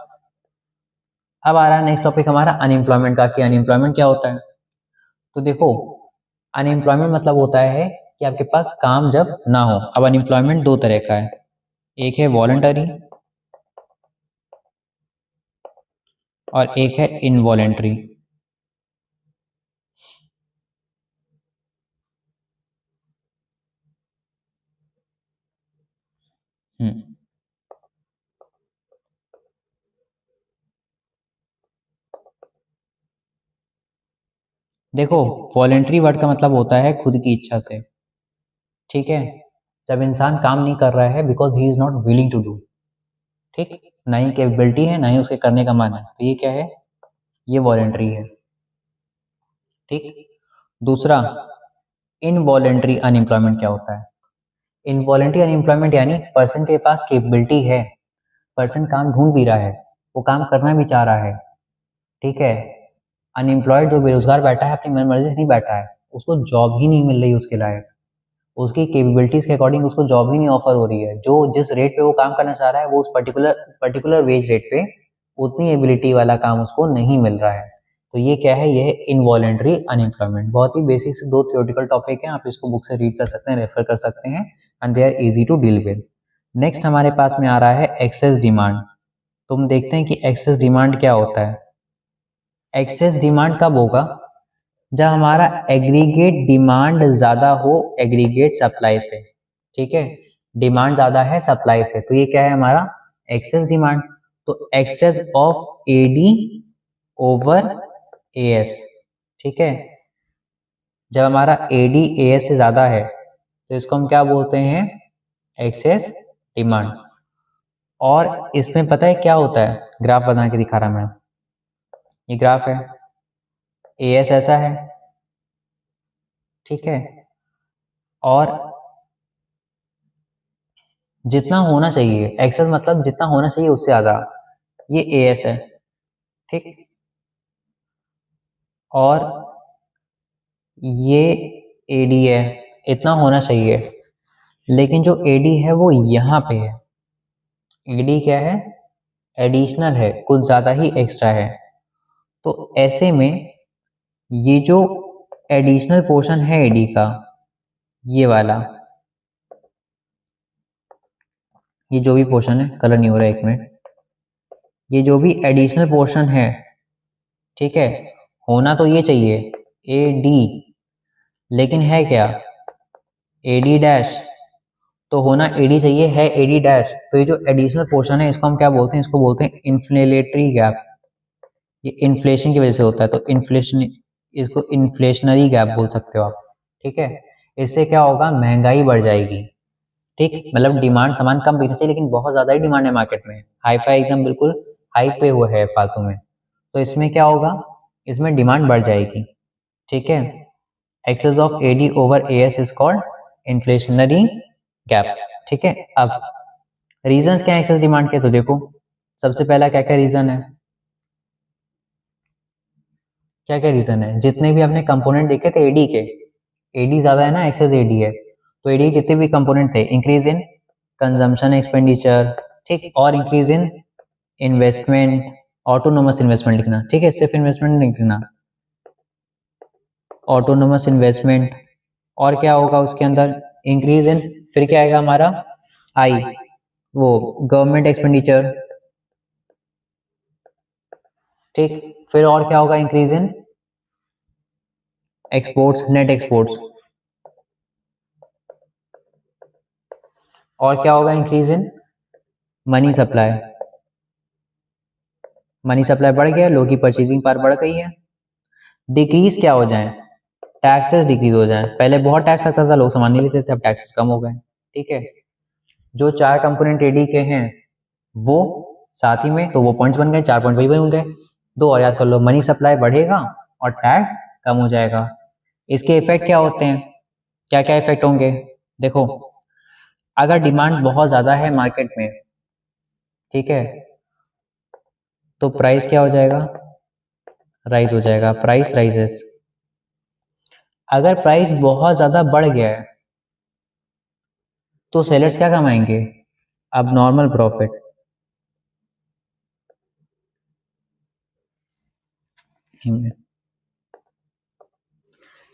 Speaker 1: अब आ रहा है नेक्स्ट टॉपिक हमारा अनएम्प्लॉयमेंट का, कि अनएम्प्लॉयमेंट क्या होता है। तो देखो अनएम्प्लॉयमेंट मतलब होता है कि आपके पास काम जब ना हो। अब अनएम्प्लॉयमेंट दो तरह का है, एक है वॉलंटरी और एक है इनवॉलेंट्री। देखो वॉलेंट्री वर्ड का मतलब होता है खुद की इच्छा से। ठीक है, जब इंसान काम नहीं कर रहा है because he is not willing to do. ठीक, ना ही कैपेबिलिटी है ना ही उसे करने का मन है, तो ये क्या है, ये वॉलेंट्री है। ठीक, दूसरा इनवॉलेंट्री अनएम्प्लॉयमेंट क्या होता है, इनवॉलेंट्री अनएम्प्लॉयमेंट यानी पर्सन के पास कैपेबिलिटी है, पर्सन काम ढूंढ भी रहा है, वो काम करना भी चाह रहा है। ठीक है, अनएम्प्लॉयड जो बेरोजगार बैठा है अपनी मनमर्जी से नहीं बैठा है, उसको जॉब ही नहीं मिल रही उसके लायक, उसकी कैपेबिलिटीज के अकॉर्डिंग उसको जॉब ही नहीं ऑफर हो रही है। जो जिस रेट पे वो काम करना चाह रहा है वो उस पर्टिकुलर वेज रेट पे उतनी एबिलिटी वाला काम उसको नहीं मिल रहा है। तो ये क्या है, ये है इनवॉलेंट्री अनएम्प्लॉयमेंट। बहुत ही बेसिक से 2 थियोरेटिकल टॉपिक हैं, आप इसको बुक से रीड कर सकते हैं, रेफर कर सकते हैं, and they are easy to deal with. Next हमारे पास में आ रहा है एक्सेस डिमांड। तुम देखते हैं कि एक्सेस डिमांड क्या होता है। एक्सेस डिमांड कब होगा, जब हमारा एग्रीगेट डिमांड ज्यादा हो एग्रीगेट सप्लाई से। ठीक है, डिमांड ज्यादा है सप्लाई से, तो ये क्या है हमारा एक्सेस डिमांड। तो excess of AD over AS. ठीक है, जब हमारा एडी एएस से ज्यादा है तो इसको हम क्या बोलते हैं, एक्सेस डिमांड। और इसमें पता है क्या होता है, ग्राफ बना के दिखा रहा मैं, ये ग्राफ है, एएस ऐसा है। ठीक है, और जितना होना चाहिए, एक्सेस मतलब जितना होना चाहिए उससे ज्यादा, ये एएस है। ठीक, और ये एडी है, इतना होना चाहिए, लेकिन जो एडी है वो यहाँ पे है। एडी क्या है, एडिशनल है, कुछ ज्यादा ही एक्स्ट्रा है। तो ऐसे में ये जो एडिशनल पोर्शन है एडी का, ये वाला, ये जो भी पोर्शन है, कलर नहीं हो रहा है, एक मिनट, ये जो भी एडिशनल पोर्शन है, ठीक है, होना तो ये चाहिए ए डी, लेकिन है क्या, ए डी डैश, तो होना एडी चाहिए, है एडी डैश। तो ये जो एडिशनल पोर्शन है इसको हम क्या बोलते हैं, इसको बोलते हैं इन्फ्लेटरी गैप। ये इन्फ्लेशन की वजह से होता है, तो इन्फ्लेशन, इसको इन्फ्लेशनरी गैप बोल सकते हो आप। ठीक है, इससे क्या होगा, महंगाई बढ़ जाएगी। ठीक, मतलब डिमांड सामान कम बिकना चाहिए लेकिन बहुत ज्यादा ही डिमांड है मार्केट में, हाई फाई एकदम बिल्कुल हाइप पे हुआ है फालतू में, तो इसमें क्या होगा, इसमें डिमांड बढ़ जाएगी। ठीक है, excess of AD over AS is called inflationary gap. ठीक है, अब रीजंस क्या है एक्सेस डिमांड के, तो देखो सबसे पहला क्या क्या रीजन है, क्या क्या रीजन है, जितने भी आपने कंपोनेंट देखे थे एडी के, एडी ज्यादा है ना, एक्सेस एडी है, तो एडी जितने भी कंपोनेंट थे, इंक्रीज इन कंजम्पशन एक्सपेंडिचर, ठीक, और increase in investment, autonomous investment लिखना, ठीक है, सिर्फ इन्वेस्टमेंट नहीं लिखना, ऑटोनोमस इन्वेस्टमेंट, और क्या होगा उसके अंदर, इंक्रीज इन, फिर क्या आएगा हमारा आई, वो गवर्नमेंट एक्सपेंडिचर, ठीक, फिर और क्या होगा, increase in exports, net exports, और क्या होगा, increase in money supply, money supply बढ़ गया, लोगों की परचेजिंग पावर बढ़ गई है। डिक्रीज क्या हो जाए, टैक्सेस डिक्रीज हो जाए, पहले बहुत टैक्स लगता था, लोग सामान नहीं लेते थे, अब टैक्सेस कम हो गए। ठीक है, जो चार कंपोनेंट एडी के हैं वो साथ ही में, तो वो पॉइंट्स बन गए, 4 पॉइंट वही बन गए, दो और याद कर लो, मनी सप्लाई बढ़ेगा और टैक्स कम हो जाएगा। इसके इफेक्ट क्या होते हैं, क्या क्या इफेक्ट होंगे, देखो अगर डिमांड बहुत ज्यादा है मार्केट में, ठीक है, तो प्राइस क्या हो जाएगा, राइज हो जाएगा, प्राइस राइजेस। अगर प्राइस बहुत ज्यादा बढ़ गया है तो सेलर्स क्या कमाएंगे, अब नॉर्मल प्रॉफिट,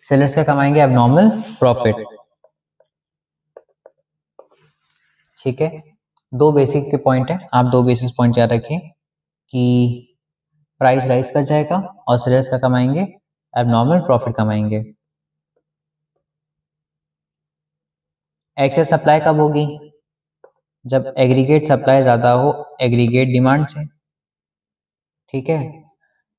Speaker 1: सेलर्स क्या कमाएंगे, अब नॉर्मल प्रॉफिट। ठीक है, दो बेसिक के पॉइंट है, आप दो बेसिक पॉइंट याद रखिए कि प्राइस राइज कर जाएगा और सेलर्स का कमाएंगे, अब नॉर्मल प्रॉफिट कमाएंगे। एक्सेस सप्लाई कब होगी, जब एग्रीगेट सप्लाई ज्यादा हो एग्रीगेट डिमांड से। ठीक है,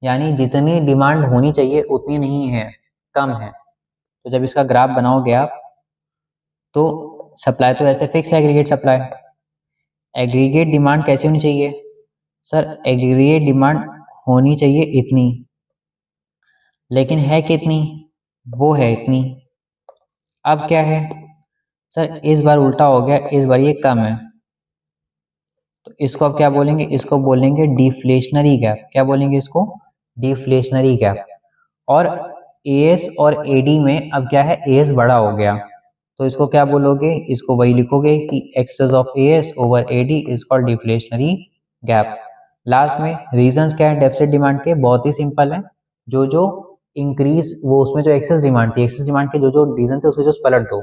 Speaker 1: यानी जितनी डिमांड होनी चाहिए उतनी नहीं है, कम है, तो जब इसका ग्राफ बनाओगे आप तो सप्लाई तो ऐसे फिक्स है, एग्रीगेट सप्लाई, एग्रीगेट डिमांड कैसे होनी चाहिए, सर एग्रीगेट डिमांड होनी चाहिए इतनी, लेकिन है कितनी, वो है इतनी। अब क्या है, सर इस बार उल्टा हो गया, इस बार ये कम है, तो इसको अब क्या बोलेंगे, इसको बोलेंगे डिफ्लेशनरी गैप, क्या बोलेंगे इसको, डिफ्लेशनरी गैप। और एएस और एडी में अब क्या है, एएस बड़ा हो गया, तो इसको क्या बोलोगे, इसको वही लिखोगे कि excess of AS over AD is called deflationary gap. Last में रीजंस क्या है डेफिसिट डिमांड के, बहुत ही सिंपल है, जो जो इंक्रीज, वो उसमें जो एक्सेस डिमांड थी, एक्सेस डिमांड के जो जो रीजन थे उसको जस्ट पलट दो,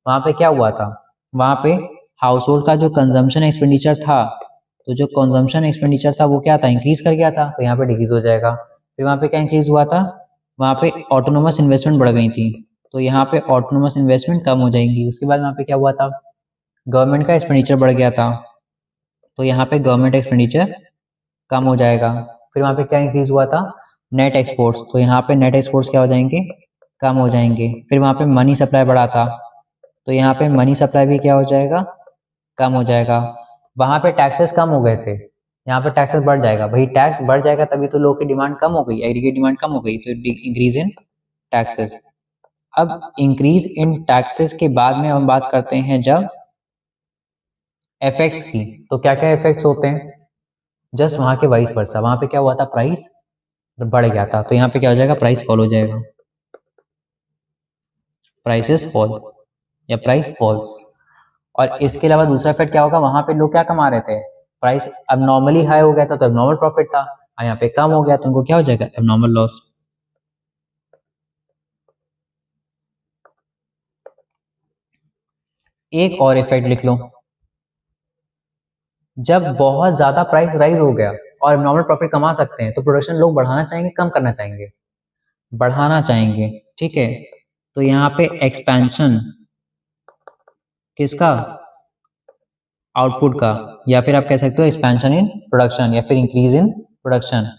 Speaker 1: वहां पे क्या हुआ था, वहां पे हाउस होल्ड का जो कंजम्पशन एक्सपेंडिचर था, तो जो कंजम्पशन एक्सपेंडिचर था वो क्या था, इंक्रीज कर गया था, तो यहाँ पे डिक्रीज हो जाएगा। फिर वहां पे क्या इंक्रीज हुआ था, वहां पे ऑटोनोमस इन्वेस्टमेंट बढ़ गई थी, तो यहाँ पे ऑटोनोमस इन्वेस्टमेंट कम हो जाएंगी। उसके बाद वहां पे क्या हुआ था, गवर्नमेंट का एक्सपेंडिचर बढ़ गया था, तो यहाँ पे गवर्नमेंट एक्सपेंडिचर कम हो जाएगा। फिर वहां पे क्या इंक्रीज हुआ था, नेट एक्सपोर्ट्स, तो यहाँ पे नेट एक्सपोर्ट्स क्या हो जाएंगे, कम हो जाएंगे। फिर वहां पे मनी सप्लाई बढ़ा था, तो यहाँ पे मनी सप्लाई भी क्या हो जाएगा, कम हो जाएगा। वहां पे टैक्सेस कम हो गए थे, यहाँ पे टैक्सेस बढ़ जाएगा, भाई टैक्स बढ़ जाएगा तभी तो लोग की डिमांड कम हो गई, एग्रीगेट डिमांड कम हो गई, तो इंक्रीज इन टैक्सेस। अब इंक्रीज इन टैक्सेस के बाद में हम बात करते हैं जब इफेक्ट्स की, तो क्या क्या इफेक्ट्स होते हैं, जस्ट वहां के वाइस वर्सा, वहां पे क्या हुआ था, प्राइस बढ़ गया था, तो यहाँ पे क्या हो जाएगा, प्राइस फॉल हो जाएगा, प्राइसेस फॉल या प्राइस फॉल्स। और इसके अलावा दूसरा इफेक्ट क्या होगा, वहां पे लोग क्या कमा रहे थे, प्राइस अब नॉर्मली हाई हो गया था तो अब नॉर्मल प्रॉफिट था, और यहाँ पे कम हो गया तो उनको क्या हो जाएगा, अब नॉर्मल लॉस। एक और इफेक्ट लिख लो, जब बहुत ज्यादा प्राइस राइज हो गया और नॉर्मल प्रॉफिट कमा सकते हैं तो प्रोडक्शन लोग बढ़ाना चाहेंगे, कम करना चाहेंगे, बढ़ाना चाहेंगे। ठीक है, तो यहाँ पे एक्सपेंशन किसका, आउटपुट का, या फिर आप कह सकते हो एक्सपेंशन इन प्रोडक्शन या फिर इंक्रीज इन प्रोडक्शन।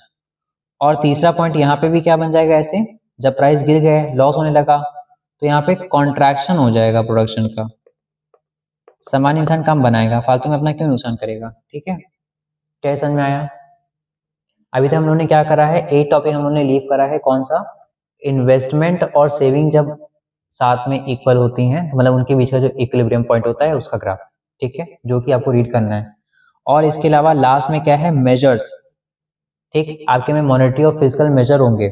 Speaker 1: और तीसरा पॉइंट यहाँ पे भी क्या बन जाएगा, ऐसे जब प्राइस गिर गए, लॉस होने लगा, तो यहाँ पे कॉन्ट्रैक्शन हो जाएगा प्रोडक्शन का, सामान्य इंसान कम बनाएगा, फालतू में अपना क्यों नुकसान करेगा। ठीक है, क्या समझ में आया। अभी तक हम लोगों ने क्या करा है, एक टॉपिक हम लोगों ने लीव करा है, कौन सा, इन्वेस्टमेंट और सेविंग जब साथ में इक्वल होती हैं, मतलब उनके बीच का जो इक्विलिब्रियम पॉइंट होता है उसका ग्राफ, ठीक है, जो कि आपको रीड करना है। और इसके अलावा लास्ट में क्या है, मेजर्स, ठीक, आपके में मॉनेटरी और फिजिकल मेजर होंगे।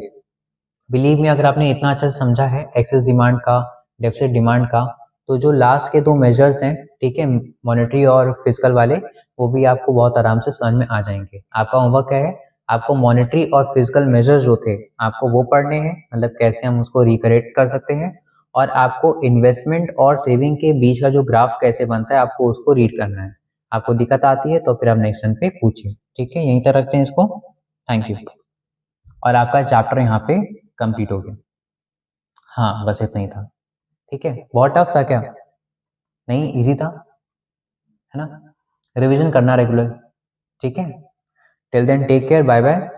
Speaker 1: बिलीव मी, अगर आपने इतना अच्छा से समझा है एक्सेस डिमांड का, डेफिसिट डिमांड का, तो जो लास्ट के दो मेजर्स हैं, ठीक है, मॉनेटरी और फिजिकल वाले, वो भी आपको बहुत आराम से समझ में आ जाएंगे। आपका होमवर्क क्या है, आपको मॉनेटरी और फिजिकल मेजर्स जो थे आपको वो पढ़ने हैं, मतलब कैसे हम उसको रिकरेक्ट कर सकते हैं, और आपको इन्वेस्टमेंट और सेविंग के बीच का जो ग्राफ कैसे बनता है आपको उसको रीड करना है। आपको दिक्कत आती है तो फिर आप नेक्स्ट रन पे पूछिए, ठीक है, यहीं तक रखते हैं इसको। Thank you. और आपका चैप्टर यहाँ पे कंप्लीट हो गया। हाँ, बस इतना ही था, ठीक है। बहुत टफ था क्या? नहीं, इजी था, है ना। रिवीजन करना रेगुलर, ठीक है। Till then take care, bye bye.